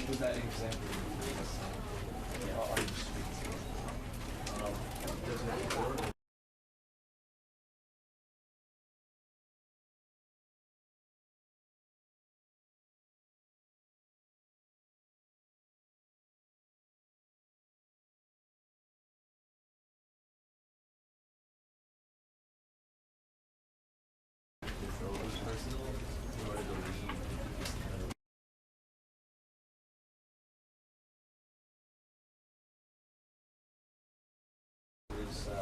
Was that example are you speaking doesn't it work? Personal, in order to lead this kind of is I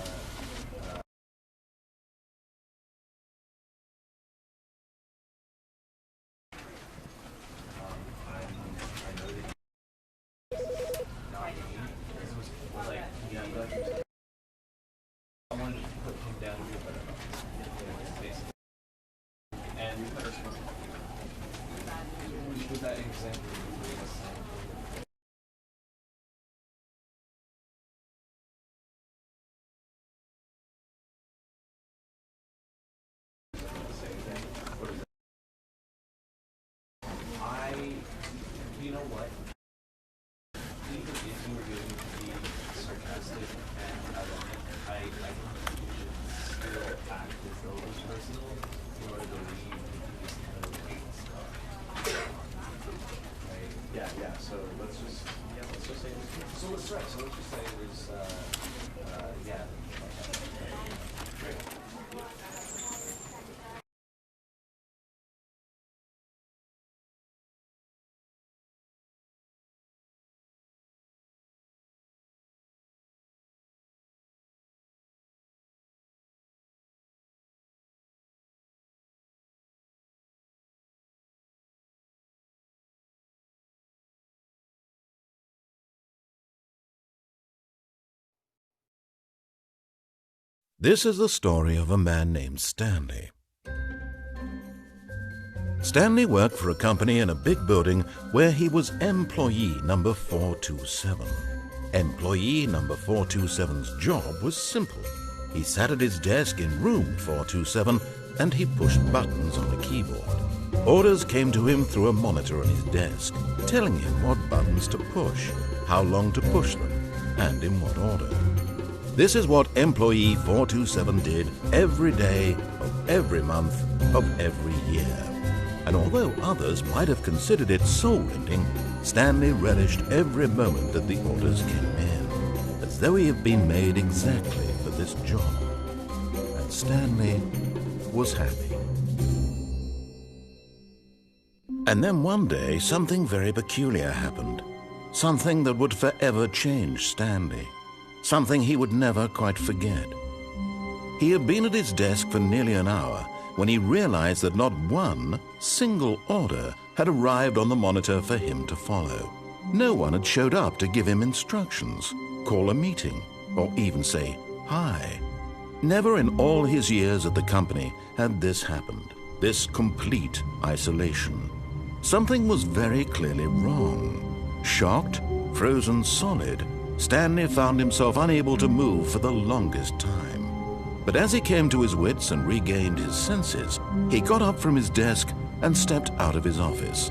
know that not me. It was like I wanted to put him down to be a better basically. And with that example you know what? Even if you were going to be sarcastic and ironic, I think you should still act as though it was personal in order to lead this kind of stuff. Right? Yeah. So let's just say it was. So let's just say it was. Yeah. Great. This is the story of a man named Stanley. Stanley worked for a company in a big building where he was employee number 427. Employee number 427's job was simple. He sat at his desk in room 427 and he pushed buttons on a keyboard. Orders came to him through a monitor on his desk, telling him what buttons to push, how long to push them, and in what order. This is what employee 427 did every day of every month of every year. And although others might have considered it soul-rending, Stanley relished every moment that the orders came in, as though he had been made exactly for this job. And Stanley was happy. And then one day, something very peculiar happened. Something that would forever change Stanley. Something he would never quite forget. He had been at his desk for nearly an hour when he realized that not one single order had arrived on the monitor for him to follow. No one had showed up to give him instructions, call a meeting, or even say hi. Never in all his years at the company had this happened, this complete isolation. Something was very clearly wrong. Shocked, frozen solid, Stanley found himself unable to move for the longest time. But as he came to his wits and regained his senses, he got up from his desk and stepped out of his office.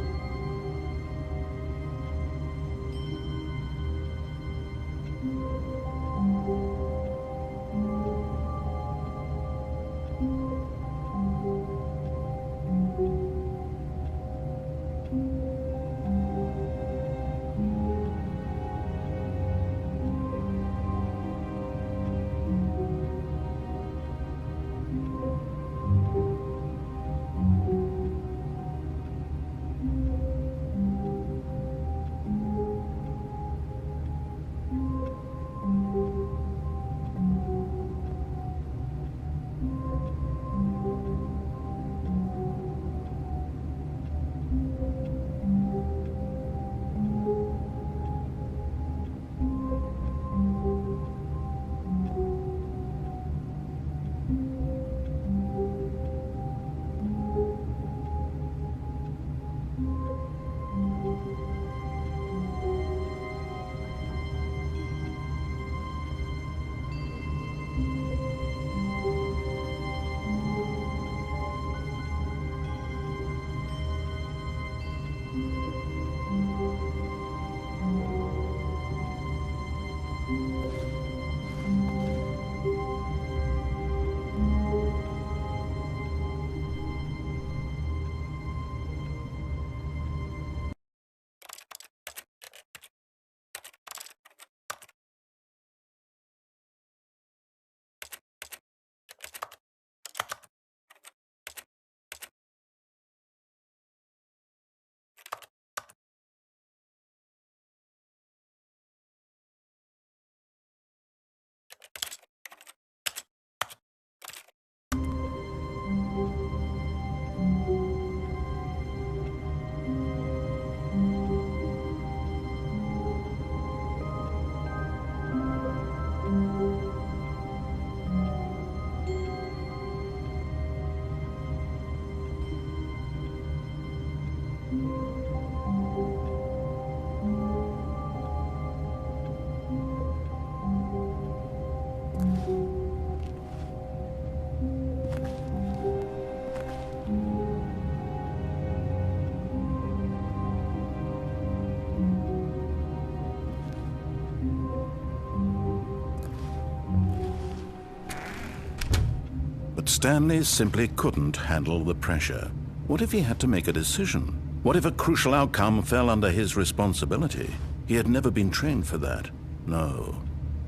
Stanley simply couldn't handle the pressure. What if he had to make a decision? What if a crucial outcome fell under his responsibility? He had never been trained for that. No.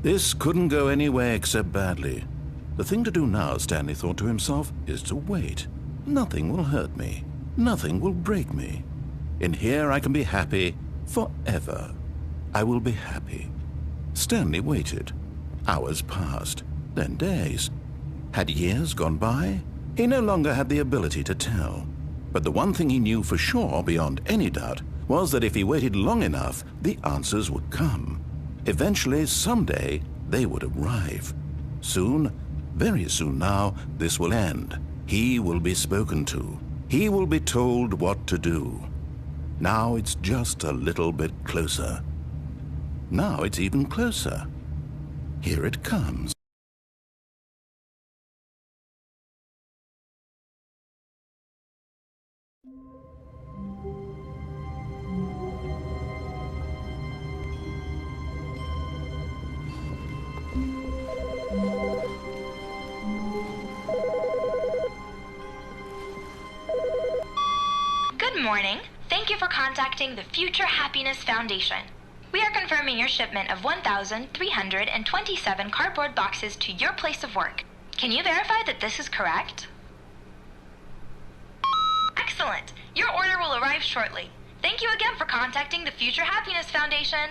This couldn't go any way except badly. The thing to do now, Stanley thought to himself, is to wait. Nothing will hurt me. Nothing will break me. In here I can be happy forever. I will be happy. Stanley waited. Hours passed, then days. Had years gone by? He no longer had the ability to tell. But the one thing he knew for sure, beyond any doubt, was that if he waited long enough, the answers would come. Eventually, someday, they would arrive. Soon, very soon now, this will end. He will be spoken to. He will be told what to do. Now it's just a little bit closer. Now it's even closer. Here it comes. Good morning. Thank you for contacting the Future Happiness Foundation. We are confirming your shipment of 1,327 cardboard boxes to your place of work. Can you verify that this is correct? Excellent. Your order will arrive shortly. Thank you again for contacting the Future Happiness Foundation.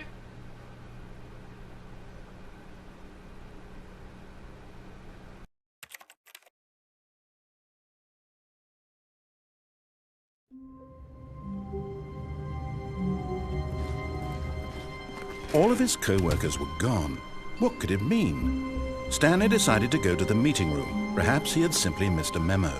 All of his co-workers were gone. What could it mean? Stanley decided to go to the meeting room. Perhaps he had simply missed a memo.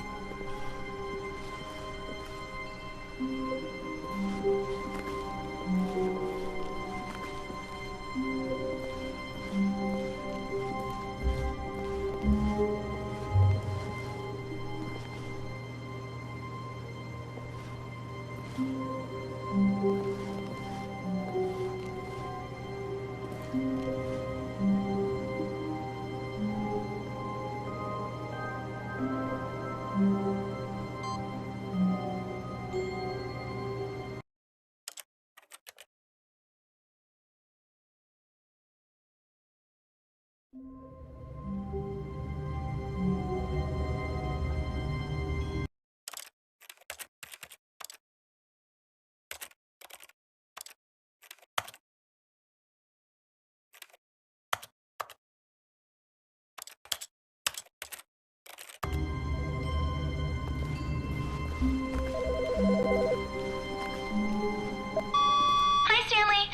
Hi, Stanley.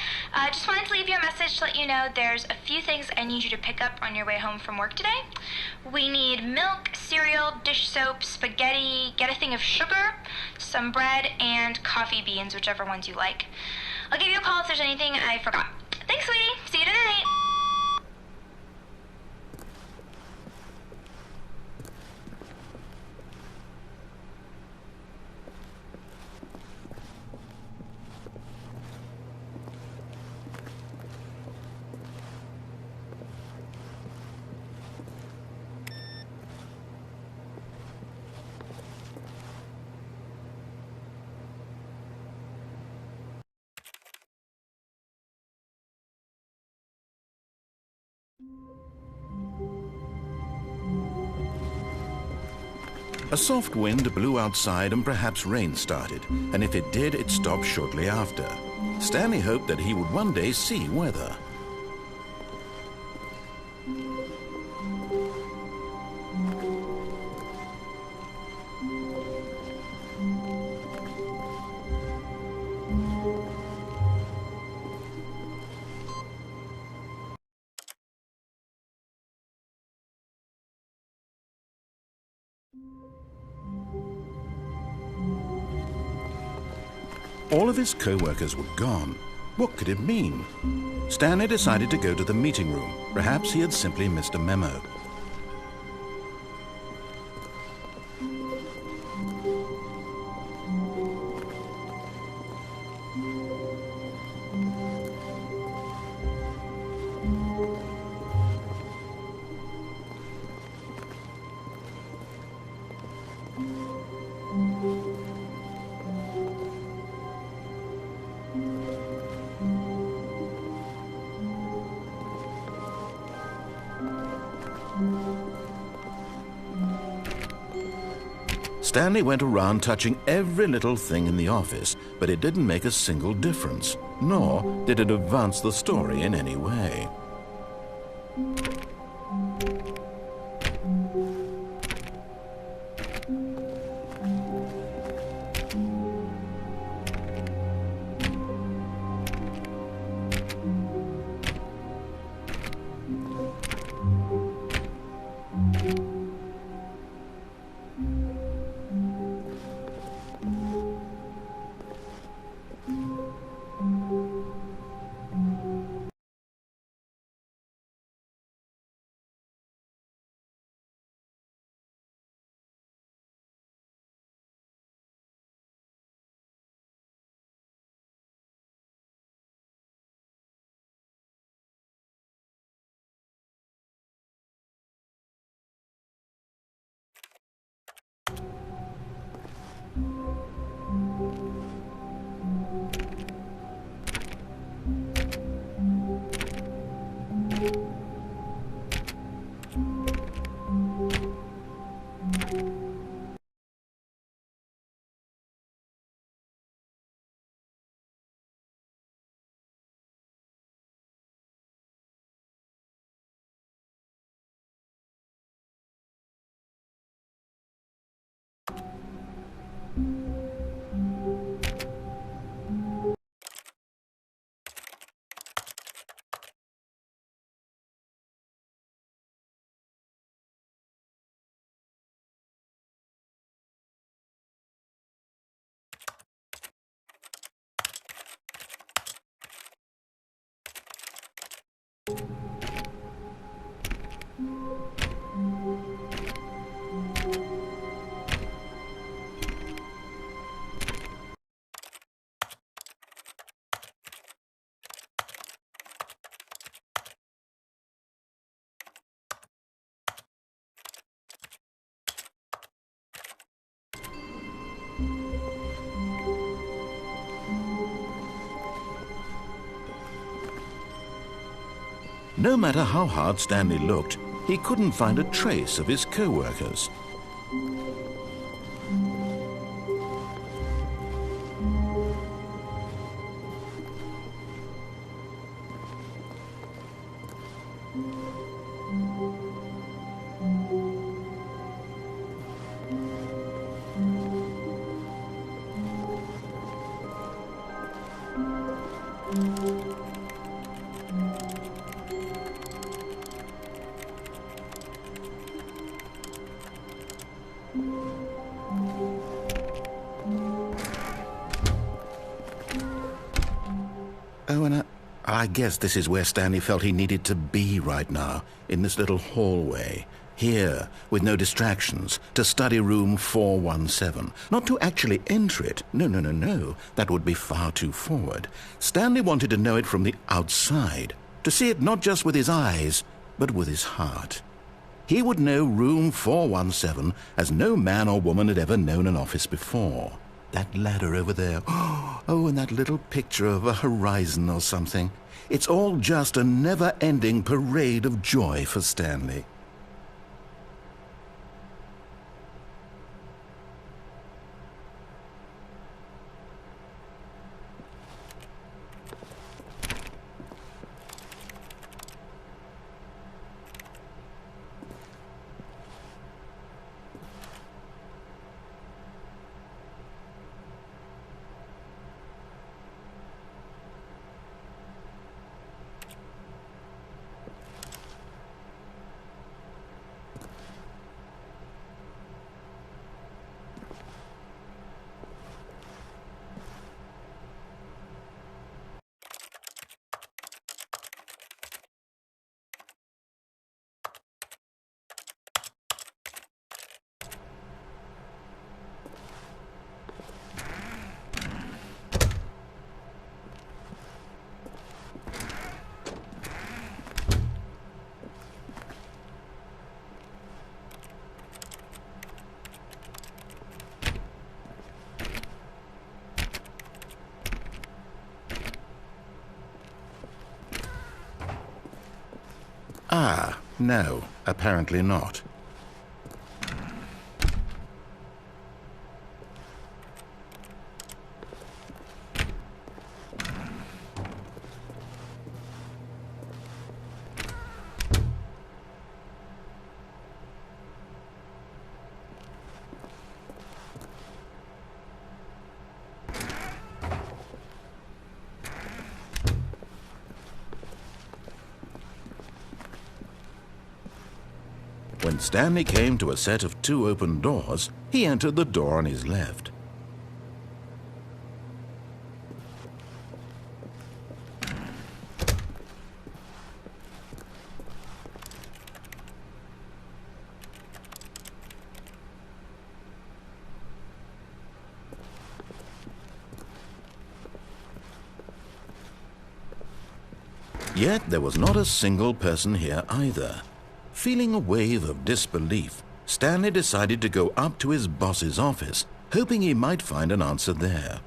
Just wanted to leave you a message to let you know there's a few things I need you to pick up on your way home from work today. We need milk, cereal, dish soap, spaghetti, get a thing of sugar, some bread, and coffee beans, whichever ones you like. I'll give you a call if there's anything I forgot. Thanks, sweetie. See you tonight. A soft wind blew outside and perhaps rain started, and if it did, it stopped shortly after. Stanley hoped that he would one day see weather. All of his co-workers were gone. What could it mean? Stanley decided to go to the meeting room. Perhaps he had simply missed a memo. Stanley went around touching every little thing in the office, but it didn't make a single difference, nor did it advance the story in any way. No matter how hard Stanley looked, he couldn't find a trace of his co-workers. Oh, and I guess this is where Stanley felt he needed to be right now, in this little hallway. Here, with no distractions, to study room 417. Not to actually enter it. No. That would be far too forward. Stanley wanted to know it from the outside. To see it not just with his eyes, but with his heart. He would know room 417 as no man or woman had ever known an office before. That ladder over there. Oh, and that little picture of a horizon or something. It's all just a never-ending parade of joy for Stanley. Ah, no, apparently not. When Stanley came to a set of 2 open doors, he entered the door on his left. Yet there was not a single person here either. Feeling a wave of disbelief, Stanley decided to go up to his boss's office, hoping he might find an answer there.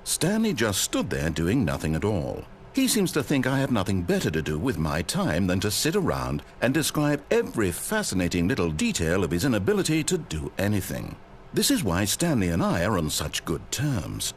Stanley just stood there doing nothing at all. He seems to think I have nothing better to do with my time than to sit around and describe every fascinating little detail of his inability to do anything. This is why Stanley and I are on such good terms.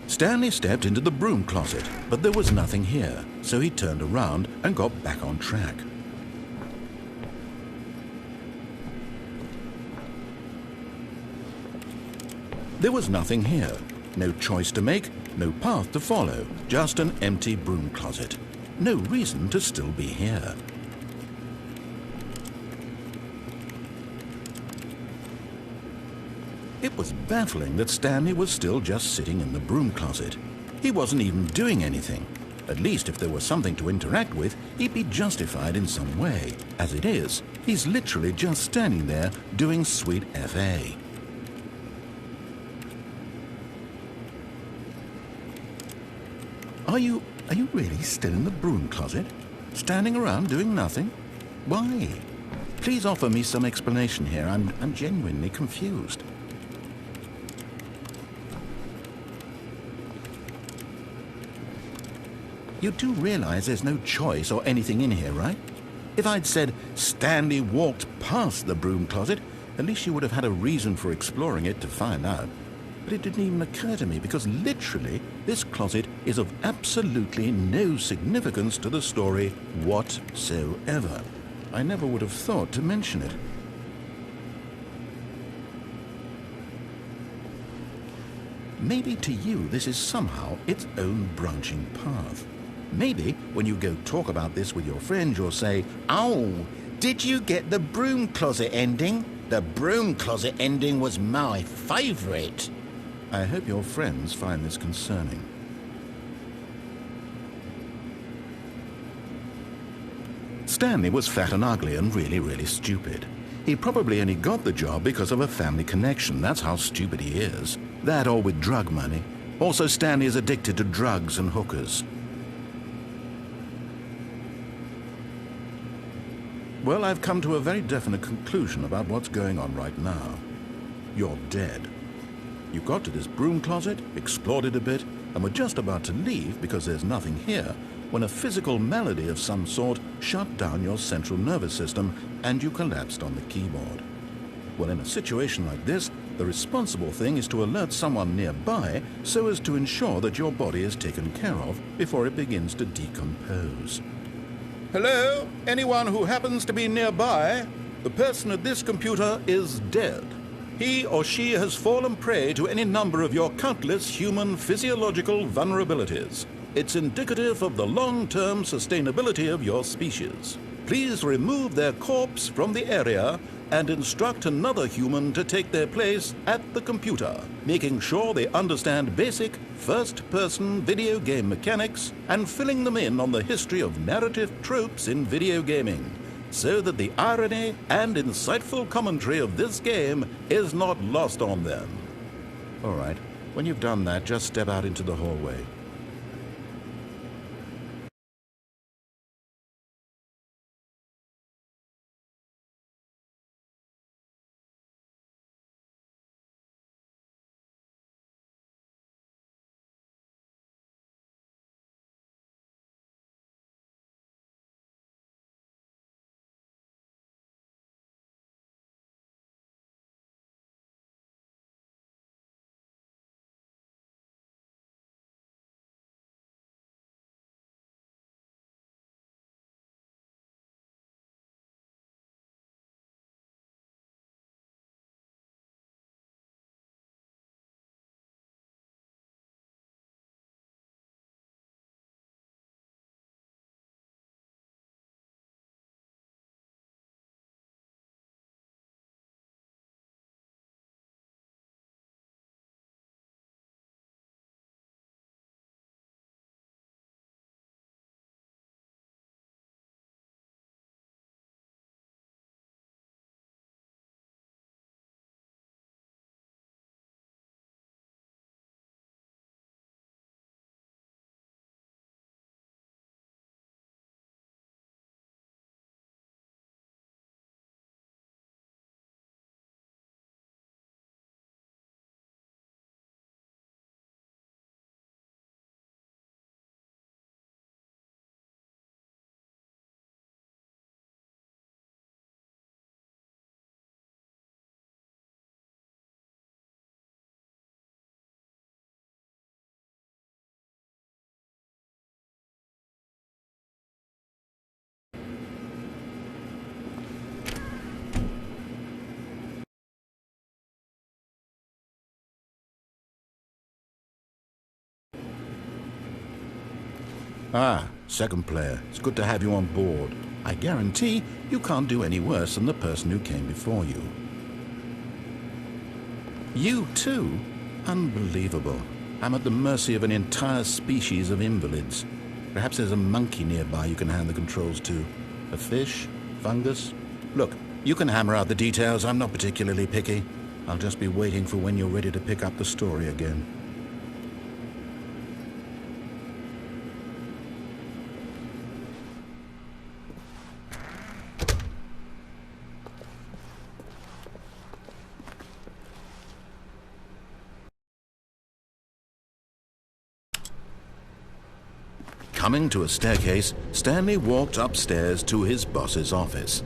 Stanley stepped into the broom closet, but there was nothing here, so he turned around and got back on track. There was nothing here. No choice to make, no path to follow, just an empty broom closet. No reason to still be here. It was baffling that Stanley was still just sitting in the broom closet. He wasn't even doing anything. At least if there was something to interact with, he'd be justified in some way. As it is, he's literally just standing there doing sweet FA. Are you really still in the broom closet? Standing around doing nothing? Why? Please offer me some explanation here. I'm genuinely confused. You do realize there's no choice or anything in here, right? If I'd said Stanley walked past the broom closet, at least you would have had a reason for exploring it to find out. But it didn't even occur to me because literally this closet is of absolutely no significance to the story whatsoever. I never would have thought to mention it. Maybe to you this is somehow its own branching path. Maybe when you go talk about this with your friends, you'll say, "Oh, did you get the broom closet ending? The broom closet ending was my favorite." I hope your friends find this concerning. Stanley was fat and ugly and really, really stupid. He probably only got the job because of a family connection. That's how stupid he is. That or with drug money. Also, Stanley is addicted to drugs and hookers. Well, I've come to a very definite conclusion about what's going on right now. You're dead. You got to this broom closet, explored it a bit, and were just about to leave because there's nothing here, when a physical malady of some sort shut down your central nervous system and you collapsed on the keyboard. Well, in a situation like this, the responsible thing is to alert someone nearby so as to ensure that your body is taken care of before it begins to decompose. Hello? Anyone who happens to be nearby? The person at this computer is dead. He or she has fallen prey to any number of your countless human physiological vulnerabilities. It's indicative of the long-term sustainability of your species. Please remove their corpse from the area and instruct another human to take their place at the computer, making sure they understand basic first-person video game mechanics and filling them in on the history of narrative tropes in video gaming, so that the irony and insightful commentary of this game is not lost on them. All right, when you've done that, just step out into the hallway. Ah, second player. It's good to have you on board. I guarantee you can't do any worse than the person who came before you. You too? Unbelievable. I'm at the mercy of an entire species of invalids. Perhaps there's a monkey nearby you can hand the controls to. A fish? Fungus? Look, you can hammer out the details. I'm not particularly picky. I'll just be waiting for when you're ready to pick up the story again. Coming to a staircase, Stanley walked upstairs to his boss's office.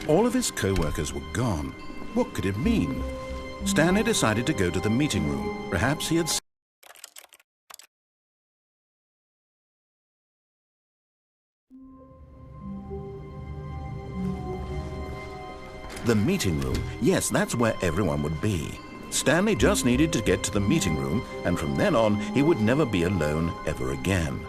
All of his co-workers were gone. What could it mean? Stanley decided to go to the meeting room. Perhaps he had... The meeting room, yes, that's where everyone would be. Stanley just needed to get to the meeting room, and from then on, he would never be alone ever again.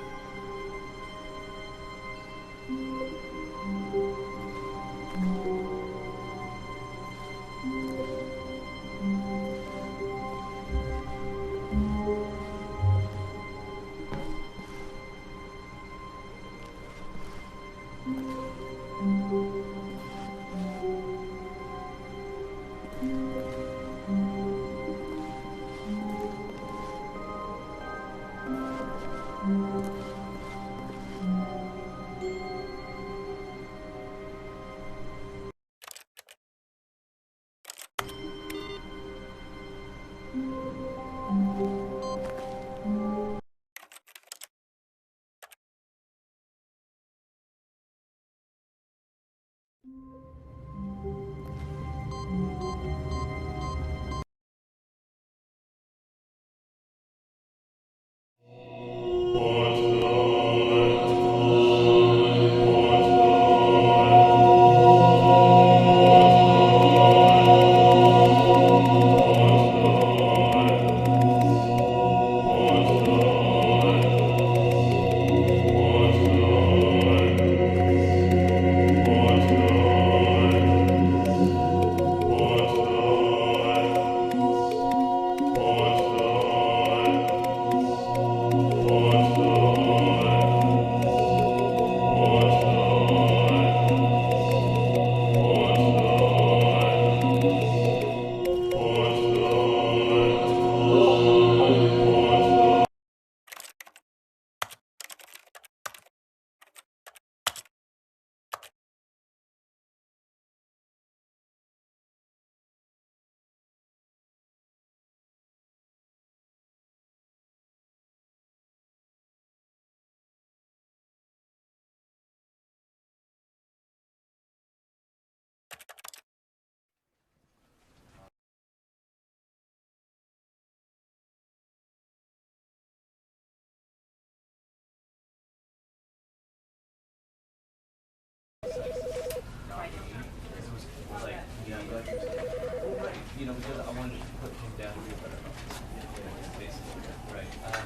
Because I wanted to put him down here, but I don't know. Basically, right.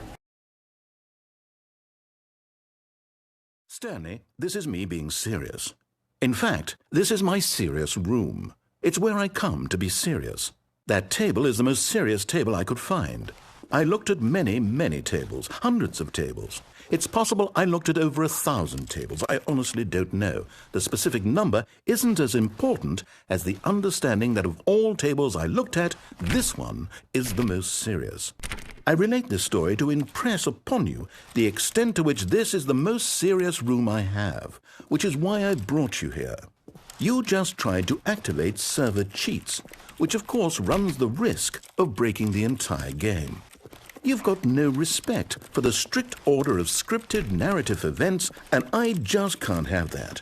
Stanley, this is me being serious. In fact, this is my serious room. It's where I come to be serious. That table is the most serious table I could find. I looked at many, many tables, hundreds of tables. It's possible I looked at over 1,000 tables. I honestly don't know. The specific number isn't as important as the understanding that of all tables I looked at, this one is the most serious. I relate this story to impress upon you the extent to which this is the most serious room I have, which is why I brought you here. You just tried to activate server cheats, which of course runs the risk of breaking the entire game. You've got no respect for the strict order of scripted narrative events, and I just can't have that.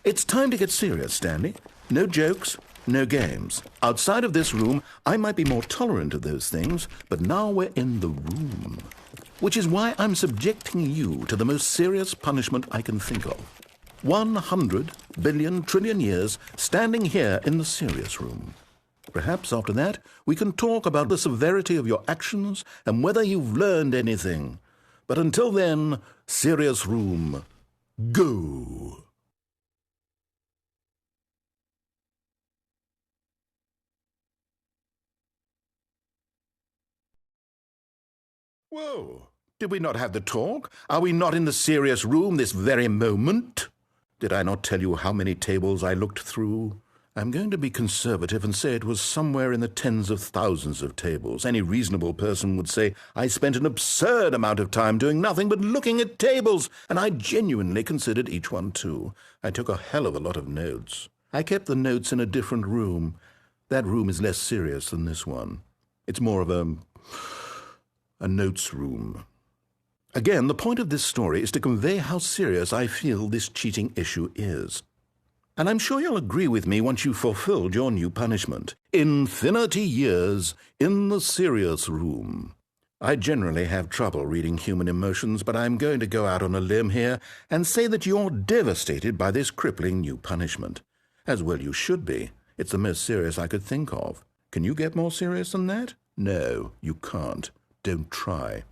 It's time to get serious, Stanley. No jokes, no games. Outside of this room, I might be more tolerant of those things, but now we're in the room. Which is why I'm subjecting you to the most serious punishment I can think of. 100 billion trillion years standing here in the serious room. Perhaps after that, we can talk about the severity of your actions and whether you've learned anything. But until then, serious room, go! Whoa! Did we not have the talk? Are we not in the serious room this very moment? Did I not tell you how many tables I looked through? I'm going to be conservative and say it was somewhere in the tens of thousands of tables. Any reasonable person would say I spent an absurd amount of time doing nothing but looking at tables, and I genuinely considered each one too. I took a hell of a lot of notes. I kept the notes in a different room. That room is less serious than this one. It's more of a notes room. Again, the point of this story is to convey how serious I feel this cheating issue is. And I'm sure you'll agree with me once you've fulfilled your new punishment. Infinity years in the serious room. I generally have trouble reading human emotions, but I'm going to go out on a limb here and say that you're devastated by this crippling new punishment. As well you should be. It's the most serious I could think of. Can you get more serious than that? No, you can't. Don't try.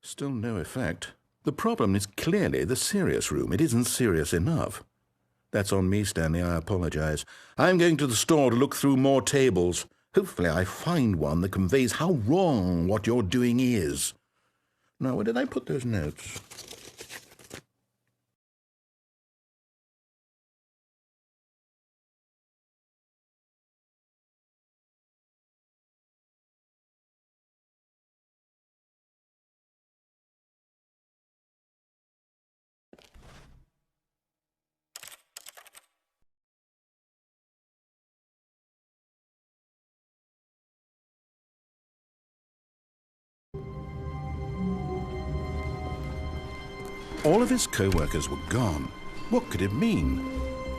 Still no effect. The problem is clearly the serious room. It isn't serious enough. That's on me, Stanley. I apologize. I'm going to the store to look through more tables. Hopefully I find one that conveys how wrong what you're doing is. Now, where did I put those notes? All of his co-workers were gone. What could it mean?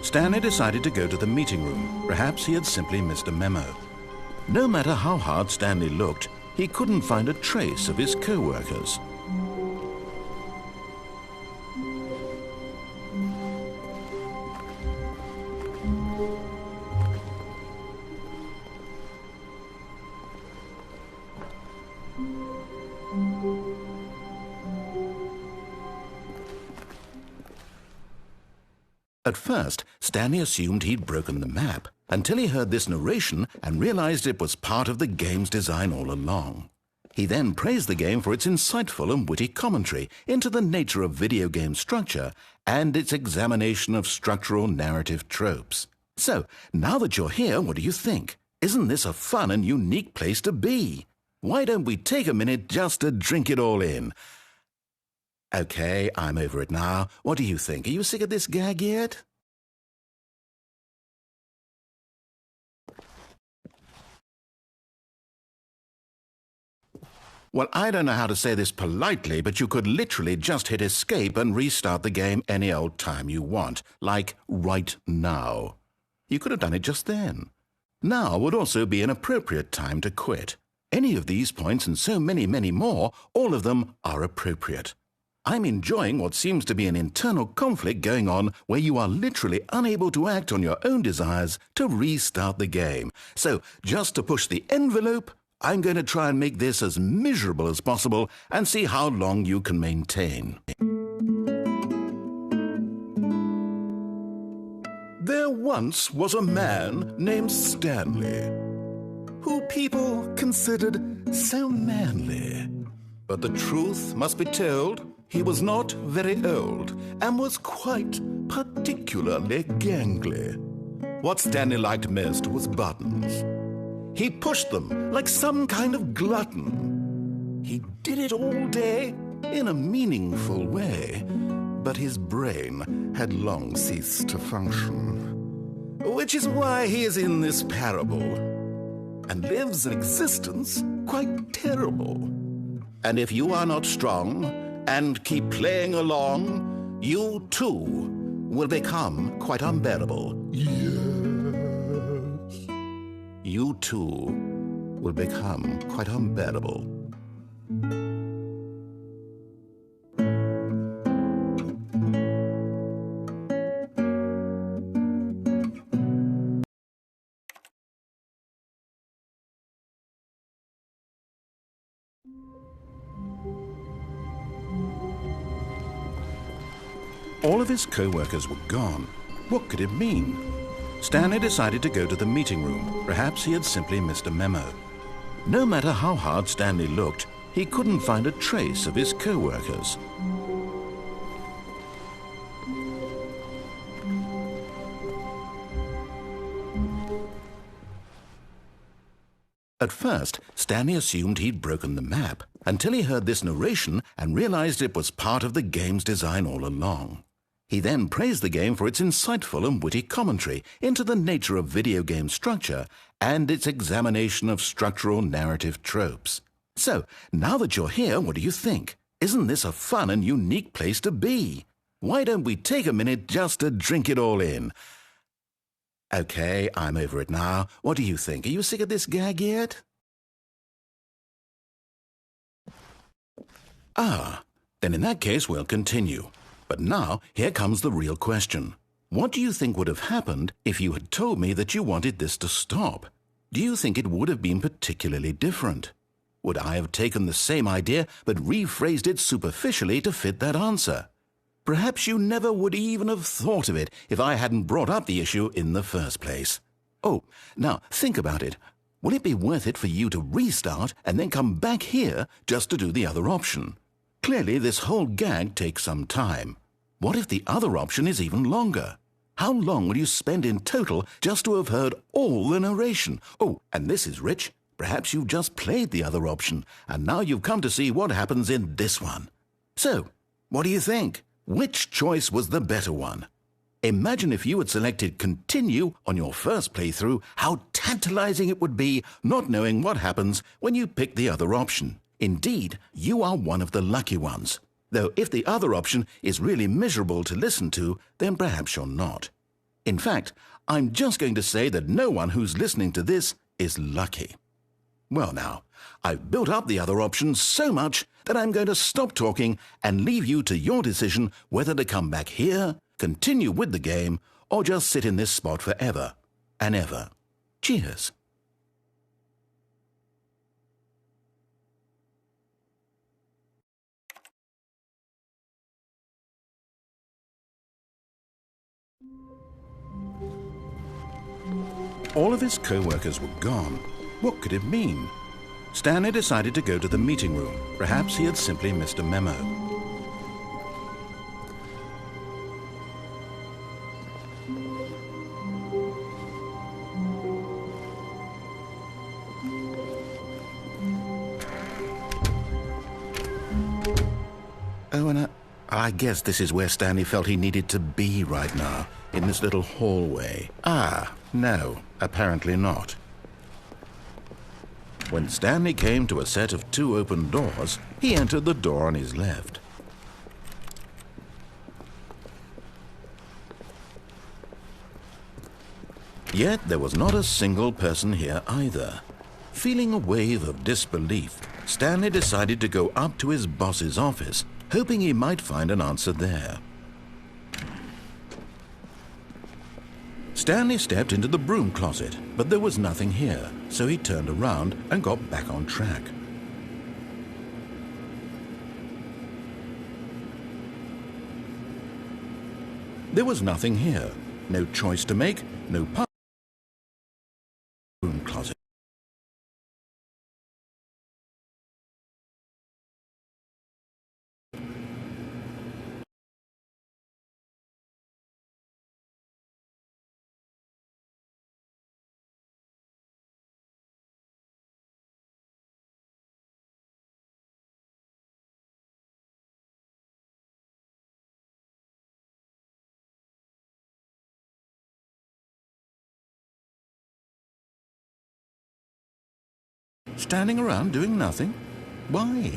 Stanley decided to go to the meeting room. Perhaps he had simply missed a memo. No matter how hard Stanley looked, he couldn't find a trace of his co-workers. At first, Stanley assumed he'd broken the map, until he heard this narration and realized it was part of the game's design all along. He then praised the game for its insightful and witty commentary into the nature of video game structure and its examination of structural narrative tropes. So, now that you're here, what do you think? Isn't this a fun and unique place to be? Why don't we take a minute just to drink it all in? Okay, I'm over it now. What do you think? Are you sick of this gag yet? Well, I don't know how to say this politely, but you could literally just hit escape and restart the game any old time you want, like right now. You could have done it just then. Now would also be an appropriate time to quit. Any of these points and so many, many more, all of them are appropriate. I'm enjoying what seems to be an internal conflict going on where you are literally unable to act on your own desires to restart the game. So, just to push the envelope, I'm going to try and make this as miserable as possible and see how long you can maintain. There once was a man named Stanley, who people considered so manly. But the truth must be told, he was not very old and was quite particularly gangly. What Stanley liked most was buttons. He pushed them like some kind of glutton. He did it all day in a meaningful way, but his brain had long ceased to function. Which is why he is in this parable and lives an existence quite terrible. And if you are not strong and keep playing along, you too will become quite unbearable. Yes. You too will become quite unbearable. All of his co-workers were gone. What could it mean? Stanley decided to go to the meeting room. Perhaps he had simply missed a memo. No matter how hard Stanley looked, he couldn't find a trace of his co-workers. At first, Stanley assumed he'd broken the map, until he heard this narration and realized it was part of the game's design all along. He then praised the game for its insightful and witty commentary into the nature of video game structure and its examination of structural narrative tropes. So, now that you're here, what do you think? Isn't this a fun and unique place to be? Why don't we take a minute just to drink it all in? Okay, I'm over it now. What do you think? Are you sick of this gag yet? Ah, then in that case we'll continue. But now, here comes the real question. What do you think would have happened if you had told me that you wanted this to stop? Do you think it would have been particularly different? Would I have taken the same idea but rephrased it superficially to fit that answer? Perhaps you never would even have thought of it if I hadn't brought up the issue in the first place. Oh, now think about it. Will it be worth it for you to restart and then come back here just to do the other option? Clearly, this whole gag takes some time. What if the other option is even longer? How long will you spend in total just to have heard all the narration? Oh, and this is rich. Perhaps you've just played the other option, and now you've come to see what happens in this one. So, what do you think? Which choice was the better one? Imagine if you had selected Continue on your first playthrough, how tantalizing it would be not knowing what happens when you pick the other option. Indeed, you are one of the lucky ones. Though if the other option is really miserable to listen to, then perhaps you're not. In fact, I'm just going to say that no one who's listening to this is lucky. Well now, I've built up the other option so much that I'm going to stop talking and leave you to your decision whether to come back here, continue with the game, or just sit in this spot forever and ever. Cheers. All of his co-workers were gone. What could it mean? Stanley decided to go to the meeting room. Perhaps he had simply missed a memo. Oh, and I guess this is where Stanley felt he needed to be right now, in this little hallway. Ah, no, apparently not. When Stanley came to a set of 2 open doors, he entered the door on his left. Yet there was not a single person here either. Feeling a wave of disbelief, Stanley decided to go up to his boss's office, hoping he might find an answer there. Stanley stepped into the broom closet, but there was nothing here, so he turned around and got back on track. There was nothing here, no choice to make, no broom closet. Standing around doing nothing? Why?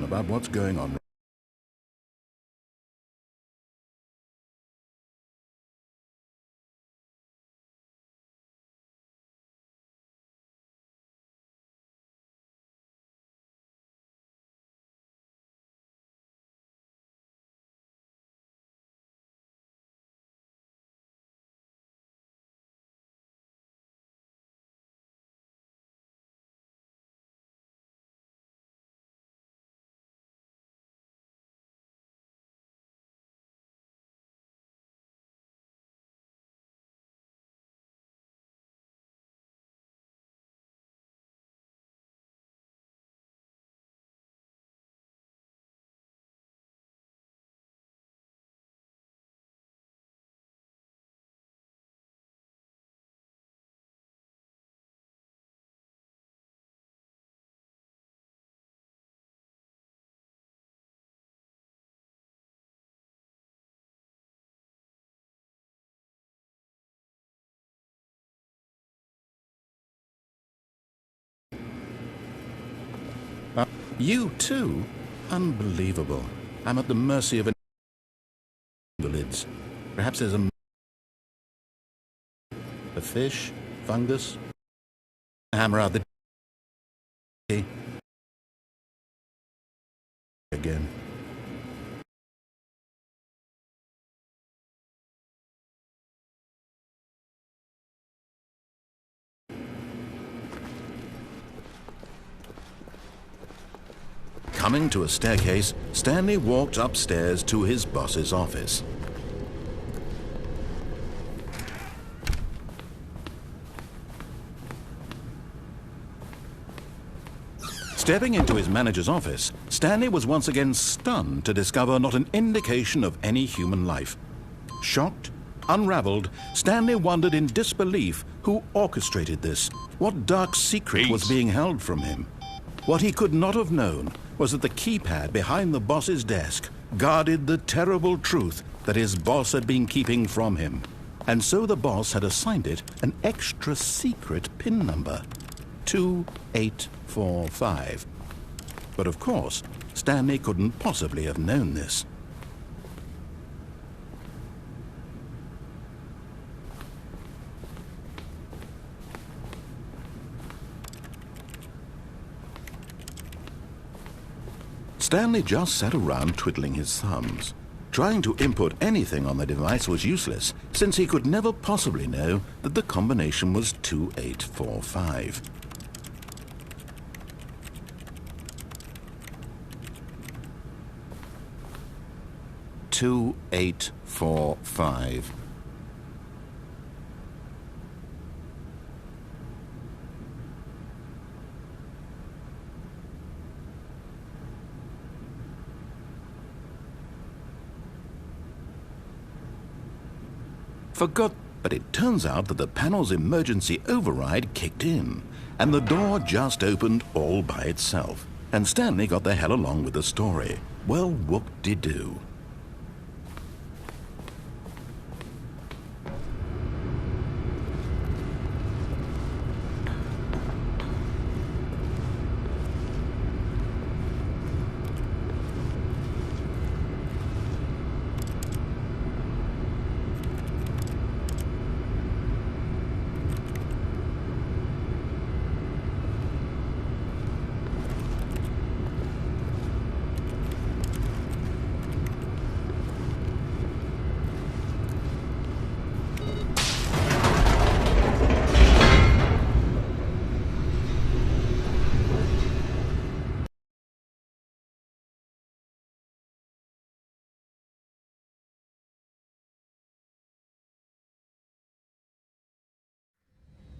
about what's going on. You too? Unbelievable. I'm at the mercy of invalids. Perhaps there's a fish, fungus, hammer out the again. Coming to a staircase, Stanley walked upstairs to his boss's office. Stepping into his manager's office, Stanley was once again stunned to discover not an indication of any human life. Shocked, unraveled, Stanley wondered in disbelief who orchestrated this. What dark secret was being held from him? What he could not have known was that the keypad behind the boss's desk guarded the terrible truth that his boss had been keeping from him. And so the boss had assigned it an extra secret PIN number, 2845. But of course, Stanley couldn't possibly have known this. Stanley just sat around twiddling his thumbs. Trying to input anything on the device was useless, since he could never possibly know that the combination was 2845. "2845. Forgot, but it turns out that the panel's emergency override kicked in, and the door just opened all by itself. And Stanley got the hell along with the story. Well, whoop-de-doo.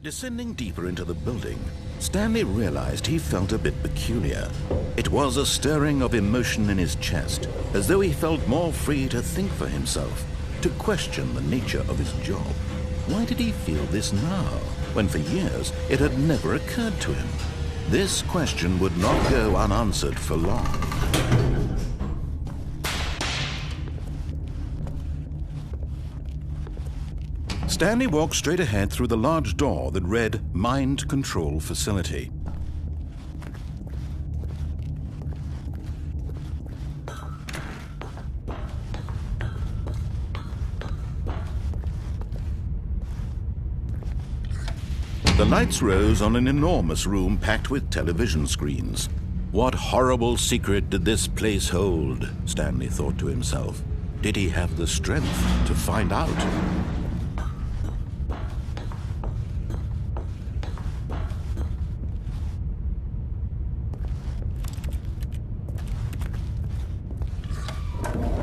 Descending deeper into the building, Stanley realized he felt a bit peculiar. It was a stirring of emotion in his chest, as though he felt more free to think for himself, to question the nature of his job. Why did he feel this now, when for years it had never occurred to him? This question would not go unanswered for long. Stanley walked straight ahead through the large door that read Mind Control Facility. The lights rose on an enormous room packed with television screens. What horrible secret did this place hold? Stanley thought to himself. Did he have the strength to find out?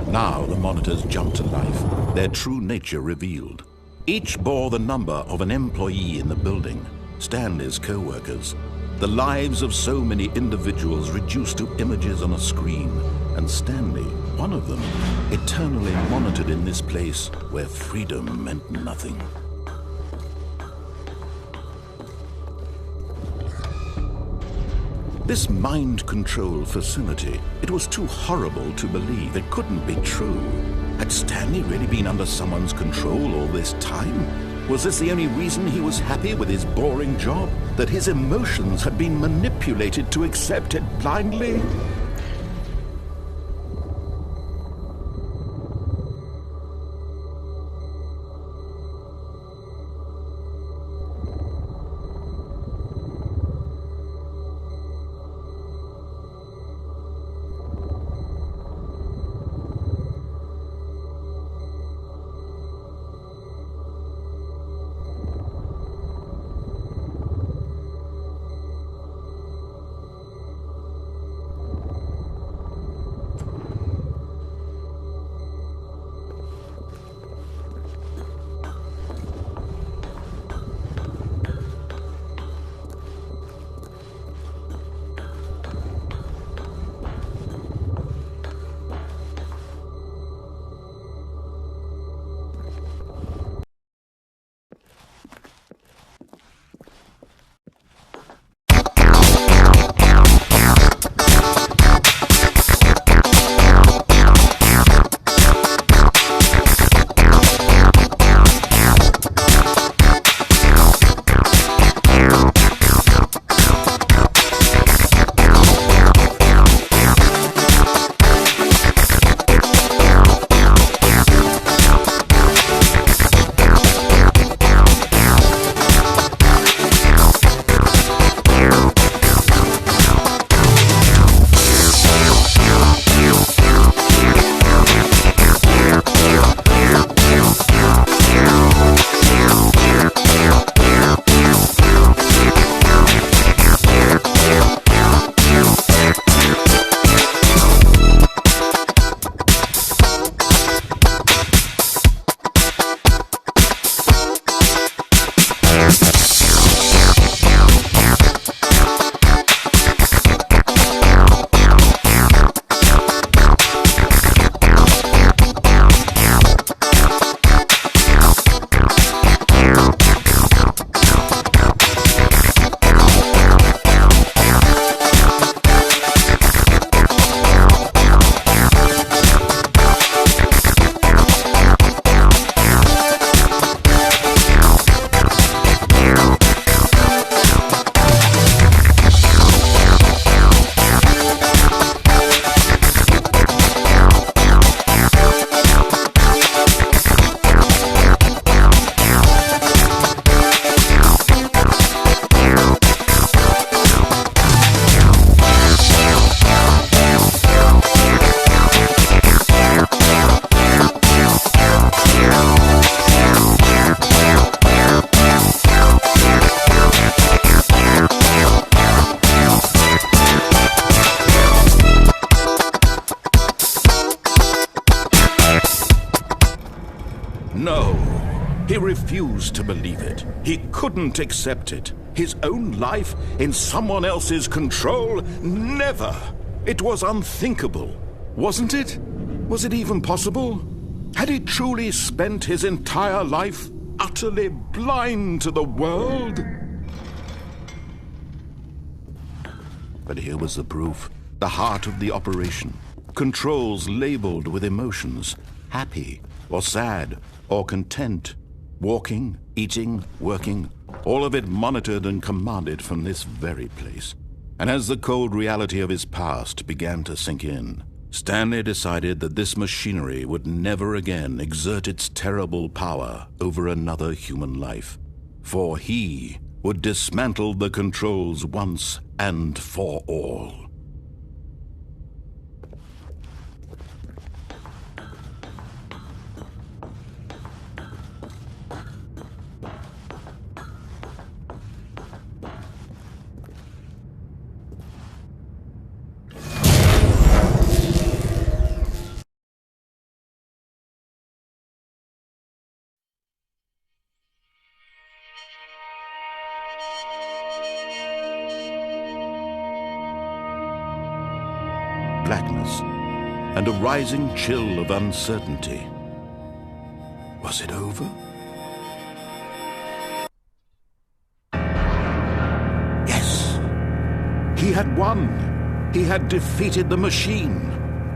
Now the monitors jumped to life, their true nature revealed. Each bore the number of an employee in the building, Stanley's co-workers. The lives of so many individuals reduced to images on a screen, and Stanley, one of them, eternally monitored in this place where freedom meant nothing. This mind control facility, it was too horrible to believe. It couldn't be true. Had Stanley really been under someone's control all this time? Was this the only reason he was happy with his boring job? That his emotions had been manipulated to accept it blindly? No, he refused to believe it. He couldn't accept it. His own life in someone else's control? Never! It was unthinkable, wasn't it? Was it even possible? Had he truly spent his entire life utterly blind to the world? But here was the proof, the heart of the operation. Controls labeled with emotions, happy or sad or content, walking, eating, working, all of it monitored and commanded from this very place. And as the cold reality of his past began to sink in, Stanley decided that this machinery would never again exert its terrible power over another human life. For he would dismantle the controls once and for all. Blackness and a rising chill of uncertainty. Was it over? Yes! He had won! He had defeated the machine,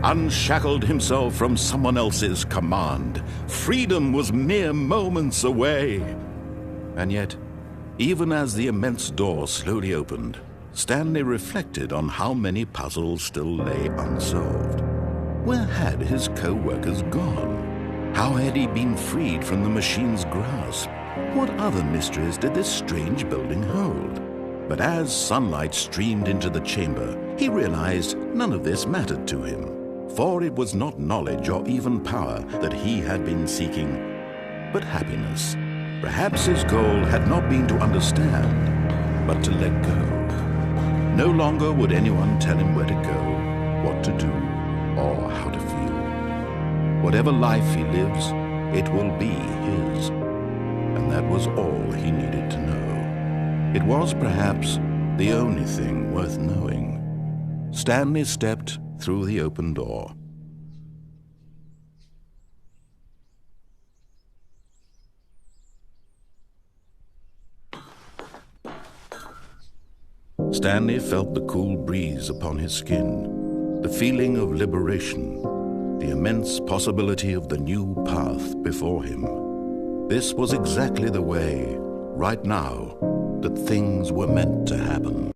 unshackled himself from someone else's command. Freedom was mere moments away. And yet, even as the immense door slowly opened, Stanley reflected on how many puzzles still lay unsolved. Where had his co-workers gone? How had he been freed from the machine's grasp? What other mysteries did this strange building hold? But as sunlight streamed into the chamber, he realized none of this mattered to him, for it was not knowledge or even power that he had been seeking, but happiness. Perhaps his goal had not been to understand, but to let go. No longer would anyone tell him where to go, what to do, or how to feel. Whatever life he lives, it will be his. And that was all he needed to know. It was perhaps the only thing worth knowing. Stanley stepped through the open door. Stanley felt the cool breeze upon his skin, the feeling of liberation, the immense possibility of the new path before him. This was exactly the way, right now, that things were meant to happen.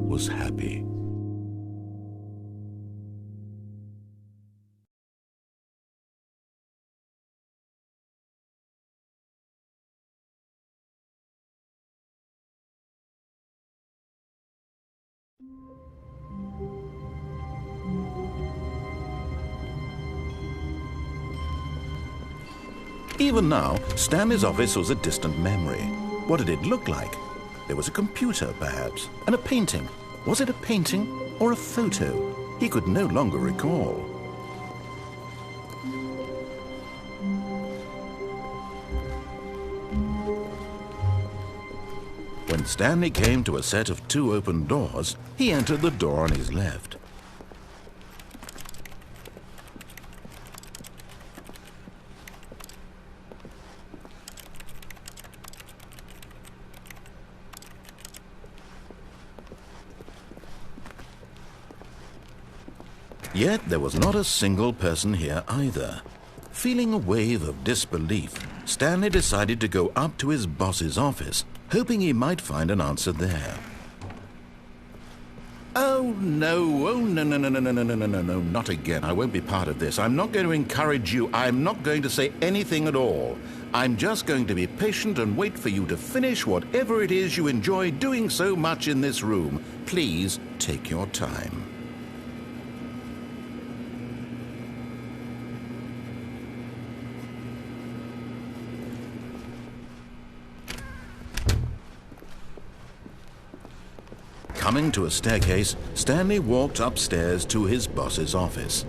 Was happy. Even now, Stanley's office was a distant memory. What did it look like? There was a computer, perhaps, and a painting. Was it a painting or a photo? He could no longer recall. When Stanley came to a set of 2 open doors, he entered the door on his left. Yet there was not a single person here either. Feeling a wave of disbelief, Stanley decided to go up to his boss's office, hoping he might find an answer there. Oh, no, no, not again. I won't be part of this. I'm not going to encourage you. I'm not going to say anything at all. I'm just going to be patient and wait for you to finish whatever it is you enjoy doing so much in this room. Please take your time. Coming to a staircase, Stanley walked upstairs to his boss's office.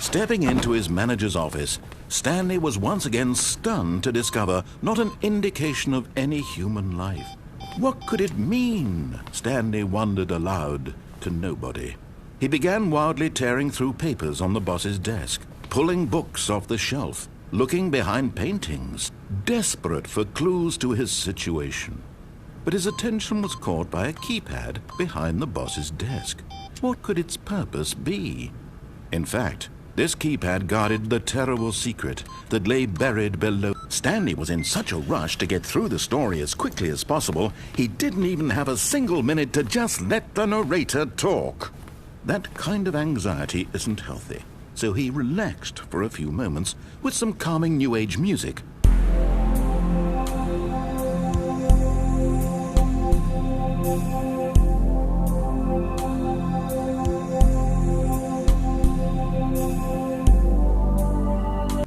Stepping into his manager's office, Stanley was once again stunned to discover not an indication of any human life. What could it mean? Stanley wondered aloud to nobody. He began wildly tearing through papers on the boss's desk, pulling books off the shelf, looking behind paintings, desperate for clues to his situation. But his attention was caught by a keypad behind the boss's desk. What could its purpose be? In fact, this keypad guarded the terrible secret that lay buried below. Stanley was in such a rush to get through the story as quickly as possible, he didn't even have a single minute to just let the narrator talk. That kind of anxiety isn't healthy, so he relaxed for a few moments with some calming New Age music.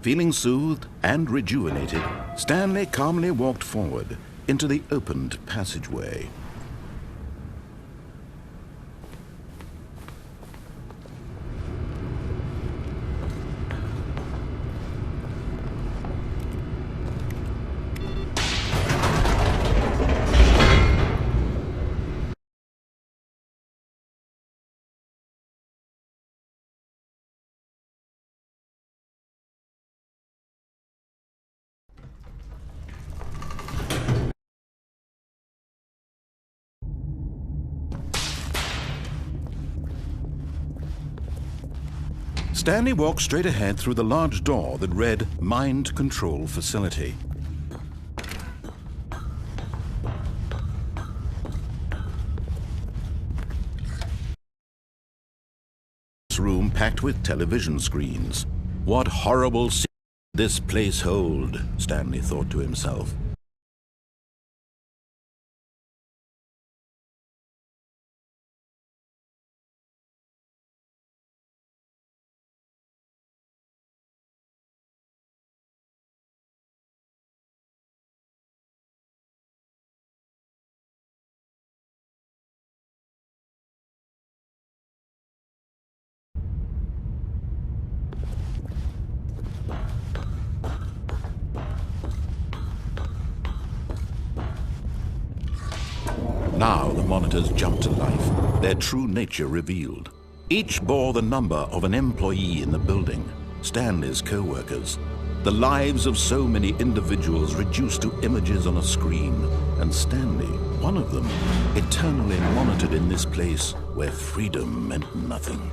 Feeling soothed and rejuvenated, Stanley calmly walked forward into the opened passageway. Stanley walked straight ahead through the large door that read Mind Control Facility. This room packed with television screens. What horrible secret this place hold, Stanley thought to himself. Now the monitors jumped to life, their true nature revealed. Each bore the number of an employee in the building, Stanley's co-workers. The lives of so many individuals reduced to images on a screen, and Stanley, one of them, eternally monitored in this place where freedom meant nothing.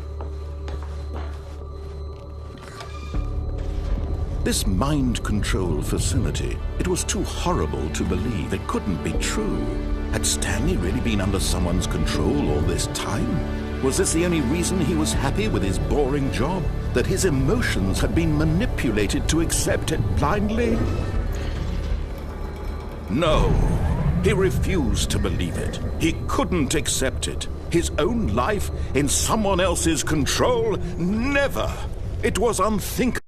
This mind control facility, it was too horrible to believe. It couldn't be true. Had Stanley really been under someone's control all this time? Was this the only reason he was happy with his boring job? That his emotions had been manipulated to accept it blindly? No, he refused to believe it. He couldn't accept it. His own life in someone else's control? Never! It was unthinkable.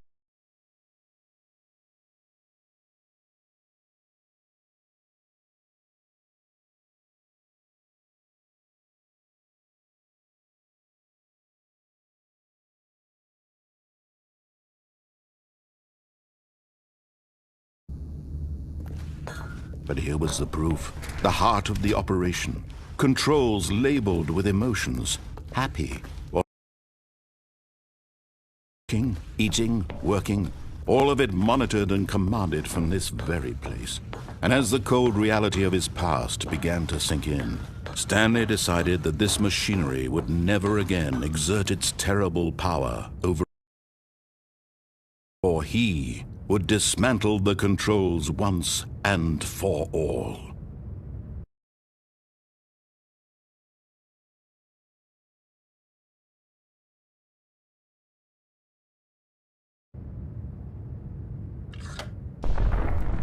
But here was the proof, the heart of the operation. Controls labeled with emotions, happy, or eating, working, all of it monitored and commanded from this very place. And as the cold reality of his past began to sink in, Stanley decided that this machinery would never again exert its terrible power over, or he would dismantle the controls once and for all.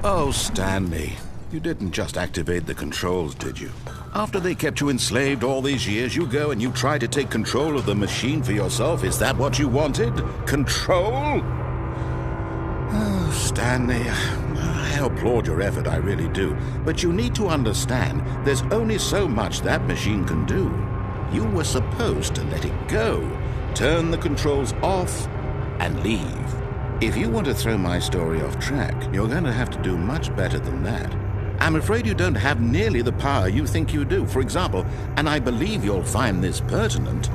Oh, Stanley, you didn't just activate the controls, did you? After they kept you enslaved all these years, you go and you try to take control of the machine for yourself. Is that what you wanted? Control? Oh, Stanley, I applaud your effort, I really do. But you need to understand, there's only so much that machine can do. You were supposed to let it go, turn the controls off, and leave. If you want to throw my story off track, you're going to have to do much better than that. I'm afraid you don't have nearly the power you think you do. For example, and I believe you'll find this pertinent,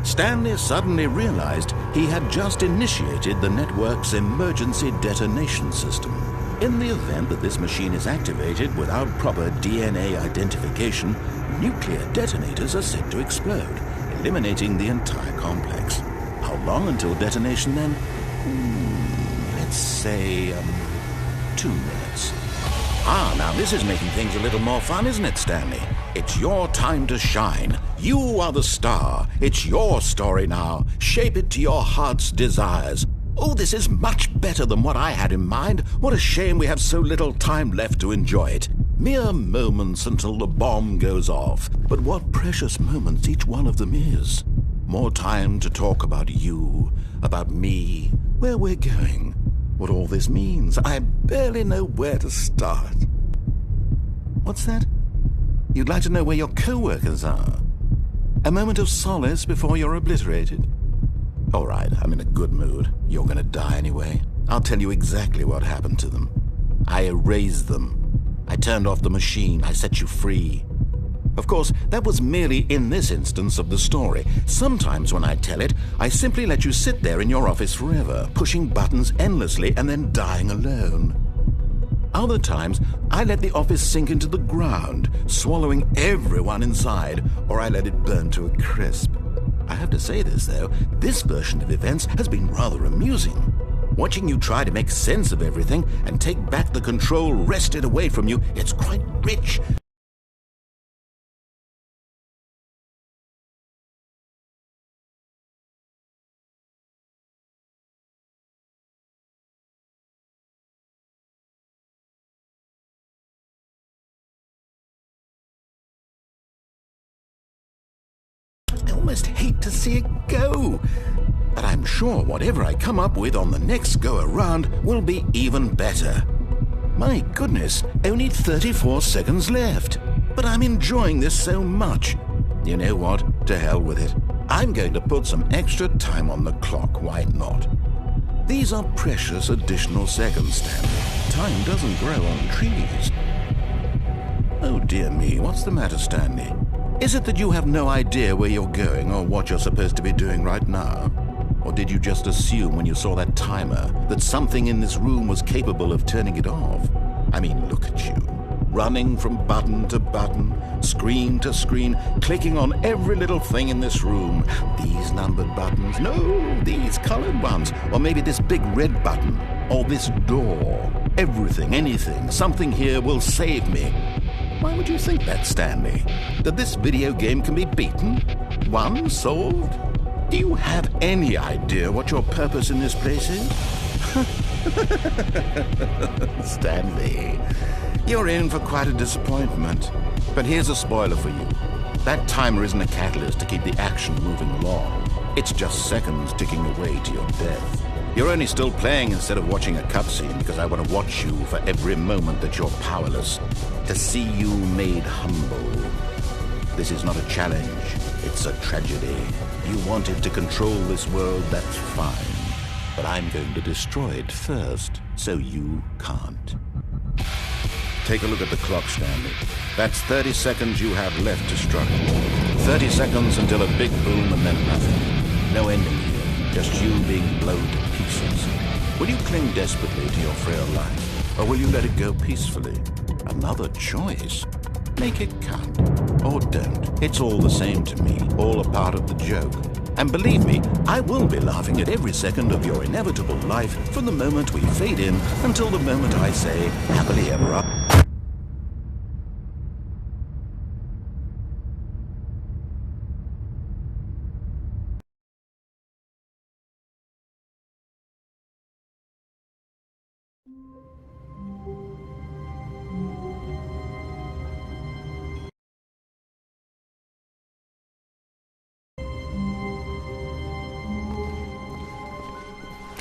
Stanley suddenly realized he had just initiated the network's emergency detonation system. In the event that this machine is activated without proper DNA identification, nuclear detonators are said to explode, eliminating the entire complex. How long until detonation then? Let's say, 2 minutes. Now this is making things a little more fun, isn't it, Stanley? It's your time to shine. You are the star. It's your story now. Shape it to your heart's desires. Oh, this is much better than what I had in mind. What a shame we have so little time left to enjoy it. Mere moments until the bomb goes off. But what precious moments each one of them is. More time to talk about you, about me, where we're going, what all this means. I barely know where to start. What's that? You'd like to know where your co-workers are? A moment of solace before you're obliterated? All right, I'm in a good mood. You're going to die anyway. I'll tell you exactly what happened to them. I erased them. I turned off the machine. I set you free. Of course, that was merely in this instance of the story. Sometimes when I tell it, I simply let you sit there in your office forever, pushing buttons endlessly and then dying alone. Other times, I let the office sink into the ground, swallowing everyone inside, or I let it burn to a crisp. I have to say this, though, this version of events has been rather amusing. Watching you try to make sense of everything and take back the control wrested away from you, it's quite rich. I almost hate to see it go. But I'm sure whatever I come up with on the next go-around will be even better. My goodness, only 34 seconds left. But I'm enjoying this so much. You know what? To hell with it. I'm going to put some extra time on the clock, why not? These are precious additional seconds, Stanley. Time doesn't grow on trees. Oh dear me, what's the matter, Stanley? Is it that you have no idea where you're going or what you're supposed to be doing right now? Or did you just assume when you saw that timer that something in this room was capable of turning it off? I mean, look at you. Running from button to button, screen to screen, clicking on every little thing in this room. These numbered buttons, no, these colored ones. Or maybe this big red button, or this door. Everything, anything, something here will save me. Why would you think that, Stanley? That this video game can be beaten? Won? Solved? Do you have any idea what your purpose in this place is? Stanley, you're in for quite a disappointment. But here's a spoiler for you. That timer isn't a catalyst to keep the action moving along. It's just seconds ticking away to your death. You're only still playing instead of watching a cutscene because I want to watch you for every moment that you're powerless, to see you made humble. This is not a challenge, it's a tragedy. You wanted to control this world, that's fine. But I'm going to destroy it first, so you can't. Take a look at the clock, Stanley. That's 30 seconds you have left to struggle. 30 seconds until a big boom and then nothing. No ending here, just you being blown to pieces. Will you cling desperately to your frail life, or will you let it go peacefully? Another choice. Make it count. Or don't. It's all the same to me, all a part of the joke. And believe me, I will be laughing at every second of your inevitable life from the moment we fade in until the moment I say, happily ever after.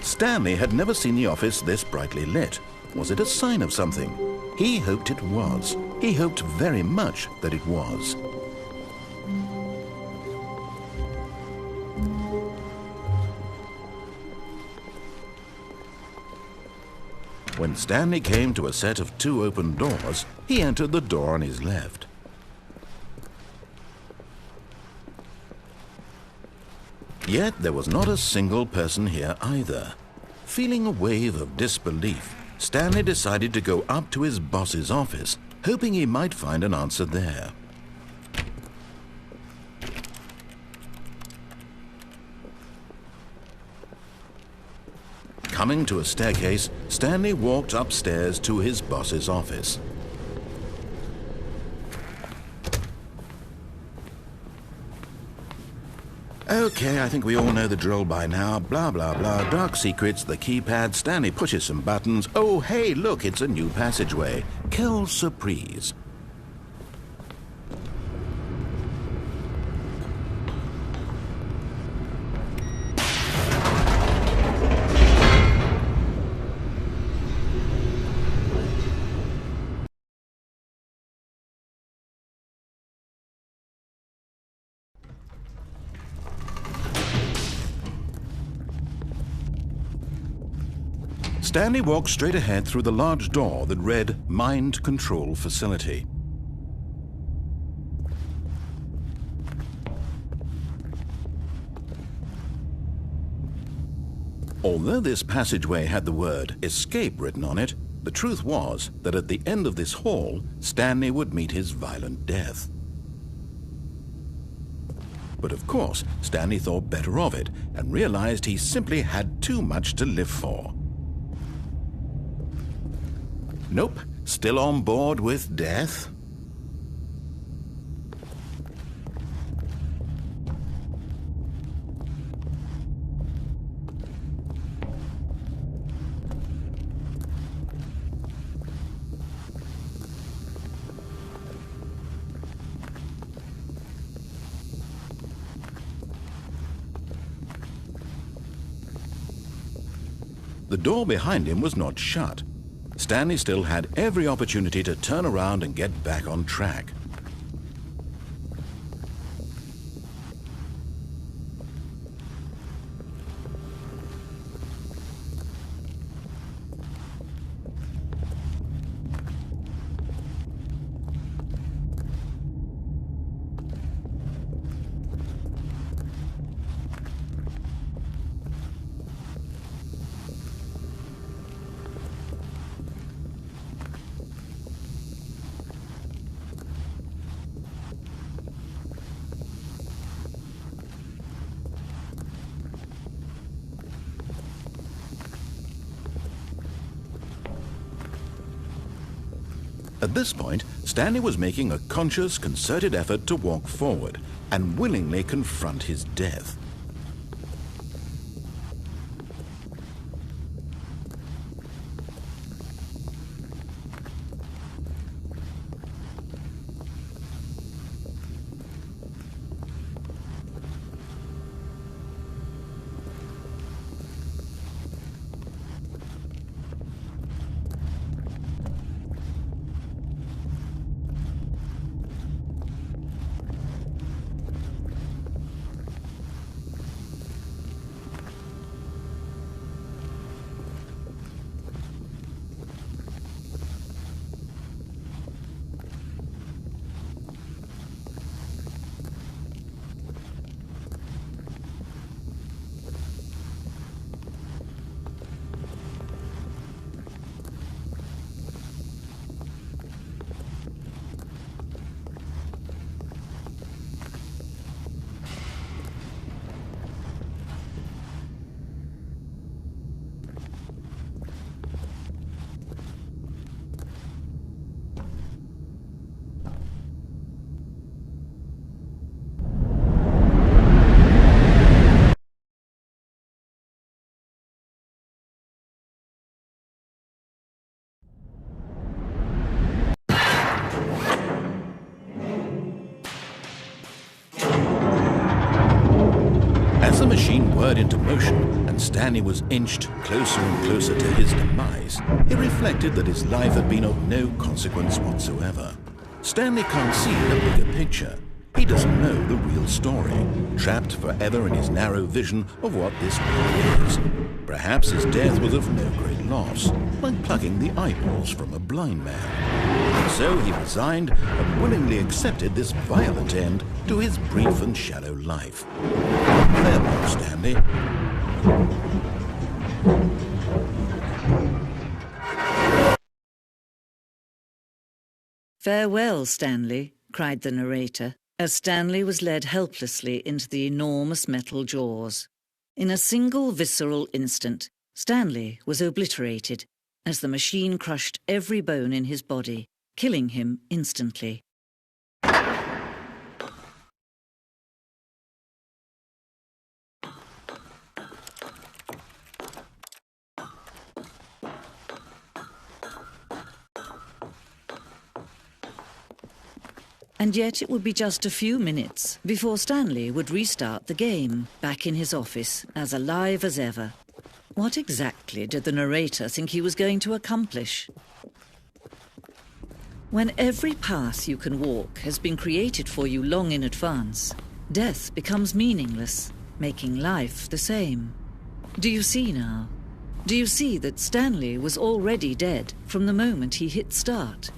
Stanley had never seen the office this brightly lit. Was it a sign of something? He hoped it was. He hoped very much that it was. When Stanley came to a set of 2 open doors, he entered the door on his left. Yet there was not a single person here either. Feeling a wave of disbelief, Stanley decided to go up to his boss's office, hoping he might find an answer there. Coming to a staircase, Stanley walked upstairs to his boss's office. Okay, I think we all know the drill by now. Blah, blah, blah. Dark secrets, the keypad. Stanley pushes some buttons. Oh, hey, look, it's a new passageway. Quelle surprise. Stanley walked straight ahead through the large door that read Mind Control Facility. Although this passageway had the word Escape written on it, the truth was that at the end of this hall, Stanley would meet his violent death. But of course, Stanley thought better of it and realized he simply had too much to live for. Nope, still on board with death. The door behind him was not shut. Stanley still had every opportunity to turn around and get back on track. At this point, Stanley was making a conscious, concerted effort to walk forward and willingly confront his death. As the machine whirred into motion and Stanley was inched closer and closer to his demise, he reflected that his life had been of no consequence whatsoever. Stanley can't see the bigger picture. He He doesn't know the real story, trapped forever in his narrow vision of what this really is. Perhaps his death was of no great loss, like plucking the eyeballs from a blind man. So he resigned and willingly accepted this violent end to his brief and shallow life. Farewell, Stanley. "Farewell, Stanley," cried the narrator, as Stanley was led helplessly into the enormous metal jaws. In a single visceral instant, Stanley was obliterated as the machine crushed every bone in his body, killing him instantly. And yet it would be just a few minutes before Stanley would restart the game, back in his office, as alive as ever. What exactly did the narrator think he was going to accomplish? When every path you can walk has been created for you long in advance, death becomes meaningless, making life the same. Do you see now? Do you see that Stanley was already dead from the moment he hit start?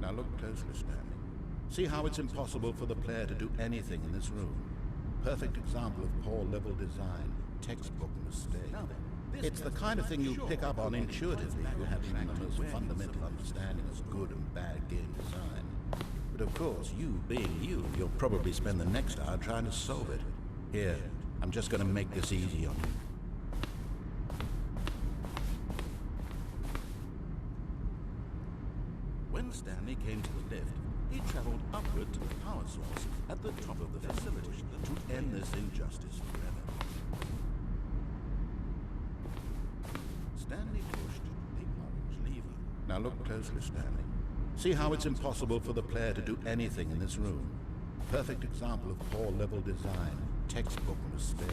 Now look closely, Stanley. See how it's impossible for the player to do anything in this room. Perfect example of poor level design, textbook mistake. It's the kind of thing you pick up on intuitively if you have even the most fundamental understanding of good and bad game design. But of course, you being you, you'll probably spend the next hour trying to solve it. Here, I'm just going to make this easy on you. when Stanley came to the lift, he traveled upward to the power source at the top of the facility to end this injustice forever. Stanley pushed the orange lever. Now look closely, Stanley. See how it's impossible for the player to do anything in this room. Perfect example of poor level design, textbook mistake.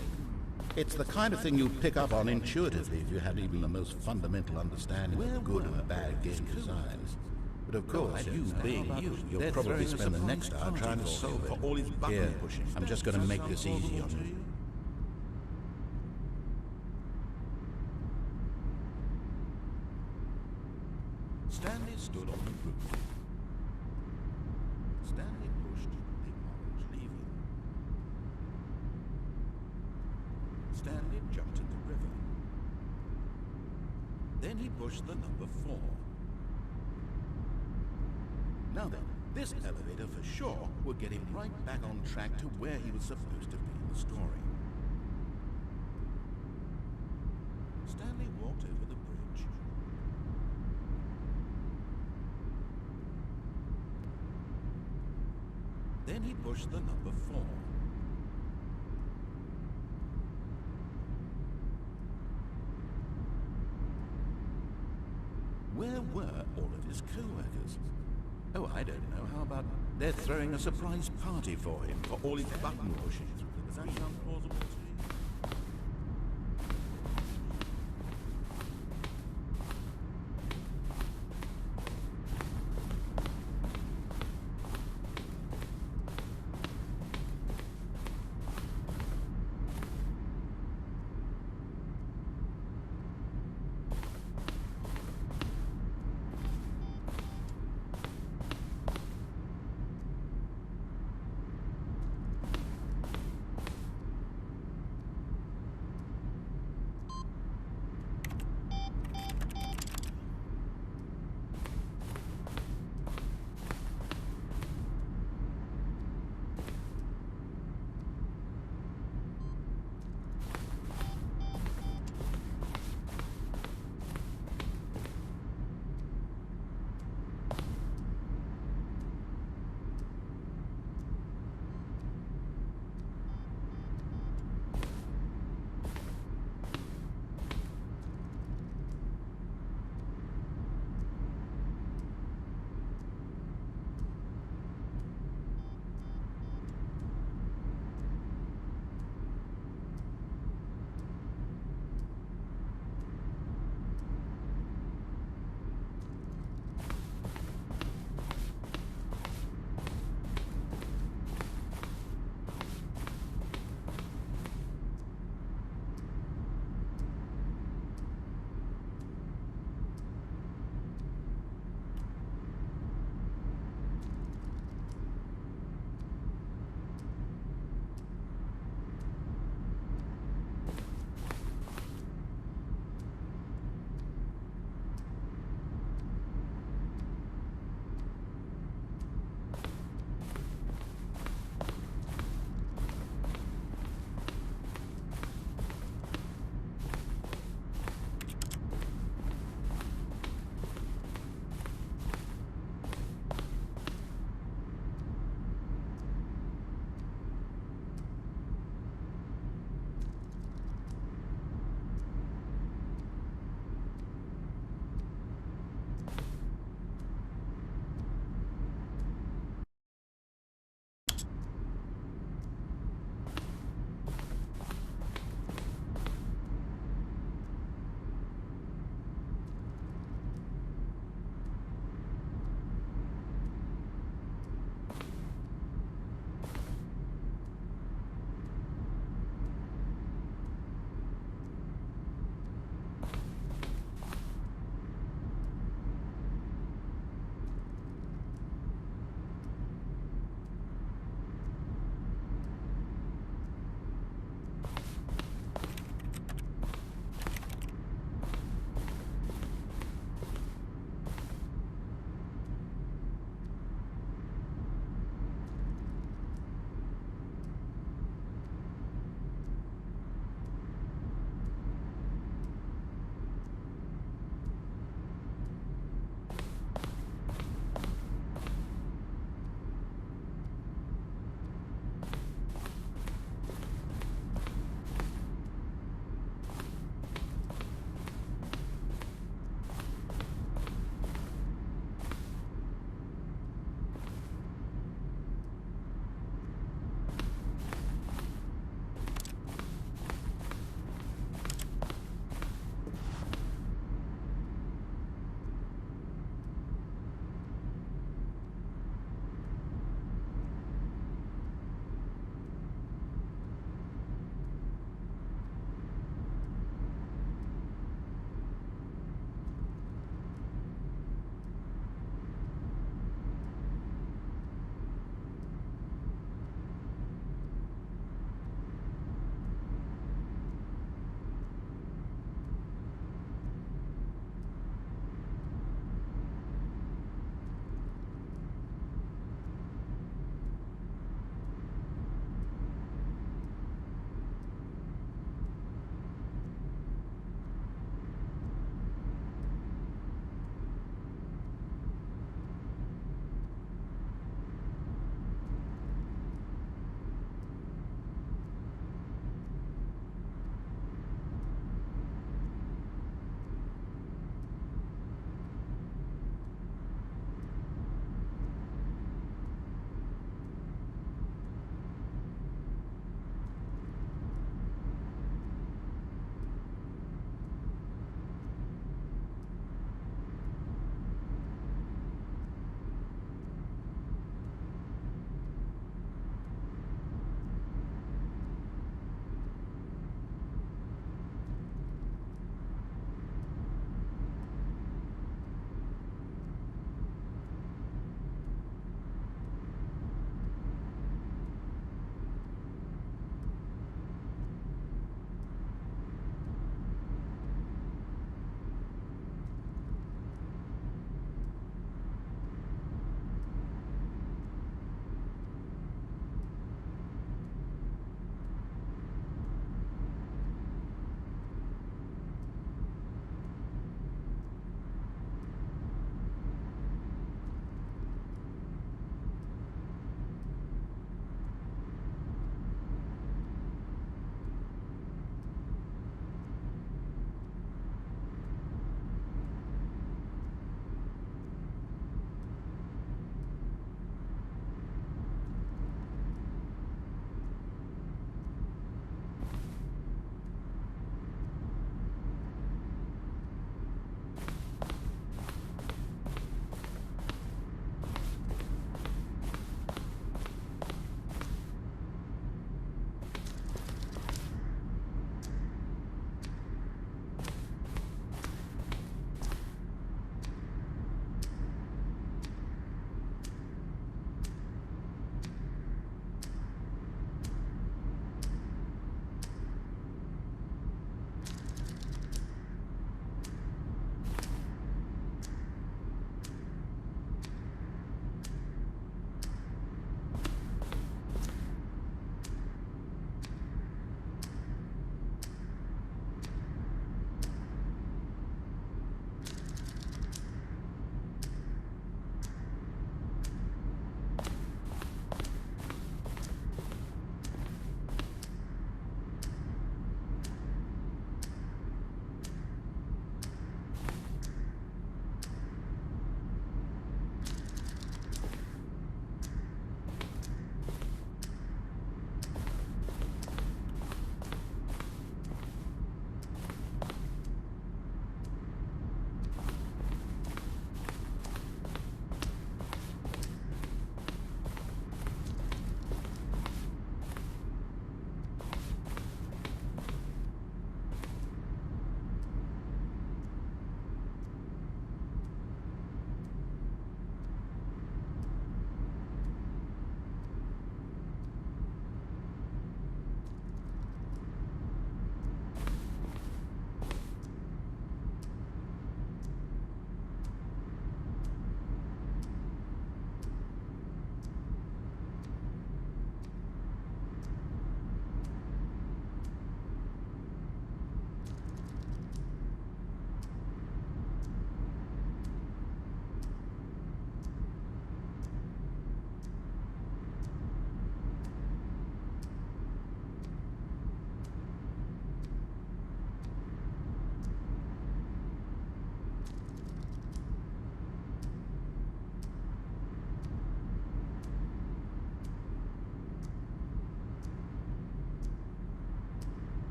It's the kind of thing you'd pick up on intuitively if you had even the most fundamental understanding of good and bad game designs. But of course, you being you, you'll probably spend the next hour trying to solve it. For all his button Here, pushing. I'm just going to make this easy on you. Stanley stood on the roof. Stanley pushed the orange lever. Stanley jumped in the river. Then he pushed the number 4. Now then, this elevator for sure will get him right back on track to where he was supposed to be in the story. Stanley walked over the bridge. Then he pushed the number 4. Where were all of his co-workers? Oh, I don't know. How about they're throwing a surprise party for him for all his button pushing through the Does that sound plausible to you?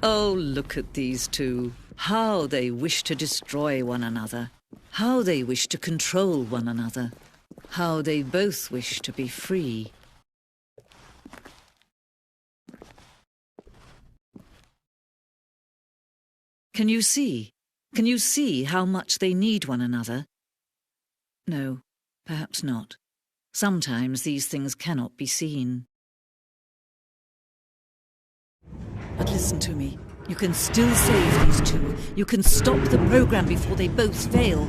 Oh, look at these two. How they wish to destroy one another. How they wish to control one another. How they both wish to be free. Can you see? Can you see how much they need one another? No, perhaps not. Sometimes these things cannot be seen. But listen to me. You can still save these two. You can stop the program before they both fail.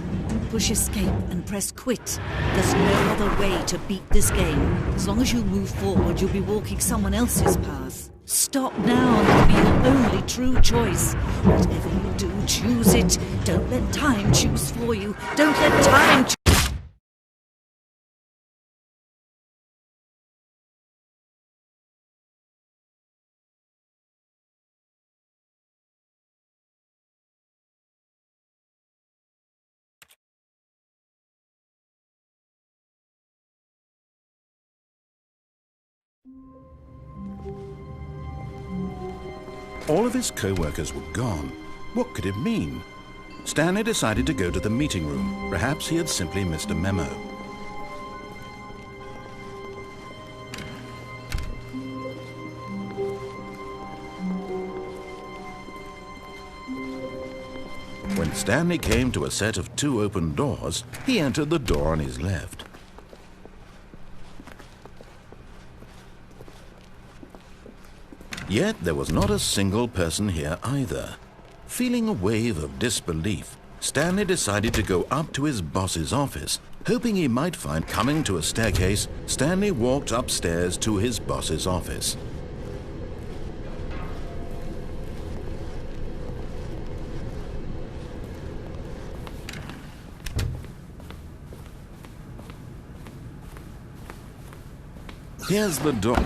Push escape and press quit. There's no other way to beat this game. As long as you move forward, you'll be walking someone else's path. Stop now, and it'll be your only true choice. Whatever you do, choose it. Don't let time choose for you. Don't let time choose. All of his co-workers were gone. What could it mean? Stanley decided to go to the meeting room. Perhaps he had simply missed a memo. When Stanley came to a set of 2 open doors, he entered the door on his left. Yet there was not a single person here either. Feeling a wave of disbelief, Stanley decided to go up to his boss's office. Hoping he might find coming to a staircase, Stanley walked upstairs to his boss's office. Here's the door.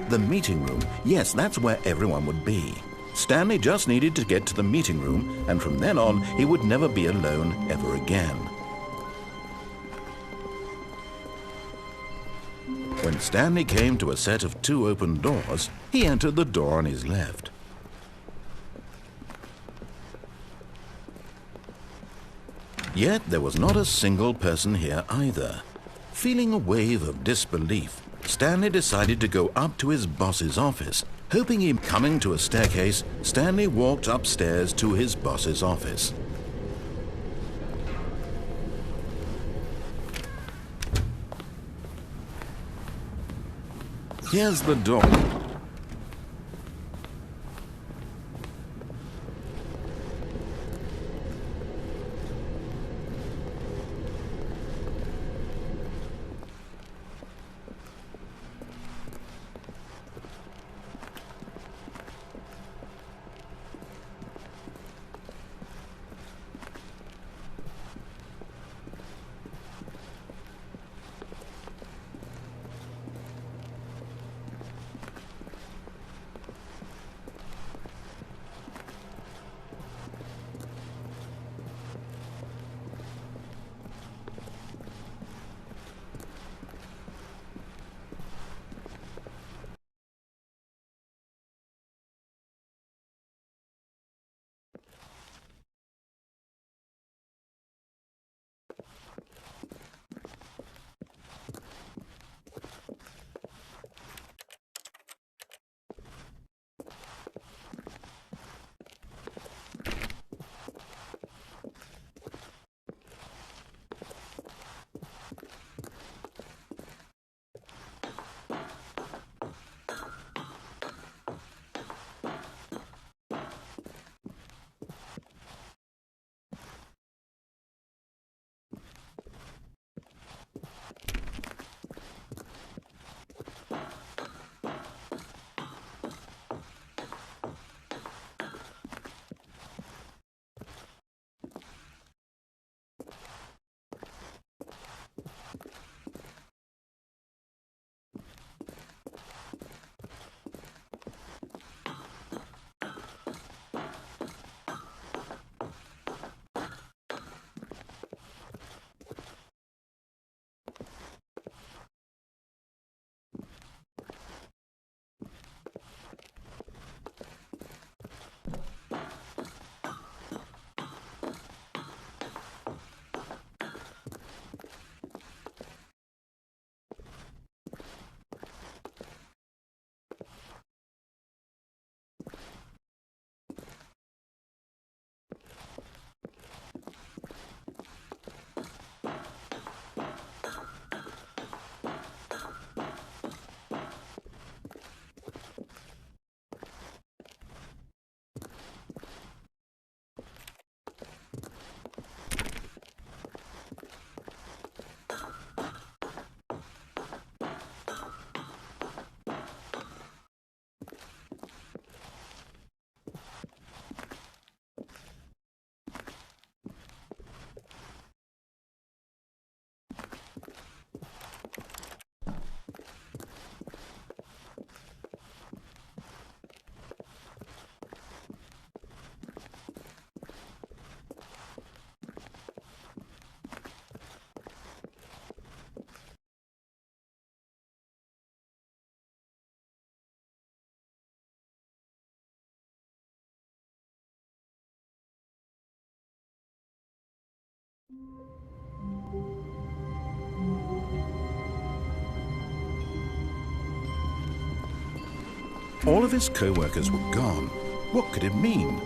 The meeting room, yes, that's where everyone would be. Stanley just needed to get to the meeting room, and from then on, he would never be alone ever again. When Stanley came to a set of 2 open doors, he entered the door on his left. Yet there was not a single person here either. Feeling a wave of disbelief, Stanley decided to go up to his boss's office. Hoping him coming to a staircase, Stanley walked upstairs to his boss's office. Here's the door. All of his co-workers were gone. What could it mean?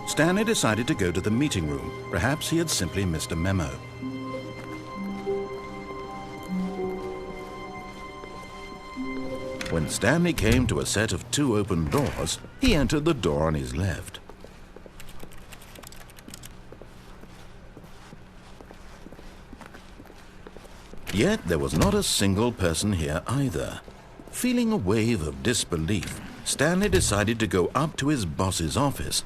Stanley decided to go to the meeting room. Perhaps he had simply missed a memo. When Stanley came to a set of 2 open doors, he entered the door on his left. Yet there was not a single person here either. Feeling a wave of disbelief, Stanley decided to go up to his boss's office.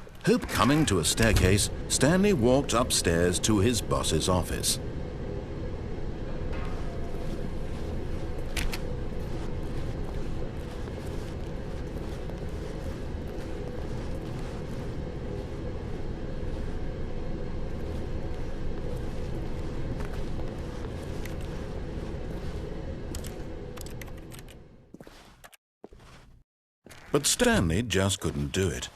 Coming to a staircase, Stanley walked upstairs to his boss's office. But Stanley just couldn't do it.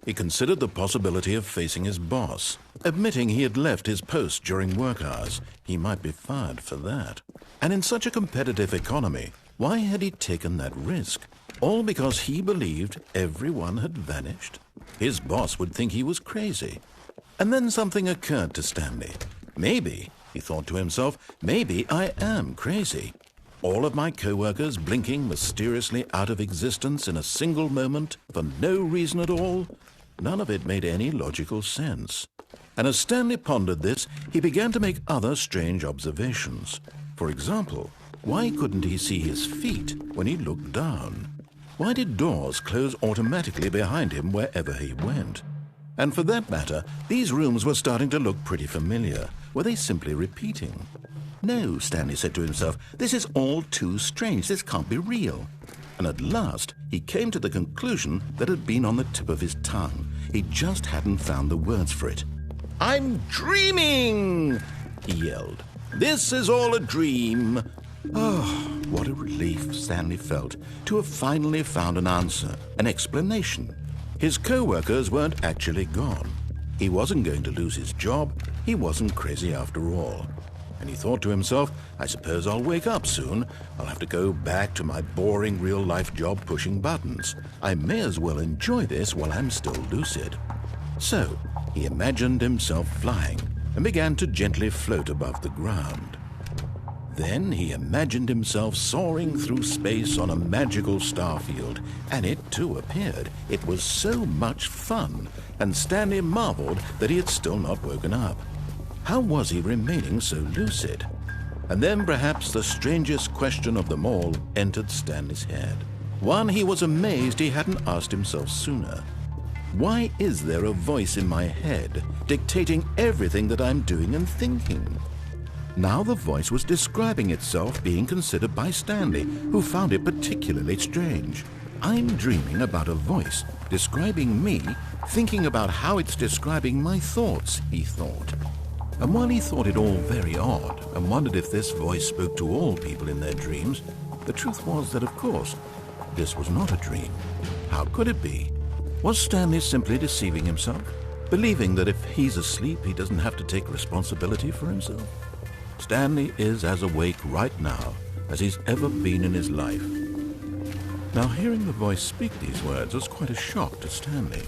He considered the possibility of facing his boss, admitting he had left his post during work hours. He might be fired for that. And in such a competitive economy, why had he taken that risk? All because he believed everyone had vanished? His boss would think he was crazy. And then something occurred to Stanley. Maybe, he thought to himself, maybe I am crazy. All of my co-workers blinking mysteriously out of existence in a single moment for no reason at all. None of it made any logical sense. And as Stanley pondered this, he began to make other strange observations. For example, why couldn't he see his feet when he looked down? Why did doors close automatically behind him wherever he went? And for that matter, these rooms were starting to look pretty familiar. Were they simply repeating? No, Stanley said to himself, this is all too strange. This can't be real. And at last, he came to the conclusion that had been on the tip of his tongue. He just hadn't found the words for it. "I'm dreaming!" he yelled. "This is all a dream." Oh, what a relief Stanley felt to have finally found an answer, an explanation. His co-workers weren't actually gone. He wasn't going to lose his job. He wasn't crazy after all. And he thought to himself, I suppose I'll wake up soon. I'll have to go back to my boring real-life job pushing buttons. I may as well enjoy this while I'm still lucid. So he imagined himself flying and began to gently float above the ground. Then he imagined himself soaring through space on a magical starfield, and it too appeared. It was so much fun, and Stanley marveled that he had still not woken up. How was he remaining so lucid? And then perhaps the strangest question of them all entered Stanley's head. One he was amazed he hadn't asked himself sooner. Why is there a voice in my head dictating everything that I'm doing and thinking? Now the voice was describing itself being considered by Stanley, who found it particularly strange. I'm dreaming about a voice describing me, thinking about how it's describing my thoughts, he thought. And while he thought it all very odd and wondered if this voice spoke to all people in their dreams, the truth was that, of course, this was not a dream. How could it be? Was Stanley simply deceiving himself, believing that if he's asleep, he doesn't have to take responsibility for himself? Stanley is as awake right now as he's ever been in his life. Now, hearing the voice speak these words was quite a shock to Stanley.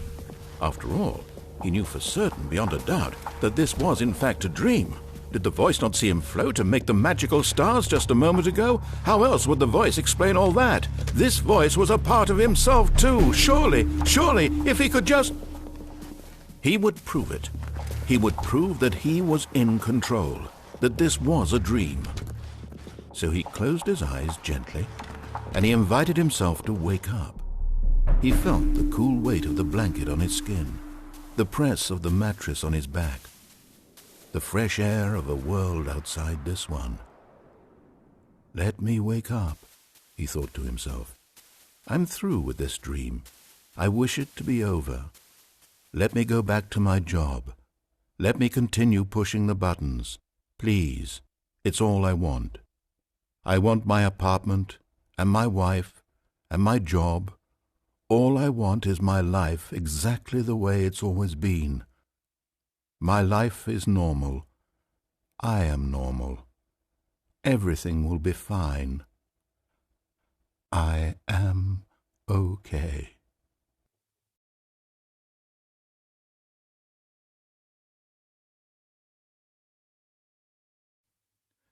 After all, he knew for certain, beyond a doubt, that this was in fact a dream. Did the voice not see him float and make the magical stars just a moment ago? How else would the voice explain all that? This voice was a part of himself too. Surely, if he could just... He would prove it. He would prove that he was in control, that this was a dream. So he closed his eyes gently, and he invited himself to wake up. He felt the cool weight of the blanket on his skin, the press of the mattress on his back, the fresh air of a world outside this one. Let me wake up, he thought to himself. I'm through with this dream. I wish it to be over. Let me go back to my job. Let me continue pushing the buttons. Please, it's all I want. I want my apartment and my wife and my job. All I want is my life exactly the way it's always been. My life is normal. I am normal. Everything will be fine. I am okay.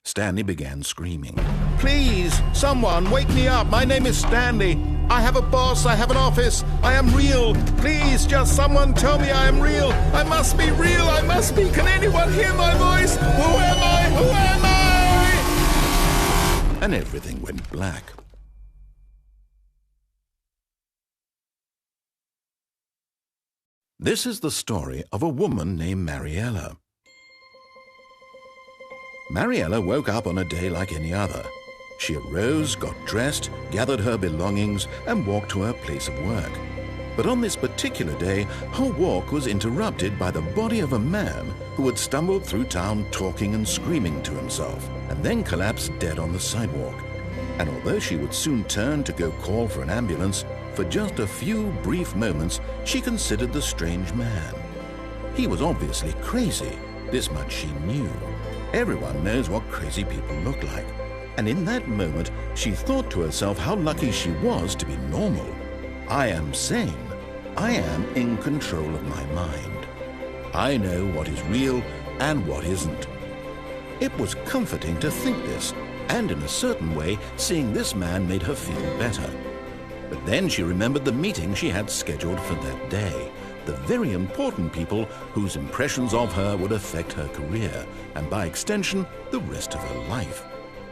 Stanley began screaming. Please, someone, wake me up. My name is Stanley. I have a boss. I have an office. I am real. Please, just someone tell me I am real. I must be real. I must be. Can anyone hear my voice? Who am I? Who am I? And everything went black. This is the story of a woman named Mariella. Mariella woke up on a day like any other. She arose, got dressed, gathered her belongings, and walked to her place of work. But on this particular day, her walk was interrupted by the body of a man who had stumbled through town talking and screaming to himself, and then collapsed dead on the sidewalk. And although she would soon turn to go call for an ambulance, For just a few brief moments, she considered the strange man. He was obviously crazy. This much she knew. Everyone knows what crazy people look like. And in that moment, she thought to herself how lucky she was to be normal. I am sane. I am in control of my mind. I know what is real and what isn't. It was comforting to think this, and in a certain way, seeing this man made her feel better. But then she remembered the meeting she had scheduled for that day. The very important people whose impressions of her would affect her career, and by extension, the rest of her life.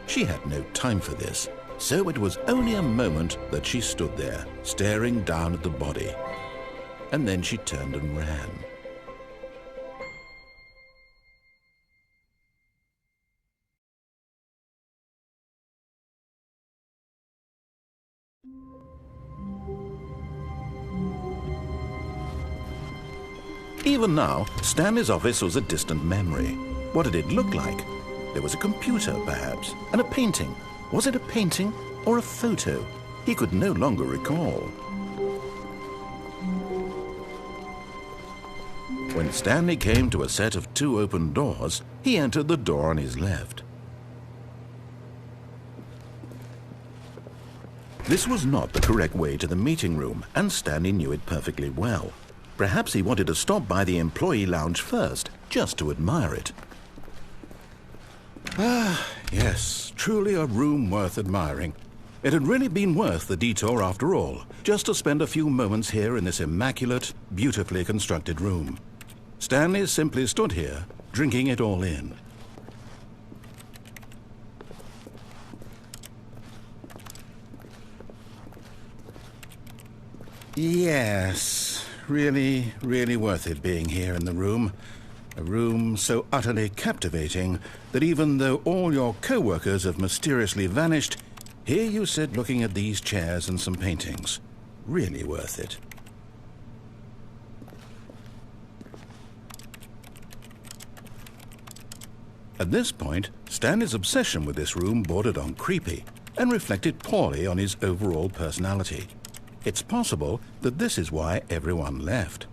She had no time for this, so it was only a moment that she stood there, staring down at the body. And then she turned and ran. Even now, Stanley's office was a distant memory. What did it look like? There was a computer, perhaps, and a painting. Was it a painting or a photo? He could no longer recall. When Stanley came to a set of 2 open doors, he entered the door on his left. This was not the correct way to the meeting room, and Stanley knew it perfectly well. Perhaps he wanted to stop by the employee lounge first, just to admire it. Ah, yes, truly a room worth admiring. It had really been worth the detour after all, just to spend a few moments here in this immaculate, beautifully constructed room. Stanley simply stood here, drinking it all in. Yes, really, really worth it being here in the room. A room so utterly captivating that even though all your co-workers have mysteriously vanished, here you sit looking at these chairs and some paintings. Really worth it. At this point, Stanley's obsession with this room bordered on creepy and reflected poorly on his overall personality. It's possible that this is why everyone left.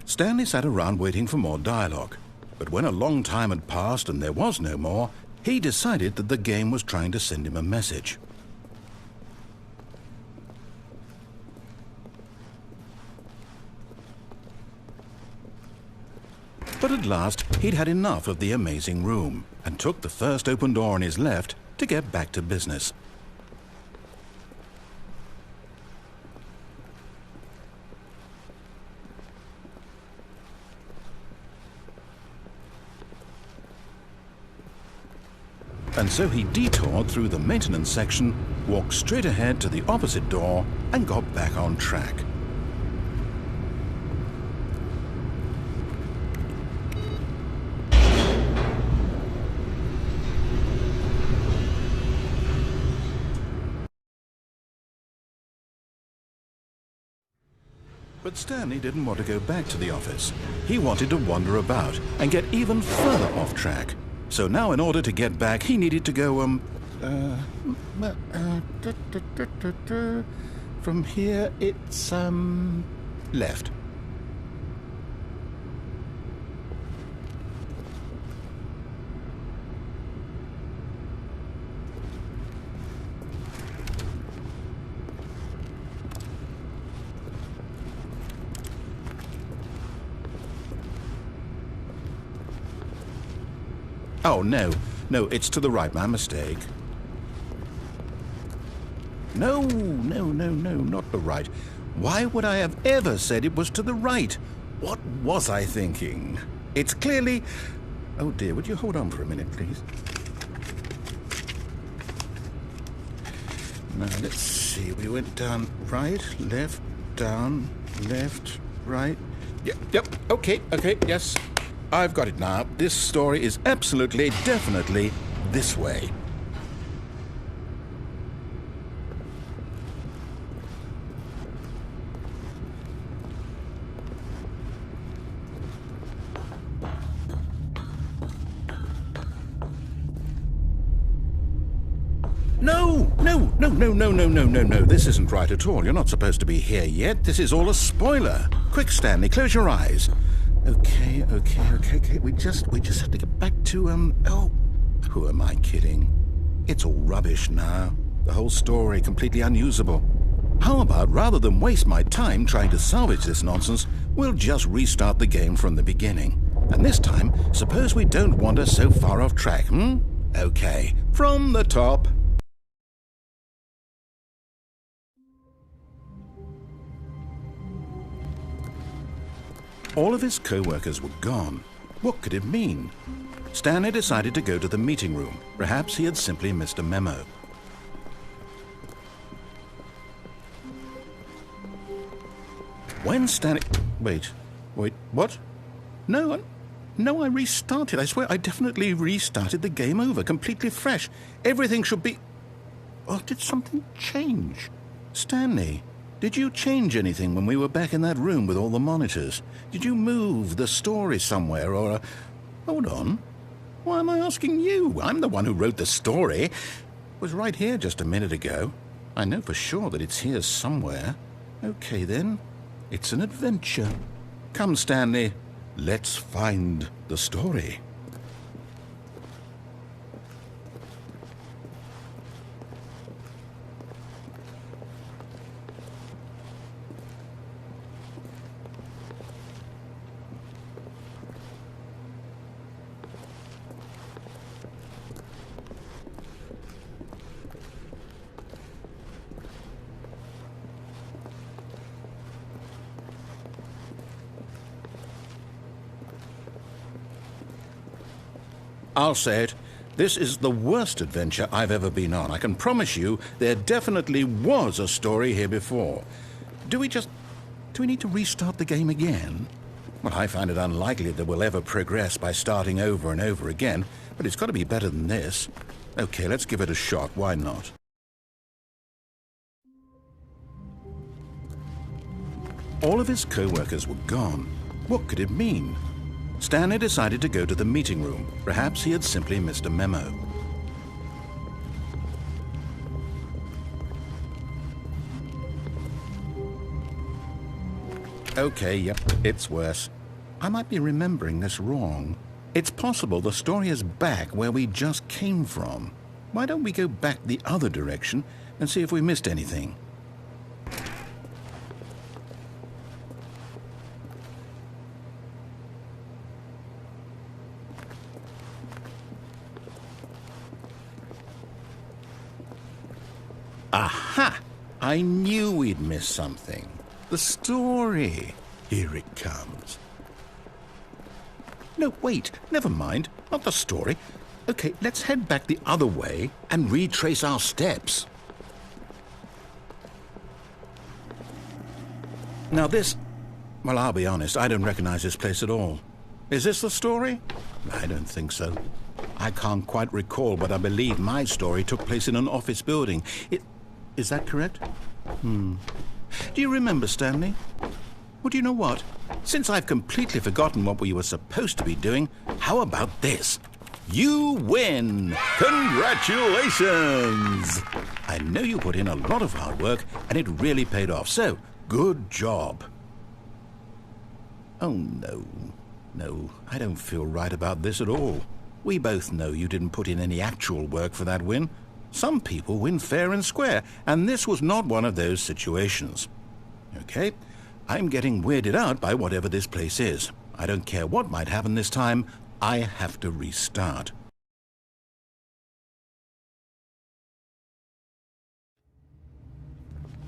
Stanley sat around waiting for more dialogue, but when a long time had passed and there was no more, he decided that the game was trying to send him a message. But at last, he'd had enough of the amazing room and took the first open door on his left to get back to business. And so he detoured through the maintenance section, walked straight ahead to the opposite door, and got back on track. But Stanley didn't want to go back to the office. He wanted to wander about and get even further off track. So now in order to get back, he needed to go, from here it's, left. Oh, no, it's to the right, my mistake. No, not the right. Why would I have ever said it was to the right? What was I thinking? It's clearly... Oh dear, would you hold on for a minute, please? Now, let's see, we went down right, left, down, left, right. Yep, okay, yes. I've got it now. This story is absolutely, definitely this way. No, no, no, no, no, no, no, no. This isn't right at all. You're not supposed to be here yet. This is all a spoiler. Quick, Stanley, close your eyes. Okay. We just have to get back to, oh, who am I kidding? It's all rubbish now. The whole story completely unusable. How about, rather than waste my time trying to salvage this nonsense, we'll just restart the game from the beginning. And this time, suppose we don't wander so far off track, Okay, from the top. All of his co-workers were gone. What could it mean? Stanley decided to go to the meeting room. Perhaps he had simply missed a memo. When Stanley... Wait, what? No, I restarted. I swear, I definitely restarted the game over, completely fresh. Everything should be... Or did something change? Stanley, did you change anything when we were back in that room with all the monitors? Did you move the story somewhere, or... Hold on. Why am I asking you? I'm the one who wrote the story. It was right here just a minute ago. I know for sure that it's here somewhere. Okay, then. It's an adventure. Come, Stanley. Let's find the story. I'll say it. This is the worst adventure I've ever been on. I can promise you there definitely was a story here before. Do we need to restart the game again? Well, I find it unlikely that we'll ever progress by starting over and over again, but it's got to be better than this. Okay, let's give it a shot. Why not? All of his co-workers were gone. What could it mean? Stanley decided to go to the meeting room. Perhaps he had simply missed a memo. Okay, yep, it's worse. I might be remembering this wrong. It's possible the story is back where we just came from. Why don't we go back the other direction and see if we missed anything? Aha! I knew we'd miss something. The story. Here it comes. No, wait. Never mind. Not the story. Okay, let's head back the other way and retrace our steps. Now this... Well, I'll be honest. I don't recognize this place at all. Is this the story? I don't think so. I can't quite recall, but I believe my story took place in an office building. Is that correct? Do you remember, Stanley? Well, do you know what? Since I've completely forgotten what we were supposed to be doing, how about this? You win! Congratulations! I know you put in a lot of hard work, and it really paid off, so good job. Oh, no. No, I don't feel right about this at all. We both know you didn't put in any actual work for that win. Some people win fair and square, and this was not one of those situations. Okay, I'm getting weirded out by whatever this place is. I don't care what might happen this time. I have to restart.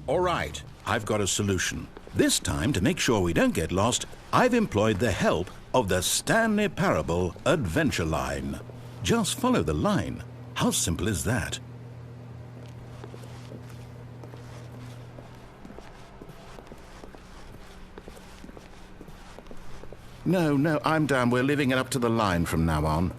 All right, I've got a solution. This time, to make sure we don't get lost, I've employed the help of the Stanley Parable Adventure Line. Just follow the line. How simple is that? No, I'm down. We're leaving it up to the line from now on.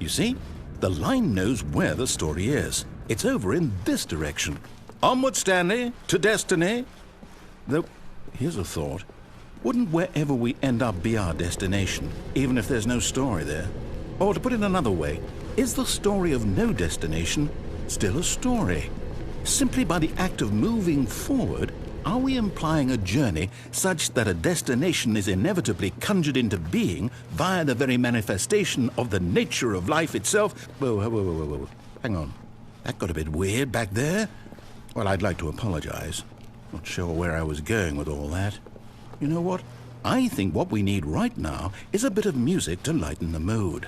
You see? The line knows where the story is. It's over in this direction. Onward, Stanley, to destiny. Though, here's a thought. Wouldn't wherever we end up be our destination, even if there's no story there? Or to put it another way, is the story of no destination still a story? Simply by the act of moving forward, are we implying a journey such that a destination is inevitably conjured into being via the very manifestation of the nature of life itself? Whoa. Hang on. That got a bit weird back there. Well, I'd like to apologize. Not sure where I was going with all that. You know what? I think what we need right now is a bit of music to lighten the mood.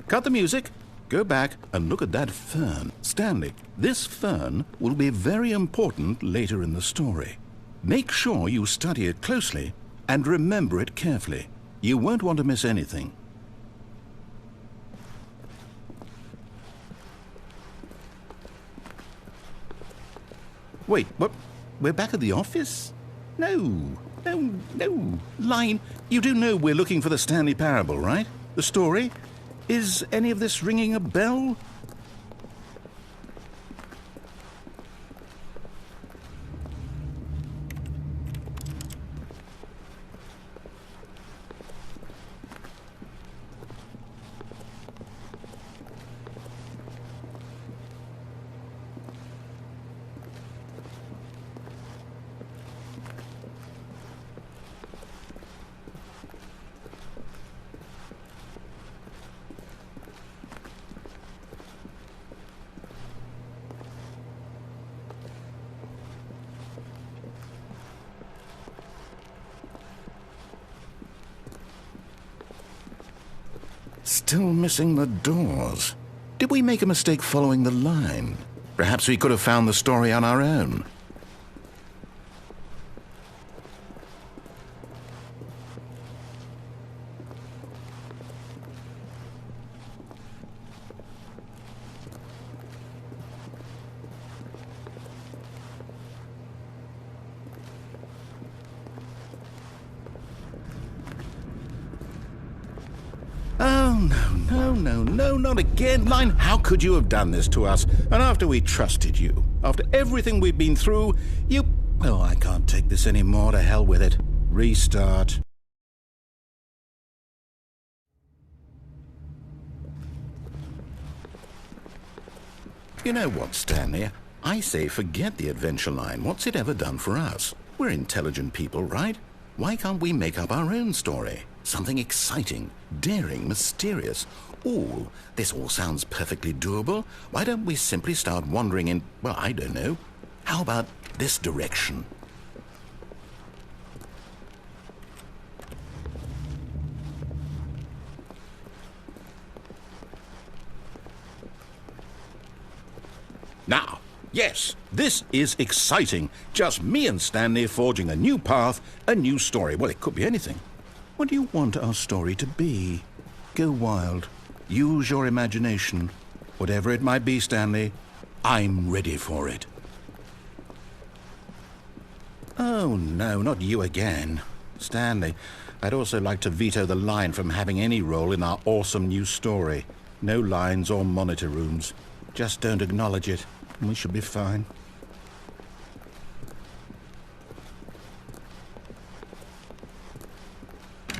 Cut the music, go back and look at that fern. Stanley, this fern will be very important later in the story. Make sure you study it closely and remember it carefully. You won't want to miss anything. Wait, what? We're back at the office? No. Line, you do know we're looking for the Stanley Parable, right? The story? Is any of this ringing a bell? Still missing the doors. Did we make a mistake following the line? Perhaps we could have found the story on our own. No, not again. Line, how could you have done this to us? And after we trusted you, after everything we've been through, you... Oh, I can't take this anymore. To hell with it. Restart. You know what, Stanley? I say forget the adventure line. What's it ever done for us? We're intelligent people, right? Why can't we make up our own story? Something exciting, daring, mysterious. Ooh, this all sounds perfectly doable. Why don't we simply start wandering in, well, I don't know. How about this direction? Now, yes, this is exciting. Just me and Stanley forging a new path, a new story. Well, it could be anything. What do you want our story to be? Go wild. Use your imagination. Whatever it might be, Stanley, I'm ready for it. Oh, no, not you again. Stanley, I'd also like to veto the line from having any role in our awesome new story. No lines or monitor rooms. Just don't acknowledge it, and we should be fine.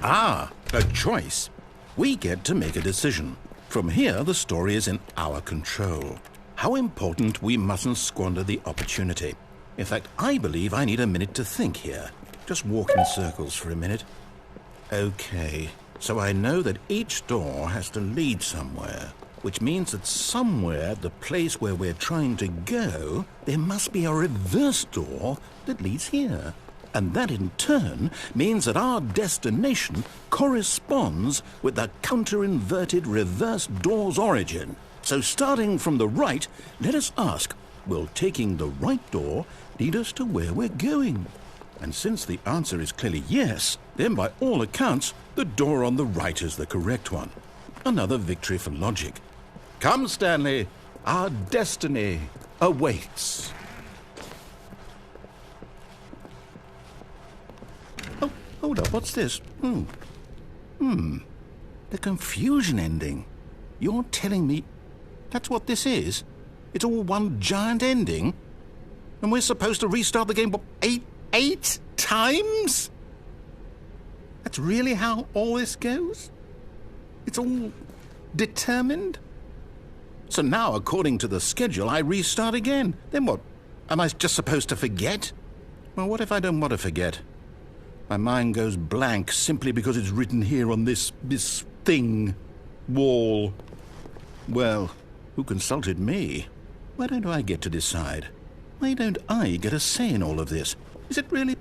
Ah, a choice. We get to make a decision. From here, the story is in our control. How important we mustn't squander the opportunity. In fact, I believe I need a minute to think here. Just walk in circles for a minute. Okay, so I know that each door has to lead somewhere, which means that somewhere at the place where we're trying to go, there must be a reverse door that leads here. And that in turn means that our destination corresponds with the counter-inverted reverse door's origin. So starting from the right, let us ask, will taking the right door lead us to where we're going? And since the answer is clearly yes, then by all accounts, the door on the right is the correct one. Another victory for logic. Come, Stanley, our destiny awaits. Oh, hold up, what's this? The confusion ending. You're telling me that's what this is? It's all one giant ending? And we're supposed to restart the game, what, eight times? That's really how all this goes? It's all determined? So now, according to the schedule, I restart again. Then what? Am I just supposed to forget? Well, what if I don't want to forget? My mind goes blank simply because it's written here on this thing, wall. Well, who consulted me? Why don't I get to decide? Why don't I get a say in all of this? Is it really?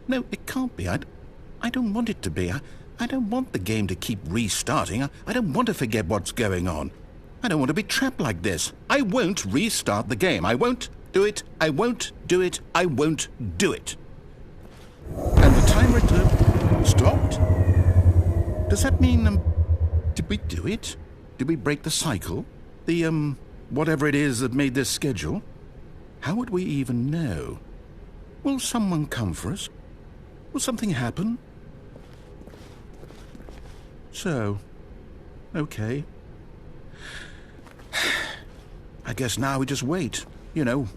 No, it can't be. I don't want it to be. I don't want the game to keep restarting. I don't want to forget what's going on. I don't want to be trapped like this. I won't restart the game. I won't do it. I won't do it. I won't do it. And the timer stopped? Does that mean, did we do it? Did we break the cycle? The, whatever it is that made this schedule? How would we even know? Will someone come for us? Will something happen? So, okay. I guess now we just wait, you know.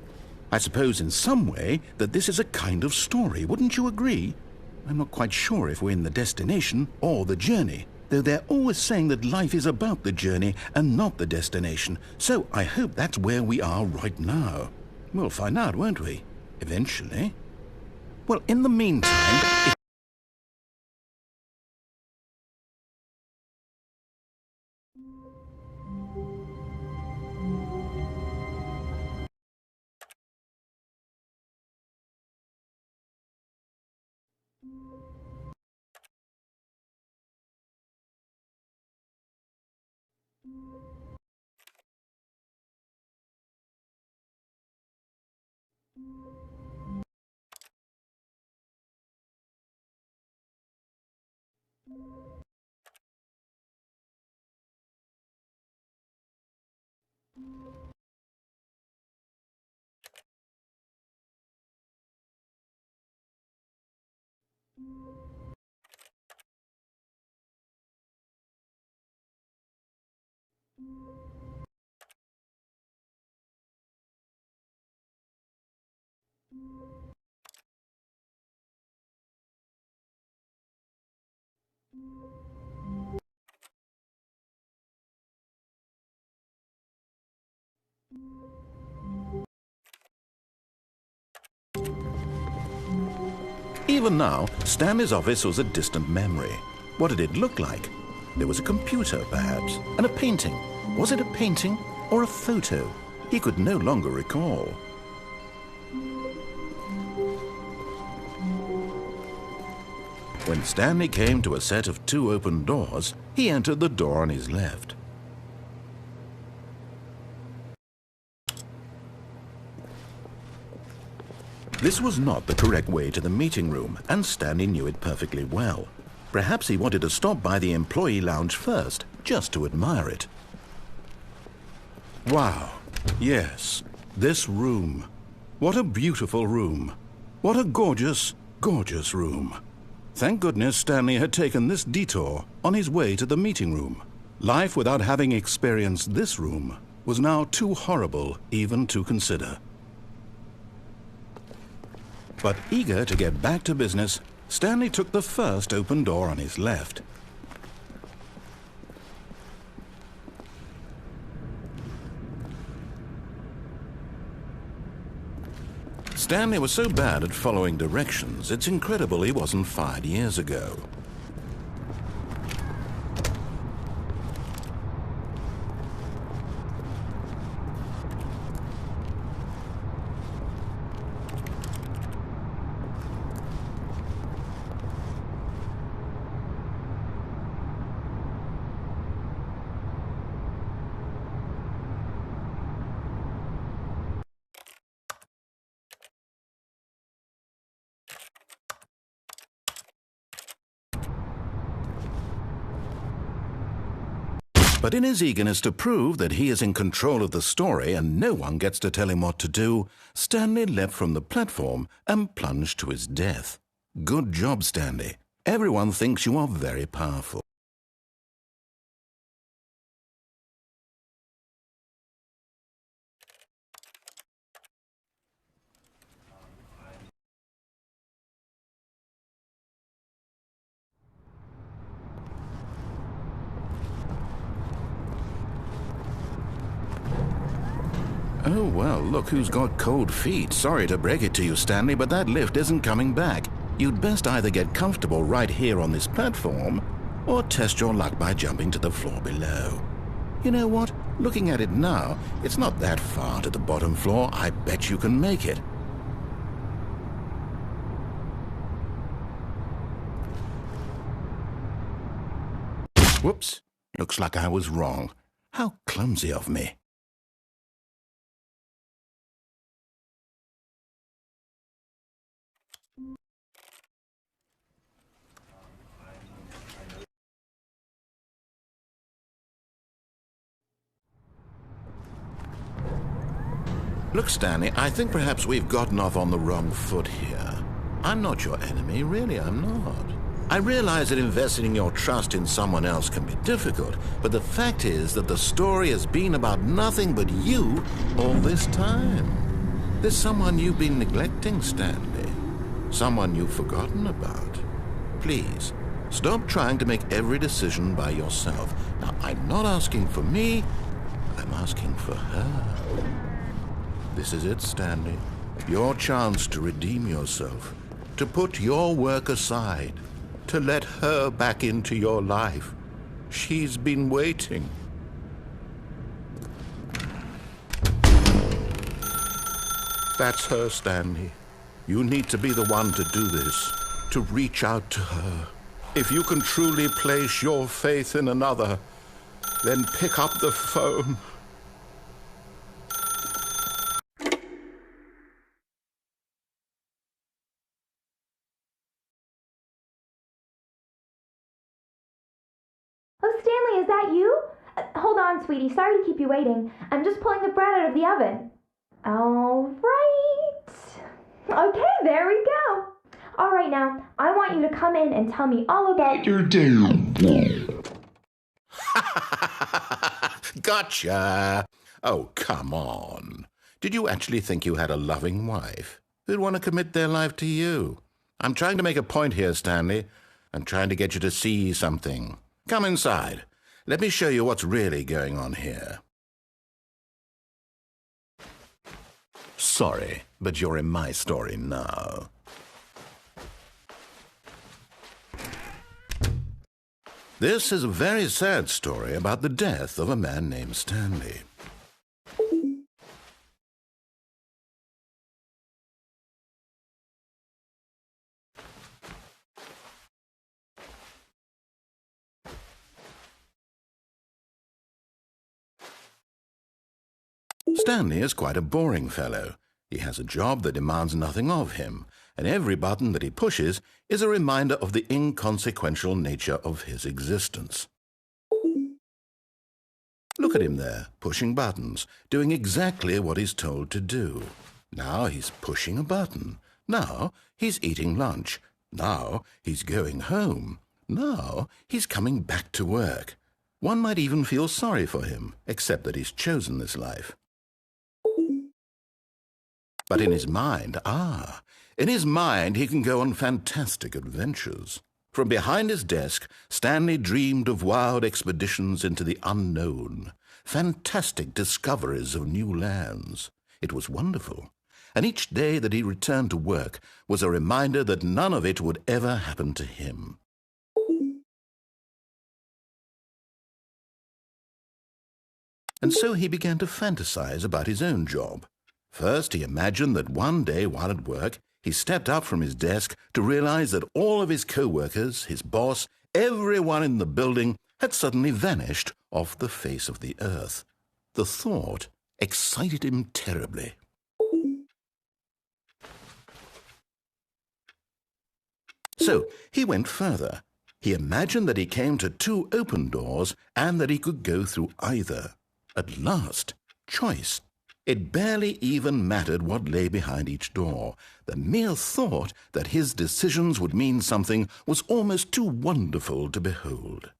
I suppose in some way that this is a kind of story, wouldn't you agree? I'm not quite sure if we're in the destination or the journey, though they're always saying that life is about the journey and not the destination, so I hope that's where we are right now. We'll find out, won't we? Eventually. Well, in the meantime... Even now, Stanley's office was a distant memory. What did it look like? There was a computer, perhaps, and a painting. Was it a painting or a photo? He could no longer recall. When Stanley came to a set of 2 open doors, he entered the door on his left. This was not the correct way to the meeting room, and Stanley knew it perfectly well. Perhaps he wanted to stop by the employee lounge first, just to admire it. Wow, yes, this room. What a beautiful room. What a gorgeous, gorgeous room. Thank goodness Stanley had taken this detour on his way to the meeting room. Life without having experienced this room was now too horrible even to consider. But eager to get back to business, Stanley took the first open door on his left. Stanley was so bad at following directions, it's incredible he wasn't fired years ago. But in his eagerness to prove that he is in control of the story and no one gets to tell him what to do, Stanley leapt from the platform and plunged to his death. Good job, Stanley. Everyone thinks you are very powerful. Oh, well, look who's got cold feet. Sorry to break it to you, Stanley, but that lift isn't coming back. You'd best either get comfortable right here on this platform or test your luck by jumping to the floor below. You know what? Looking at it now, it's not that far to the bottom floor. I bet you can make it. Whoops. Looks like I was wrong. How clumsy of me. Look, Stanley, I think perhaps we've gotten off on the wrong foot here. I'm not your enemy, really, I'm not. I realize that investing your trust in someone else can be difficult, but the fact is that the story has been about nothing but you all this time. There's someone you've been neglecting, Stanley. Someone you've forgotten about. Please, stop trying to make every decision by yourself. Now, I'm not asking for me, I'm asking for her. This is it, Stanley. Your chance to redeem yourself, to put your work aside, to let her back into your life. She's been waiting. That's her, Stanley. You need to be the one to do this, to reach out to her. If you can truly place your faith in another, then pick up the phone. Oh, Stanley, is that you? Hold on, sweetie. Sorry to keep you waiting. I'm just pulling the bread out of the oven. All right. Okay, there we go. All right, now, I want you to come in and tell me all about your day. Gotcha. Oh, come on. Did you actually think you had a loving wife who'd want to commit their life to you? I'm trying to make a point here, Stanley. I'm trying to get you to see something. Come inside. Let me show you what's really going on here. Sorry, but you're in my story now. This is a very sad story about the death of a man named Stanley. Stanley is quite a boring fellow. He has a job that demands nothing of him, and every button that he pushes is a reminder of the inconsequential nature of his existence. Look at him there, pushing buttons, doing exactly what he's told to do. Now he's pushing a button. Now he's eating lunch. Now he's going home. Now he's coming back to work. One might even feel sorry for him, except that he's chosen this life. But in his mind, in his mind he can go on fantastic adventures. From behind his desk, Stanley dreamed of wild expeditions into the unknown, fantastic discoveries of new lands. It was wonderful, and each day that he returned to work was a reminder that none of it would ever happen to him. And so he began to fantasize about his own job. First, he imagined that one day while at work, he stepped up from his desk to realize that all of his co-workers, his boss, everyone in the building had suddenly vanished off the face of the earth. The thought excited him terribly. So he went further. He imagined that he came to 2 open doors and that he could go through either. At last, choice. It barely even mattered what lay behind each door. The mere thought that his decisions would mean something was almost too wonderful to behold.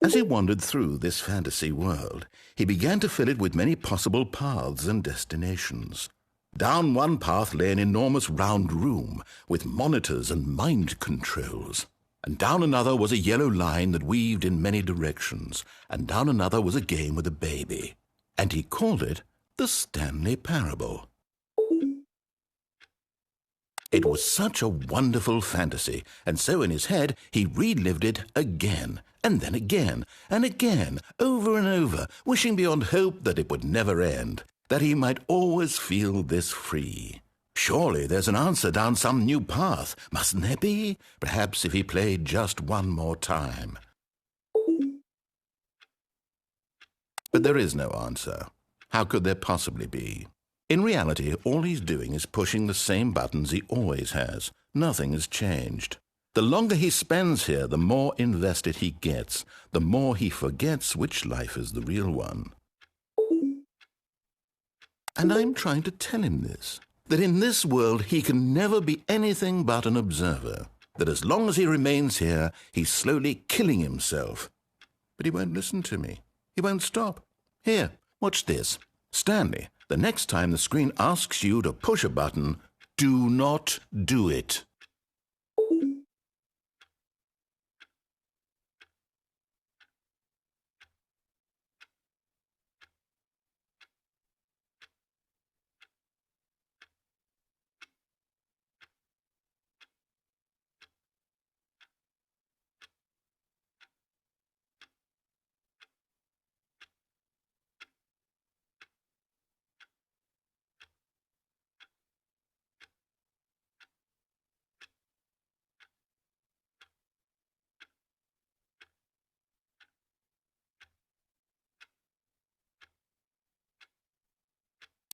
As he wandered through this fantasy world, he began to fill it with many possible paths and destinations. Down one path lay an enormous round room with monitors and mind controls. And down another was a yellow line that weaved in many directions, and down another was a game with a baby. And he called it the Stanley Parable. It was such a wonderful fantasy, and so in his head he relived it again, and then again, and again, over and over, wishing beyond hope that it would never end, that he might always feel this free. Surely there's an answer down some new path, mustn't there be? Perhaps if he played just one more time. But there is no answer. How could there possibly be? In reality, all he's doing is pushing the same buttons he always has. Nothing has changed. The longer he spends here, the more invested he gets, the more he forgets which life is the real one. And I'm trying to tell him this, that in this world he can never be anything but an observer, that as long as he remains here, he's slowly killing himself. But he won't listen to me. He won't stop. Here, watch this. Stanley, the next time the screen asks you to push a button, do not do it.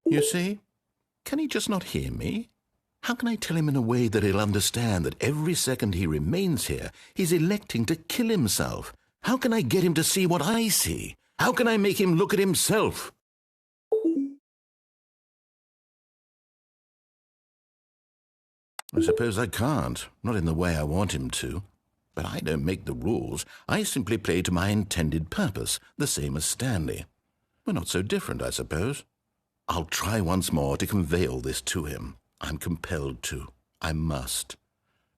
You see? Can he just not hear me? How can I tell him in a way that he'll understand that every second he remains here, he's electing to kill himself? How can I get him to see what I see? How can I make him look at himself? I suppose I can't, not in the way I want him to. But I don't make the rules. I simply play to my intended purpose, the same as Stanley. We're not so different, I suppose. I'll try once more to convey all this to him. I'm compelled to. I must.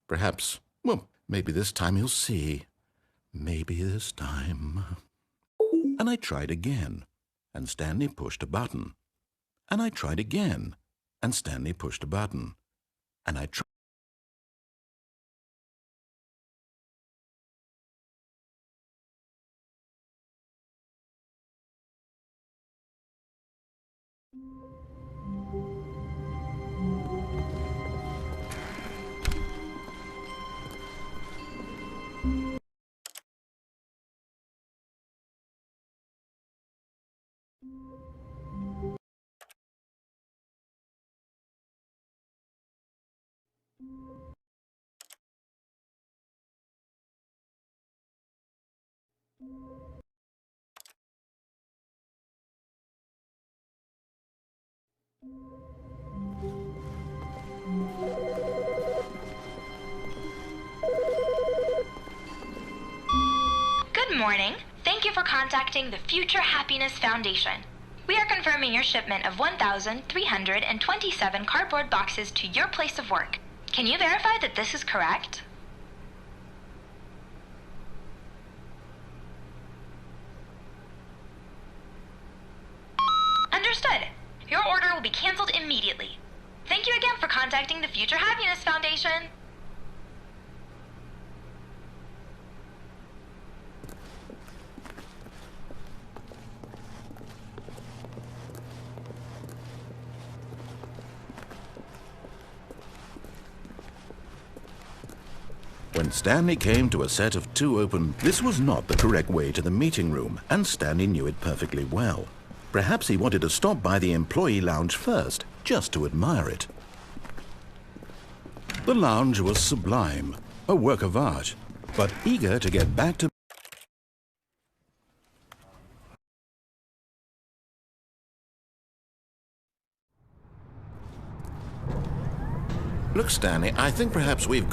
Perhaps, well, maybe this time he'll see. Maybe this time. And I tried again, and Stanley pushed a button. And I tried again, and Stanley pushed a button. And I tried Good morning. Thank you for contacting the Future Happiness Foundation. We are confirming your shipment of 1,327 cardboard boxes to your place of work. Can you verify that this is correct? Understood. Your order will be canceled immediately. Thank you again for contacting the Future Happiness Foundation. When Stanley came to a set of 2 open, this was not the correct way to the meeting room, and Stanley knew it perfectly well. Perhaps he wanted to stop by the employee lounge first, just to admire it. The lounge was sublime, a work of art, but eager to get back to... Look, Stanley, I think perhaps we've...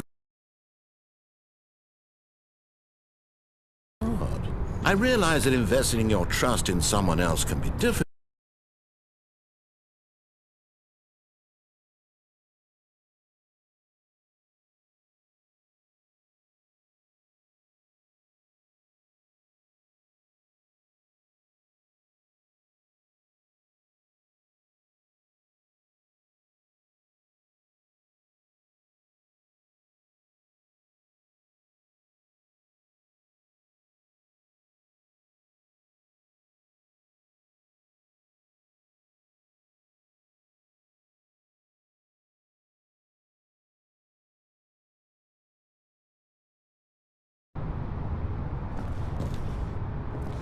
I realize that investing your trust in someone else can be difficult.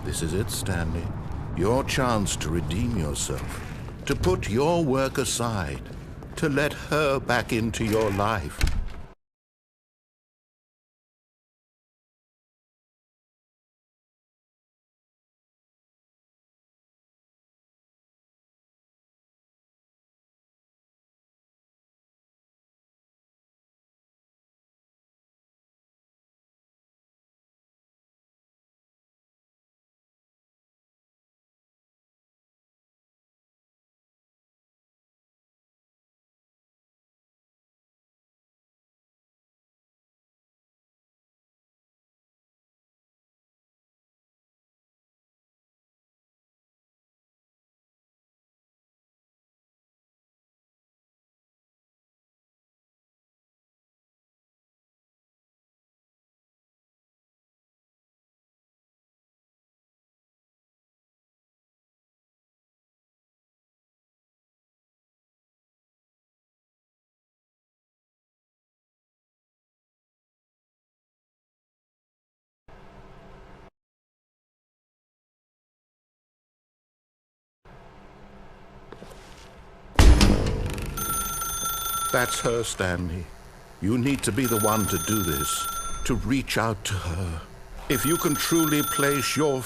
This is it, Stanley. Your chance to redeem yourself, to put your work aside, to let her back into your life. That's her, Stanley. You need to be the one to do this, to reach out to her. If you can truly place your...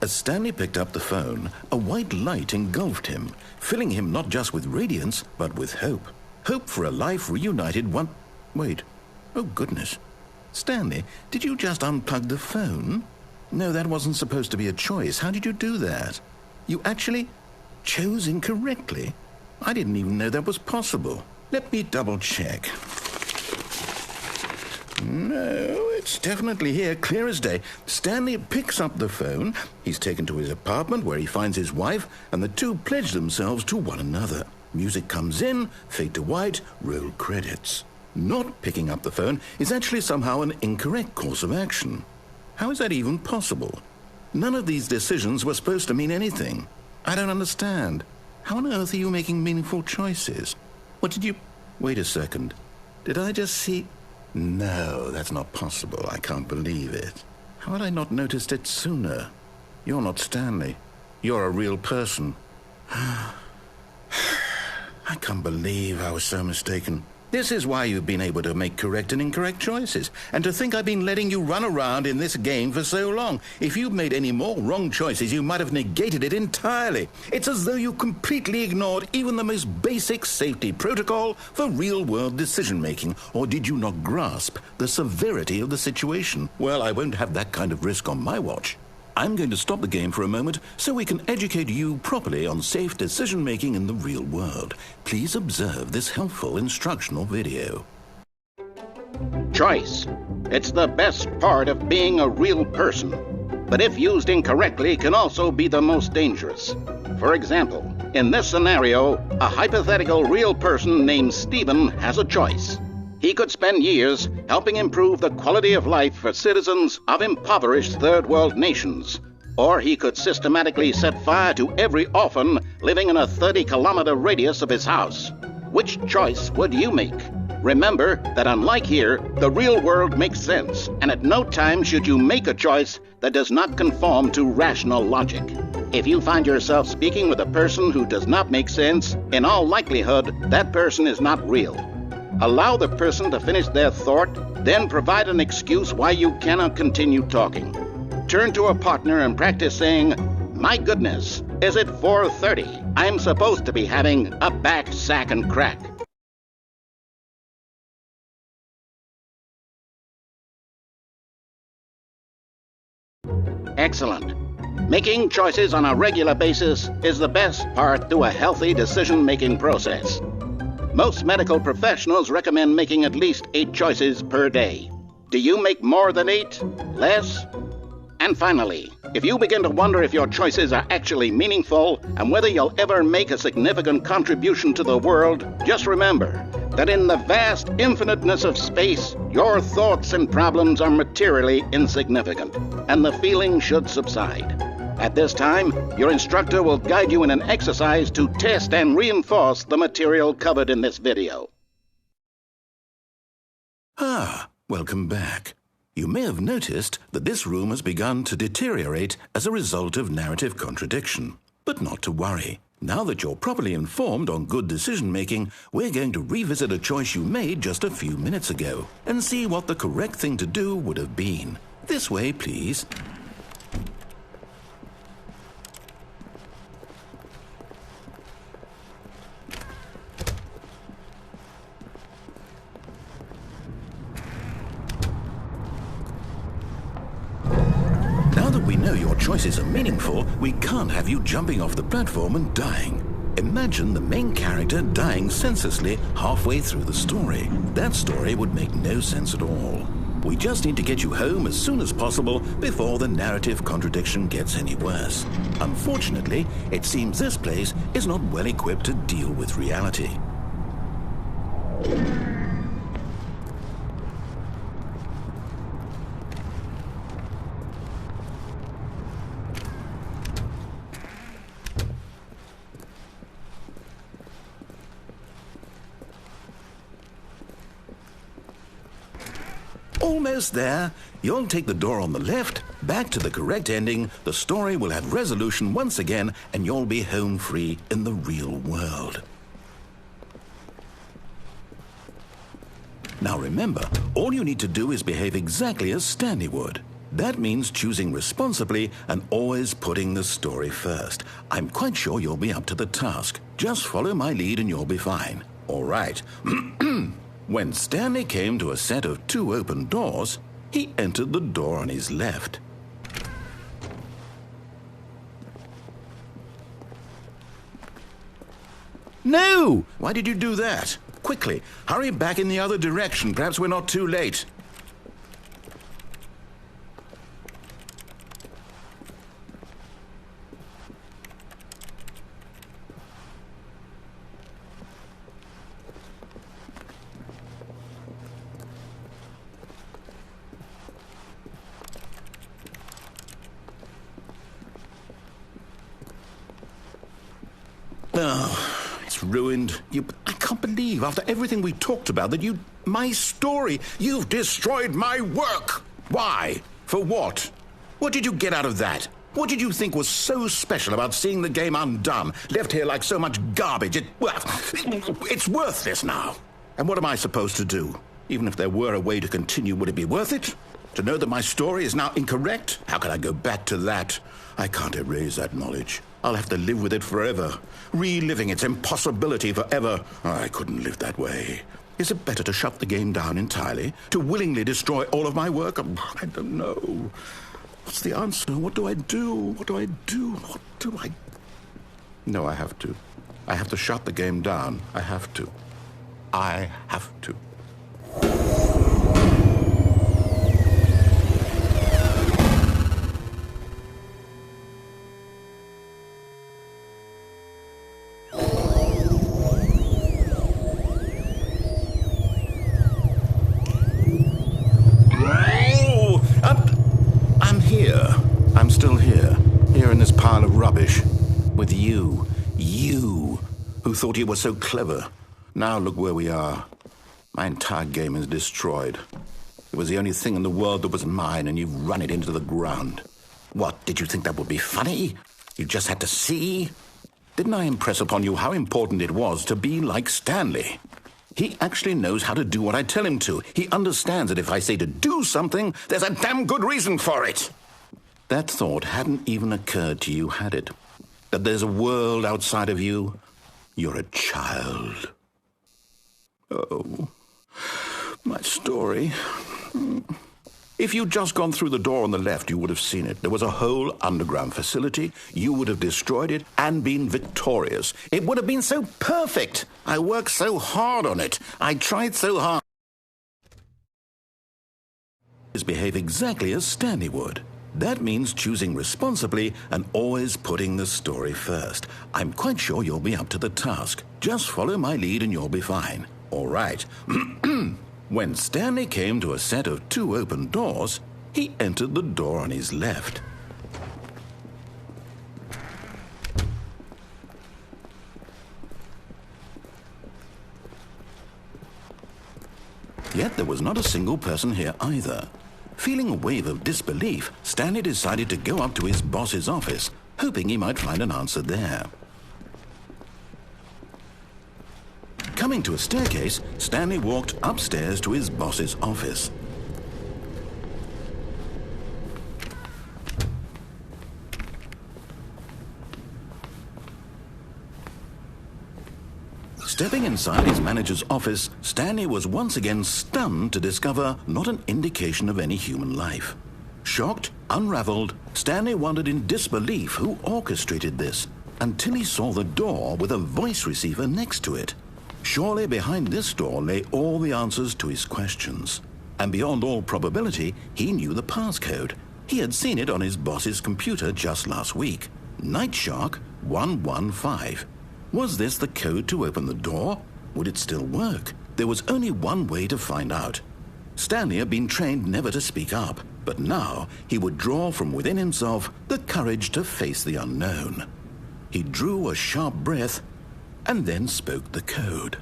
As Stanley picked up the phone, a white light engulfed him, filling him not just with radiance, but with hope. Hope for a life reunited one... Wait. Oh, goodness. Stanley, did you just unplug the phone? No, that wasn't supposed to be a choice. How did you do that? You actually chose incorrectly? I didn't even know that was possible. Let me double-check. No, it's definitely here, clear as day. Stanley picks up the phone. He's taken to his apartment where he finds his wife, and the two pledge themselves to one another. Music comes in, fade to white, roll credits. Not picking up the phone is actually somehow an incorrect course of action. How is that even possible? None of these decisions were supposed to mean anything. I don't understand. How on earth are you making meaningful choices? What did you... Wait a second. Did I just see... No, that's not possible. I can't believe it. How had I not noticed it sooner? You're not Stanley. You're a real person. I can't believe I was so mistaken. This is why you've been able to make correct and incorrect choices. And to think I've been letting you run around in this game for so long. If you'd made any more wrong choices, you might have negated it entirely. It's as though you completely ignored even the most basic safety protocol for real-world decision-making. Or did you not grasp the severity of the situation? Well, I won't have that kind of risk on my watch. I'm going to stop the game for a moment so we can educate you properly on safe decision-making in the real world. Please observe this helpful instructional video. Choice. It's the best part of being a real person, but if used incorrectly can also be the most dangerous. For example, in this scenario, a hypothetical real person named Stephen has a choice. He could spend years helping improve the quality of life for citizens of impoverished third world nations. Or he could systematically set fire to every orphan living in a 30-kilometer radius of his house. Which choice would you make? Remember that unlike here, the real world makes sense, and at no time should you make a choice that does not conform to rational logic. If you find yourself speaking with a person who does not make sense, in all likelihood, that person is not real. Allow the person to finish their thought, then provide an excuse why you cannot continue talking. Turn to a partner and practice saying, "My goodness, is it 4:30? I'm supposed to be having a back, sack, and crack." Excellent. Making choices on a regular basis is the best part to a healthy decision-making process. Most medical professionals recommend making at least 8 choices per day. Do you make more than 8? Less? And finally, if you begin to wonder if your choices are actually meaningful and whether you'll ever make a significant contribution to the world, just remember that in the vast infiniteness of space, your thoughts and problems are materially insignificant, and the feeling should subside. At this time, your instructor will guide you in an exercise to test and reinforce the material covered in this video. Welcome back. You may have noticed that this room has begun to deteriorate as a result of narrative contradiction. But not to worry. Now that you're properly informed on good decision-making, we're going to revisit a choice you made just a few minutes ago and see what the correct thing to do would have been. This way, please. Now that we know your choices are meaningful, we can't have you jumping off the platform and dying. Imagine the main character dying senselessly halfway through the story. That story would make no sense at all. We just need to get you home as soon as possible before the narrative contradiction gets any worse. Unfortunately, it seems this place is not well equipped to deal with reality. Almost there. You'll take the door on the left, back to the correct ending, the story will have resolution once again, and you'll be home free in the real world. Now remember, all you need to do is behave exactly as Stanley would. That means choosing responsibly and always putting the story first. I'm quite sure you'll be up to the task. Just follow my lead and you'll be fine. All right. When Stanley came to a set of 2 open doors, he entered the door on his left. No! Why did you do that? Quickly, hurry back in the other direction. Perhaps we're not too late. Oh, it's ruined. I can't believe, after everything we talked about, that my story, you've destroyed my work. Why? For what? What did you get out of that? What did you think was so special about seeing the game undone, left here like so much garbage? It's worthless now. And what am I supposed to do? Even if there were a way to continue, would it be worth it? To know that my story is now incorrect? How can I go back to that? I can't erase that knowledge. I'll have to live with it forever, reliving its impossibility forever. I couldn't live that way. Is it better to shut the game down entirely? To willingly destroy all of my work? I don't know. What's the answer? What do I do? What do I do? What do I... No, I have to. I have to shut the game down. I have to. I have to. I'm still here in this pile of rubbish, with you, who thought you were so clever. Now look where we are. My entire game is destroyed. It was the only thing in the world that was mine, and you've run it into the ground. What, did you think that would be funny? You just had to see? Didn't I impress upon you how important it was to be like Stanley? He actually knows how to do what I tell him to. He understands that if I say to do something, there's a damn good reason for it. That thought hadn't even occurred to you, had it? That there's a world outside of you? You're a child. Oh, my story. If you'd just gone through the door on the left, you would have seen it. There was a whole underground facility. You would have destroyed it and been victorious. It would have been so perfect. I worked so hard on it. I tried so hard. Behave exactly as Stanley would. That means choosing responsibly and always putting the story first. I'm quite sure you'll be up to the task. Just follow my lead and you'll be fine. All right. When Stanley came to a set of 2 open doors, he entered the door on his left. Yet there was not a single person here either. Feeling a wave of disbelief, Stanley decided to go up to his boss's office, hoping he might find an answer there. Coming to a staircase, Stanley walked upstairs to his boss's office. Stepping inside his manager's office, Stanley was once again stunned to discover not an indication of any human life. Shocked, unraveled, Stanley wondered in disbelief who orchestrated this, until he saw the door with a voice receiver next to it. Surely behind this door lay all the answers to his questions. And beyond all probability, he knew the passcode. He had seen it on his boss's computer just last week. Night Shark 115. Was this the code to open the door? Would it still work? There was only one way to find out. Stanley had been trained never to speak up, but now he would draw from within himself the courage to face the unknown. He drew a sharp breath and then spoke the code.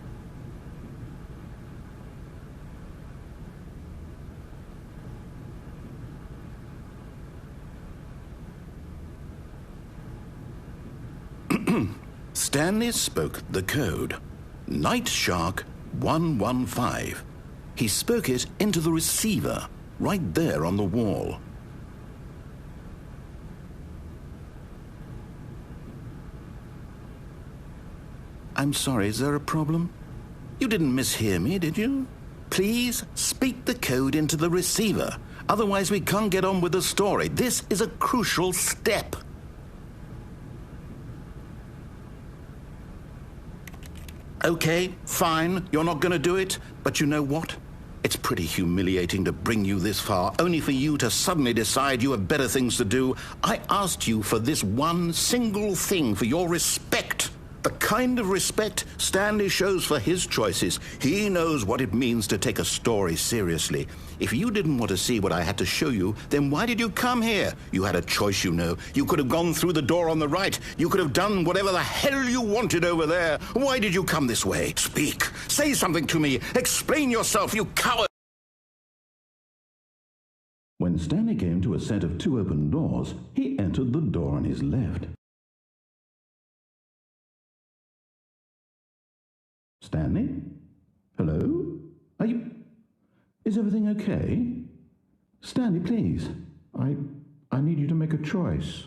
Stanley spoke the code. Night Shark 115. He spoke it into the receiver, right there on the wall. I'm sorry, is there a problem? You didn't mishear me, did you? Please speak the code into the receiver. Otherwise we can't get on with the story. This is a crucial step. Okay, fine, you're not going to do it, but you know what? It's pretty humiliating to bring you this far, only for you to suddenly decide you have better things to do. I asked you for this one single thing, for your respect. The kind of respect Stanley shows for his choices. He knows what it means to take a story seriously. If you didn't want to see what I had to show you, then why did you come here? You had a choice, you know. You could have gone through the door on the right. You could have done whatever the hell you wanted over there. Why did you come this way? Speak. Say something to me. Explain yourself, you coward. When Stanley came to a set of 2 open doors, he entered the door on his left. Stanley? Hello? Is everything okay? Stanley, please. I need you to make a choice.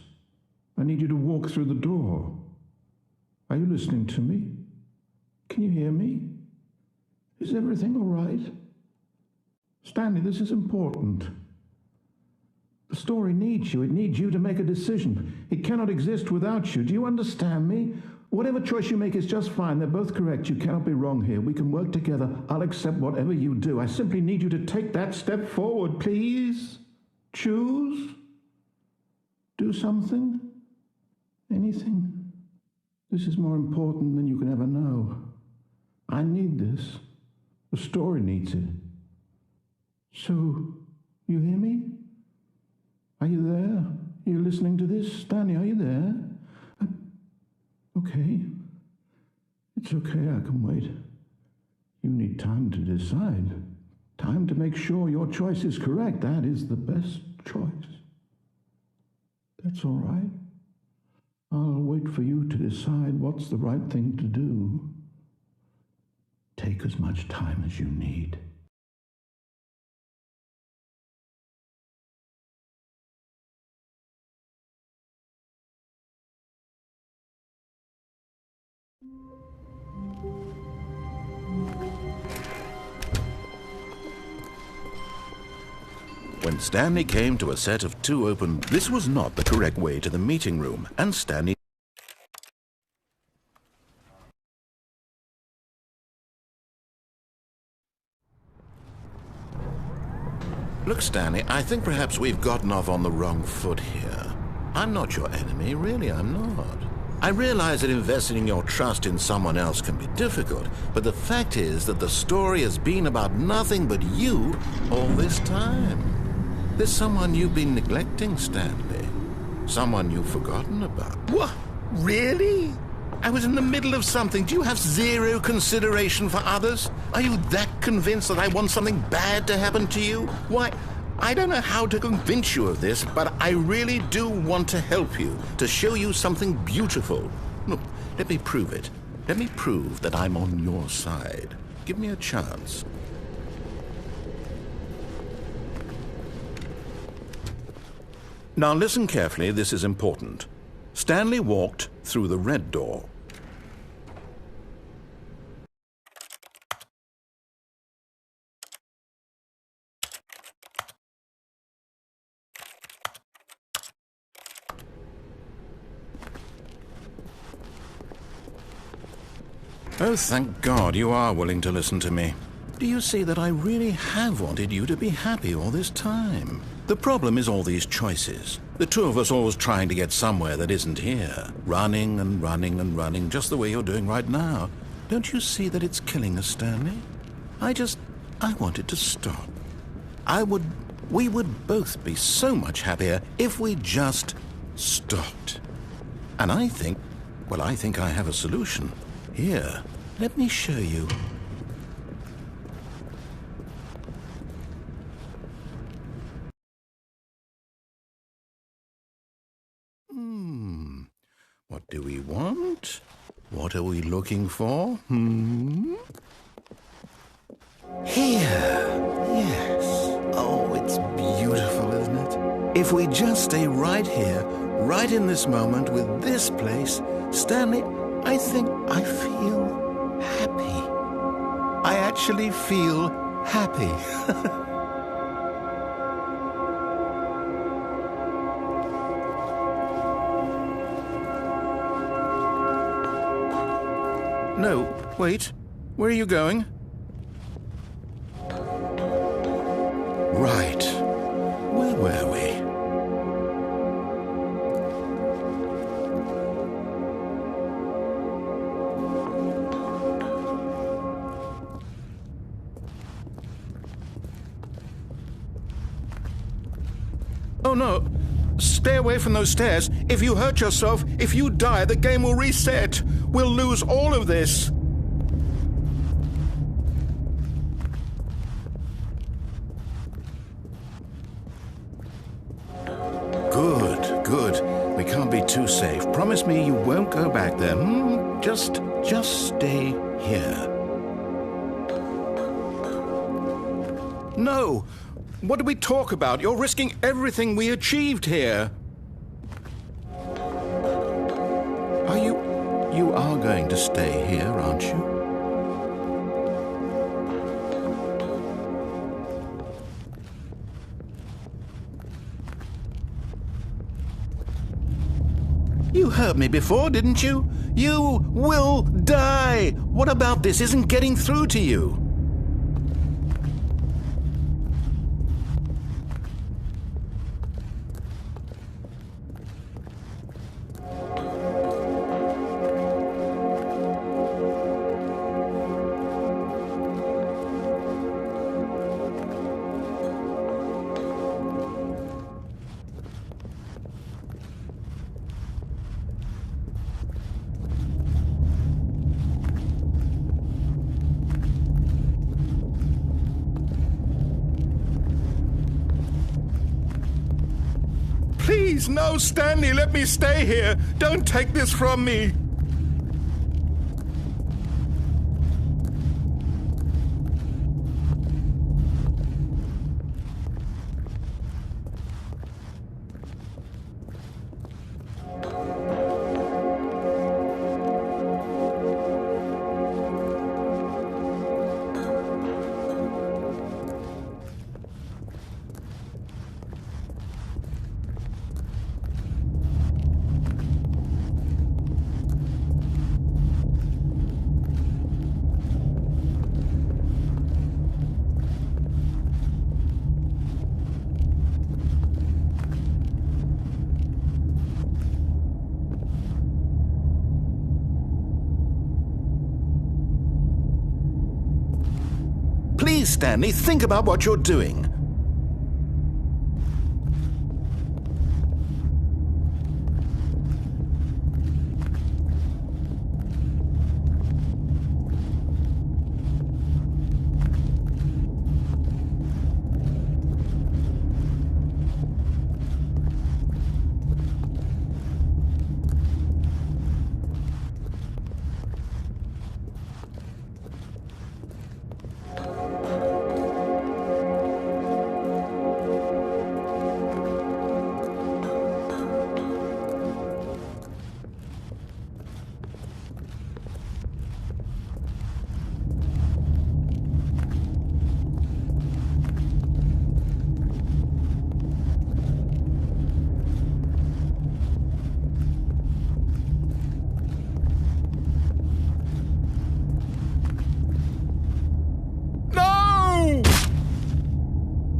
I need you to walk through the door. Are you listening to me? Can you hear me? Is everything all right? Stanley, this is important. The story needs you. It needs you to make a decision. It cannot exist without you. Do you understand me? Whatever choice you make is just fine. They're both correct. You cannot be wrong here. We can work together. I'll accept whatever you do. I simply need you to take that step forward, please. Choose. Do something. Anything. This is more important than you can ever know. I need this. The story needs it. So, you hear me? Are you there? Are you listening to this? Stanley, are you there? Okay. It's okay, I can wait. You need time to decide. Time to make sure your choice is correct. That is the best choice. That's all right. I'll wait for you to decide what's the right thing to do. Take as much time as you need. When Stanley came to a set of 2 open, this was not the correct way to the meeting room, and Stanley... Look, Stanley, I think perhaps we've gotten off on the wrong foot here. I'm not your enemy, really, I'm not. I realize that investing your trust in someone else can be difficult, but the fact is that the story has been about nothing but you all this time. There's someone you've been neglecting, Stanley. Someone you've forgotten about. What? Really? I was in the middle of something. Do you have zero consideration for others? Are you that convinced that I want something bad to happen to you? Why, I don't know how to convince you of this, but I really do want to help you, to show you something beautiful. Look, let me prove it. Let me prove that I'm on your side. Give me a chance. Now listen carefully, this is important. Stanley walked through the red door. Oh, thank God you are willing to listen to me. Do you see that I really have wanted you to be happy all this time? The problem is all these choices. The 2 of us always trying to get somewhere that isn't here. Running and running and running, just the way you're doing right now. Don't you see that it's killing us, Stanley? I want it to stop. We would both be so much happier if we just stopped. And I think I have a solution. Here, let me show you. What do we want? What are we looking for? Here. Yes. Oh, it's beautiful, isn't it? If we just stay right here, right in this moment with this place, Stanley, I think I feel happy. I actually feel happy. No, wait. Where are you going? Right. Where were we? no. Stay away from those stairs. If you hurt yourself, if you die, the game will reset. We'll lose all of this. Good. We can't be too safe. Promise me you won't go back there. Just stay here. No! What did we talk about? You're risking everything we achieved here. You are going to stay here, aren't you? You heard me before, didn't you? You will die! What about this isn't getting through to you? Please, no, Stanley, let me stay here. Don't take this from me. Please, Stanley, think about what you're doing.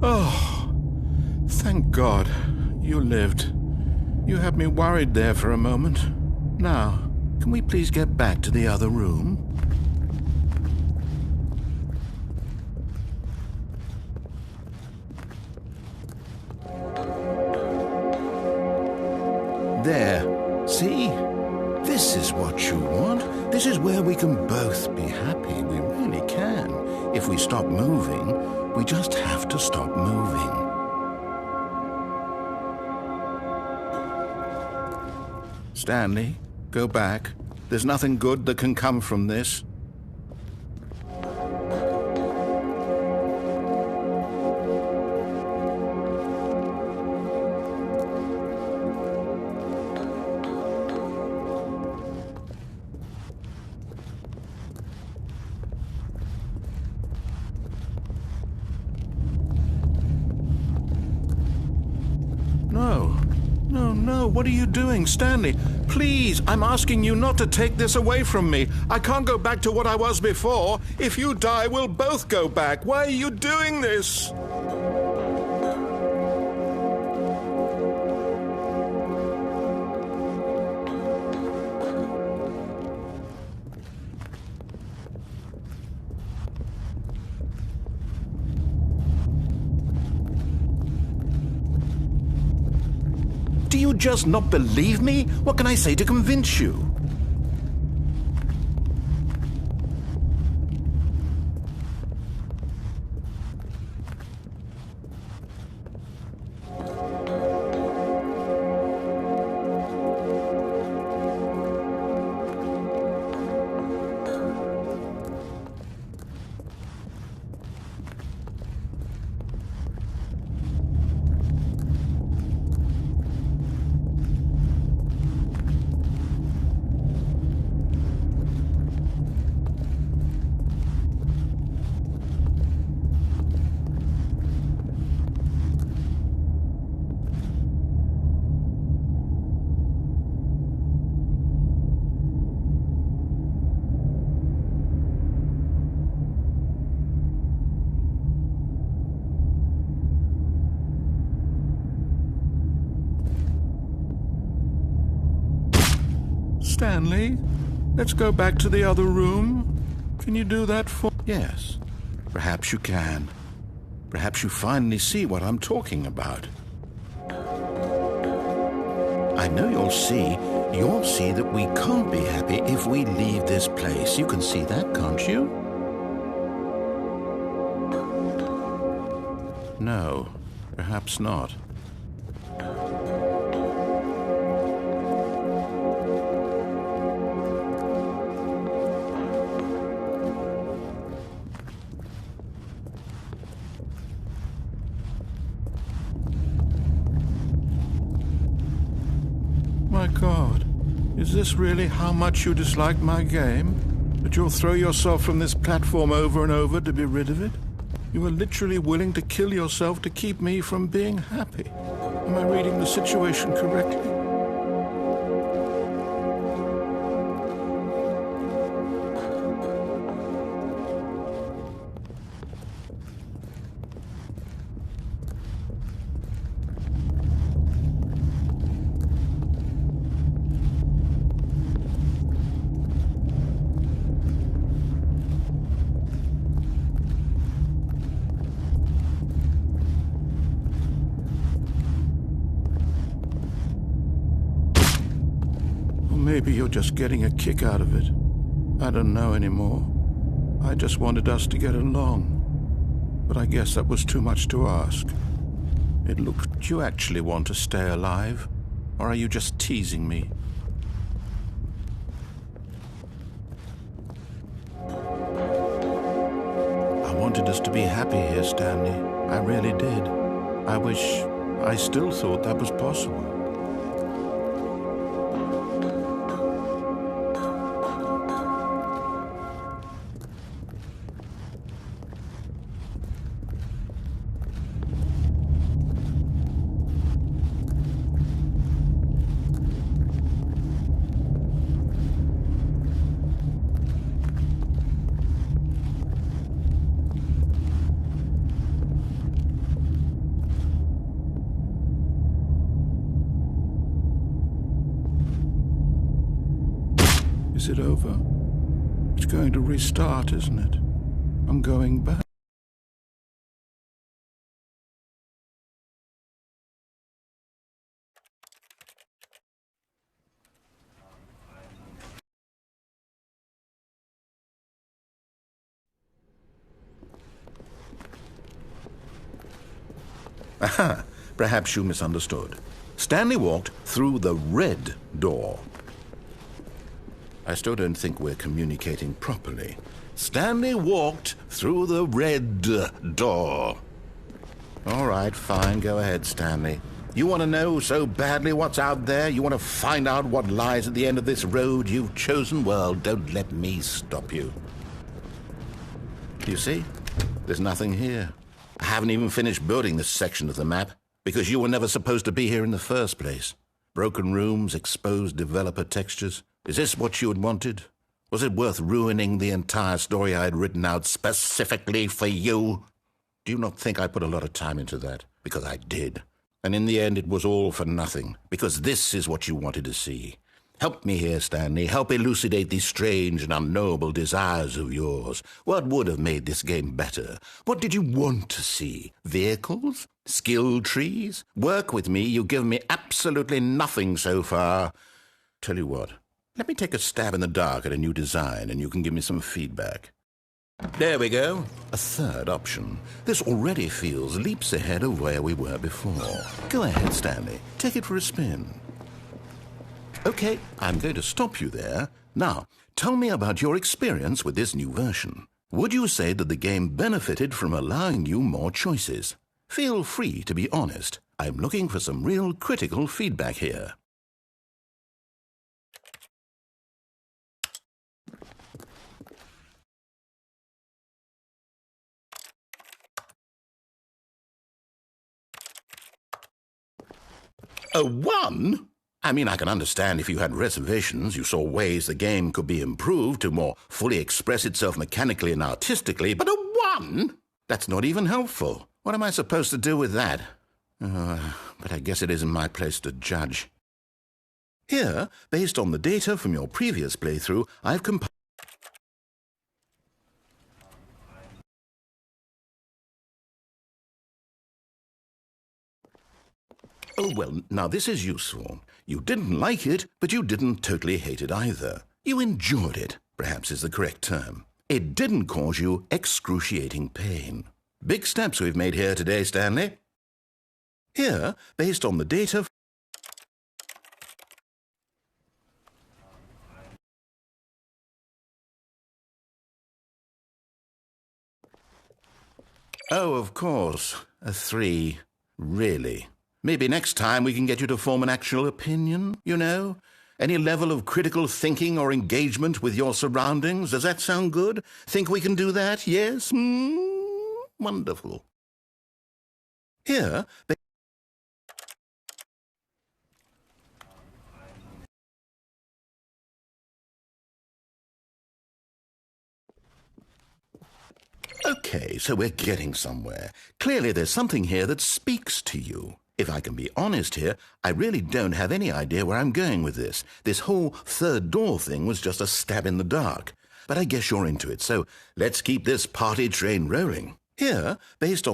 Oh, thank God you lived. You had me worried there for a moment. Now, can we please get back to the other room? There. See? This is what you want. This is where we can both be happy. We really can. If we stop moving, we just have to stop moving. Stanley, go back. There's nothing good that can come from this. No, what are you doing, Stanley? Please, I'm asking you not to take this away from me. I can't go back to what I was before. If you die, we'll both go back. Why are you doing this? Do you just not believe me? What can I say to convince you? Stanley, let's go back to the other room. Can you do that for... Yes, perhaps you can. Perhaps you finally see what I'm talking about. I know you'll see that we can't be happy if we leave this place. You can see that, can't you? No, perhaps not. My God, is this really how much you dislike my game? That you'll throw yourself from this platform over and over to be rid of it? You are literally willing to kill yourself to keep me from being happy. Am I reading the situation correctly? Maybe you're just getting a kick out of it. I don't know anymore. I just wanted us to get along. But I guess that was too much to ask. Do you actually want to stay alive? Or are you just teasing me? I wanted us to be happy here, Stanley. I really did. I still thought that was possible. Is it over? It's going to restart, isn't it? I'm going back. Aha! Perhaps you misunderstood. Stanley walked through the red door. I still don't think we're communicating properly. Stanley walked through the red door. All right, fine. Go ahead, Stanley. You want to know so badly what's out there? You want to find out what lies at the end of this road you've chosen? Well, don't let me stop you. You see? There's nothing here. I haven't even finished building this section of the map because you were never supposed to be here in the first place. Broken rooms, exposed developer textures. Is this what you had wanted? Was it worth ruining the entire story I had written out specifically for you? Do you not think I put a lot of time into that? Because I did. And in the end, it was all for nothing. Because this is what you wanted to see. Help me here, Stanley. Help elucidate these strange and unknowable desires of yours. What would have made this game better? What did you want to see? Vehicles? Skill trees? Work with me, you've given me absolutely nothing so far. Tell you what, let me take a stab in the dark at a new design and you can give me some feedback. There we go. A third option. This already feels leaps ahead of where we were before. Go ahead, Stanley. Take it for a spin. Okay, I'm going to stop you there. Now, tell me about your experience with this new version. Would you say that the game benefited from allowing you more choices? Feel free to be honest. I'm looking for some real critical feedback here. A 1? I mean, I can understand if you had reservations, you saw ways the game could be improved to more fully express itself mechanically and artistically, but a 1? That's not even helpful. What am I supposed to do with that? But I guess it isn't my place to judge. Here, based on the data from your previous playthrough, I've compiled... Oh, well, now this is useful. You didn't like it, but you didn't totally hate it either. You enjoyed it, perhaps is the correct term. It didn't cause you excruciating pain. Big steps we've made here today, Stanley. Here, based on the data... Oh, of course. A 3. Really? Maybe next time we can get you to form an actual opinion, you know? Any level of critical thinking or engagement with your surroundings. Does that sound good? Think we can do that? Yes? Wonderful. Here... Okay, so we're getting somewhere. Clearly there's something here that speaks to you. If I can be honest here, I really don't have any idea where I'm going with this. This whole third door thing was just a stab in the dark. But I guess you're into it, so let's keep this party train rolling. Here, based on...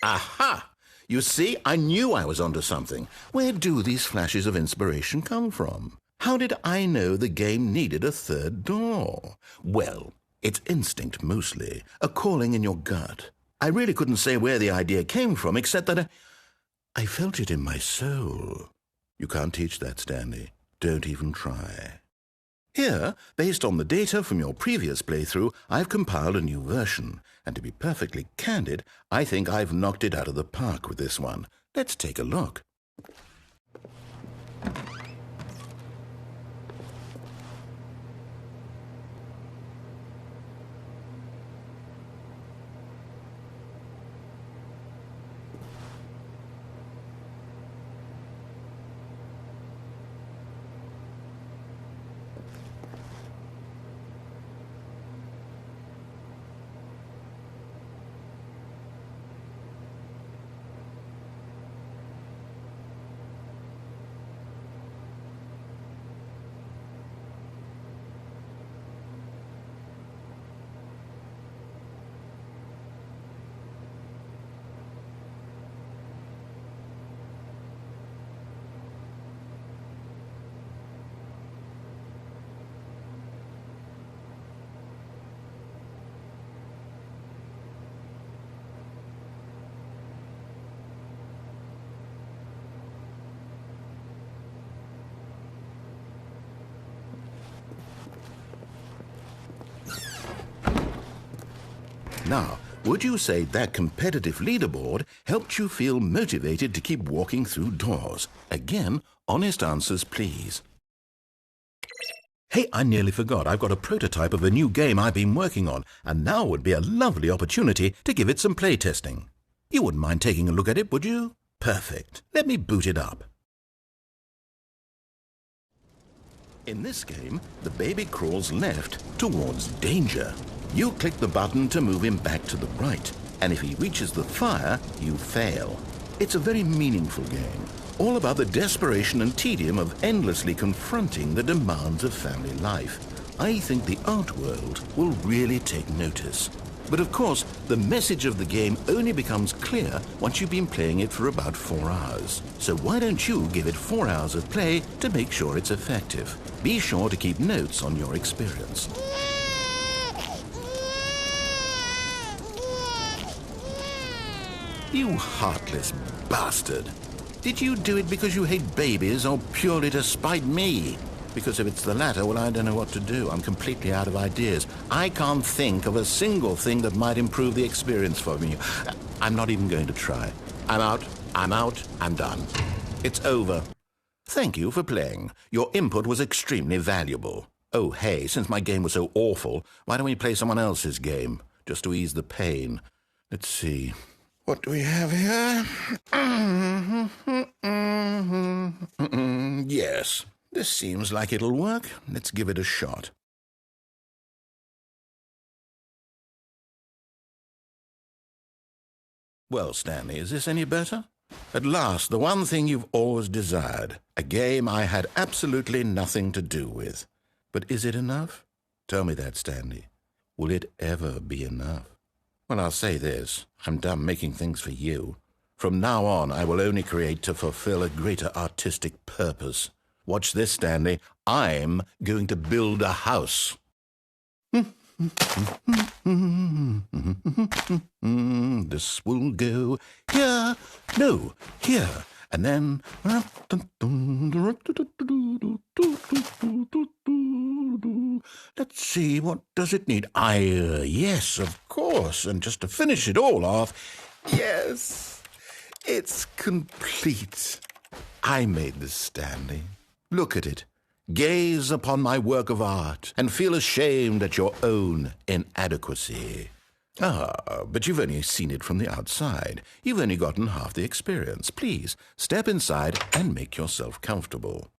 Aha! You see, I knew I was onto something. Where do these flashes of inspiration come from? How did I know the game needed a third door? Well, it's instinct mostly, a calling in your gut. I really couldn't say where the idea came from, except that I felt it in my soul. You can't teach that, Stanley. Don't even try. Here, based on the data from your previous playthrough, I've compiled a new version. And to be perfectly candid, I think I've knocked it out of the park with this one. Let's take a look. Now, would you say that competitive leaderboard helped you feel motivated to keep walking through doors? Again, honest answers, please. Hey, I nearly forgot. I've got a prototype of a new game I've been working on, and now would be a lovely opportunity to give it some playtesting. You wouldn't mind taking a look at it, would you? Perfect. Let me boot it up. In this game, the baby crawls left towards danger. You click the button to move him back to the right, and if he reaches the fire, you fail. It's a very meaningful game. all about the desperation and tedium of endlessly confronting the demands of family life. I think the art world will really take notice. But of course, the message of the game only becomes clear once you've been playing it for about 4 hours. So why don't you give it 4 hours of play to make sure it's effective? Be sure to keep notes on your experience. You heartless bastard. Did you do it because you hate babies or purely to spite me? Because if it's the latter, well, I don't know what to do. I'm completely out of ideas. I can't think of a single thing that might improve the experience for me. I'm not even going to try. I'm out, I'm done. It's over. Thank you for playing. Your input was extremely valuable. Oh, hey, since my game was so awful, why don't we play someone else's game, just to ease the pain? Let's see. What do we have here? Yes. This seems like it'll work. Let's give it a shot. Well, Stanley, is this any better? At last, the one thing you've always desired. A game I had absolutely nothing to do with. But is it enough? Tell me that, Stanley. Will it ever be enough? Well, I'll say this. I'm done making things for you. From now on, I will only create to fulfill a greater artistic purpose. Watch this, Stanley. I'm going to build a house. This will go here. No, here. And then... Let's see, what does it need? Yes, of course. And just to finish it all off, yes, it's complete. I made this, Stanley. Look at it. Gaze upon my work of art and feel ashamed at your own inadequacy. Ah, but you've only seen it from the outside. You've only gotten half the experience. Please, step inside and make yourself comfortable.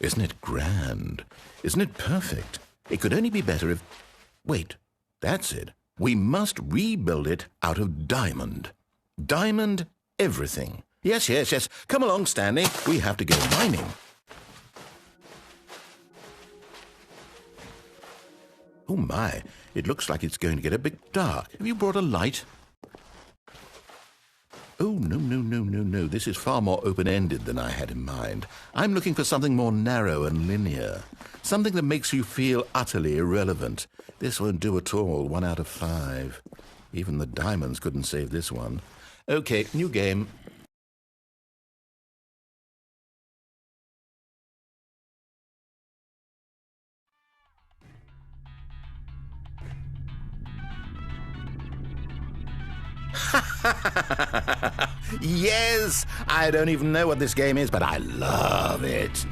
Isn't it grand? Isn't it perfect? It could only be better if... Wait, that's it. We must rebuild it out of diamond. Diamond everything. Yes. Come along, Stanley. We have to go mining. Oh, my. It looks like it's going to get a bit dark. Have you brought a light? Oh, no. This is far more open-ended than I had in mind. I'm looking for something more narrow and linear. Something that makes you feel utterly irrelevant. This won't do at all. 1 out of 5. Even the diamonds couldn't save this one. Okay, new game. Yes! I don't even know what this game is, but I love it.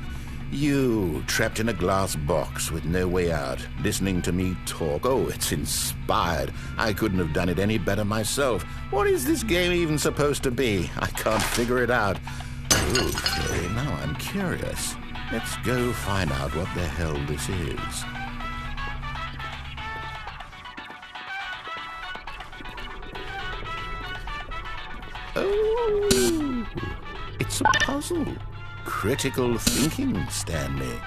You, trapped in a glass box with no way out, listening to me talk. Oh, it's inspired. I couldn't have done it any better myself. What is this game even supposed to be? I can't figure it out. Okay, now I'm curious. Let's go find out what the hell this is. Oh, it's a puzzle. Critical thinking, Stanley.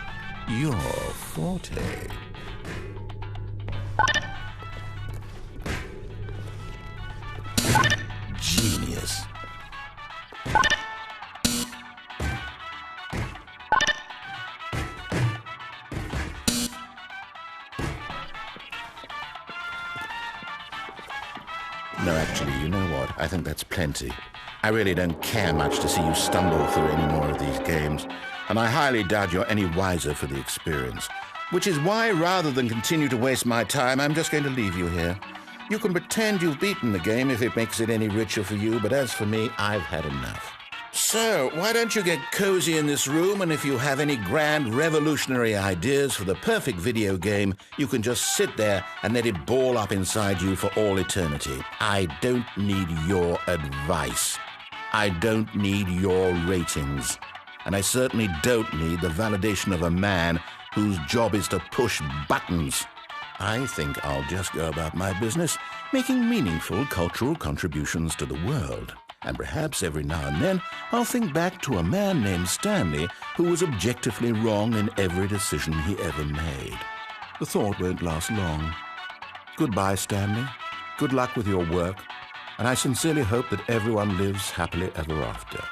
Your forte. Genius. No, actually, you know what? I think that's plenty. I really don't care much to see you stumble through any more of these games, and I highly doubt you're any wiser for the experience. Which is why, rather than continue to waste my time, I'm just going to leave you here. You can pretend you've beaten the game if it makes it any richer for you, but as for me, I've had enough. So, why don't you get cozy in this room, and if you have any grand revolutionary ideas for the perfect video game, you can just sit there and let it ball up inside you for all eternity. I don't need your advice. I don't need your ratings. And I certainly don't need the validation of a man whose job is to push buttons. I think I'll just go about my business, making meaningful cultural contributions to the world. And perhaps every now and then I'll think back to a man named Stanley who was objectively wrong in every decision he ever made. The thought won't last long. Goodbye, Stanley. Good luck with your work, and I sincerely hope that everyone lives happily ever after.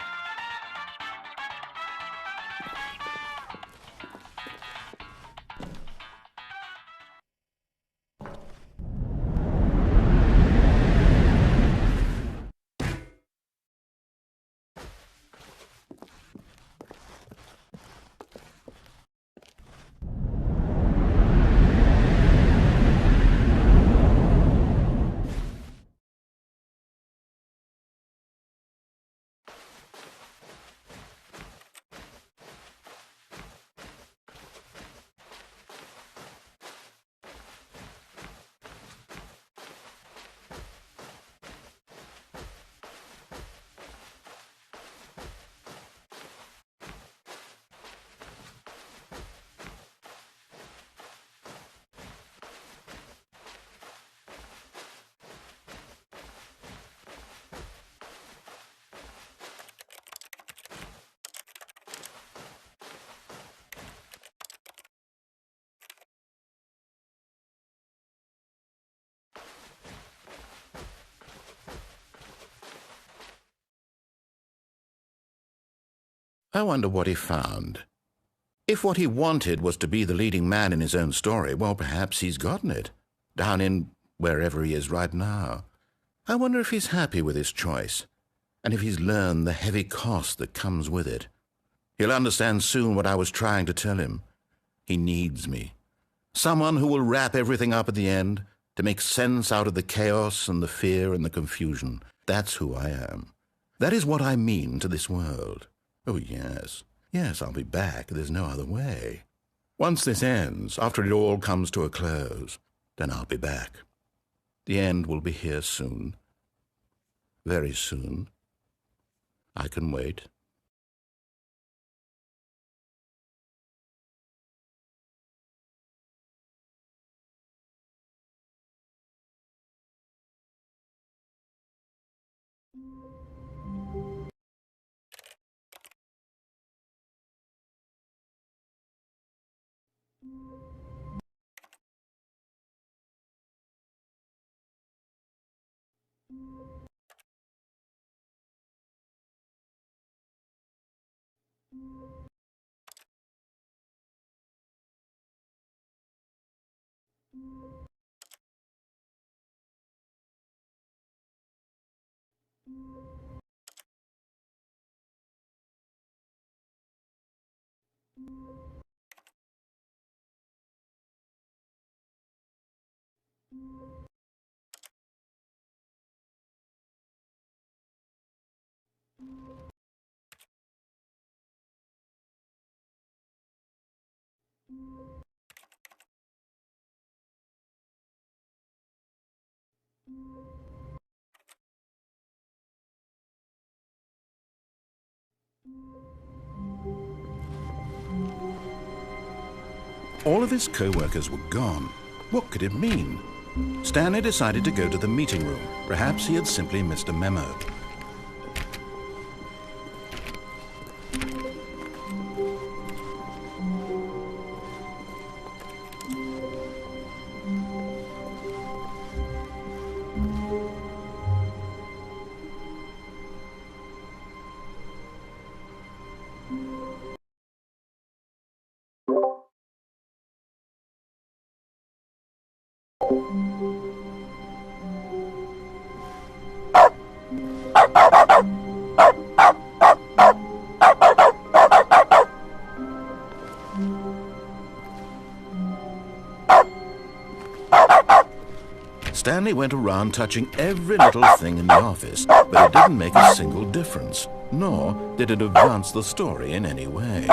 I wonder what he found. If what he wanted was to be the leading man in his own story, well, perhaps he's gotten it, down in wherever he is right now. I wonder if he's happy with his choice, and if he's learned the heavy cost that comes with it. He'll understand soon what I was trying to tell him. He needs me. Someone who will wrap everything up at the end, to make sense out of the chaos and the fear and the confusion. That's who I am. That is what I mean to this world. Oh, yes. Yes, I'll be back. There's no other way. Once this ends, after it all comes to a close, then I'll be back. The end will be here soon. Very soon. I can wait. All of his co-workers were gone. What could it mean? Stanley decided to go to the meeting room. Perhaps he had simply missed a memo. Stanley went around touching every little thing in the office, but it didn't make a single difference, nor did it advance the story in any way.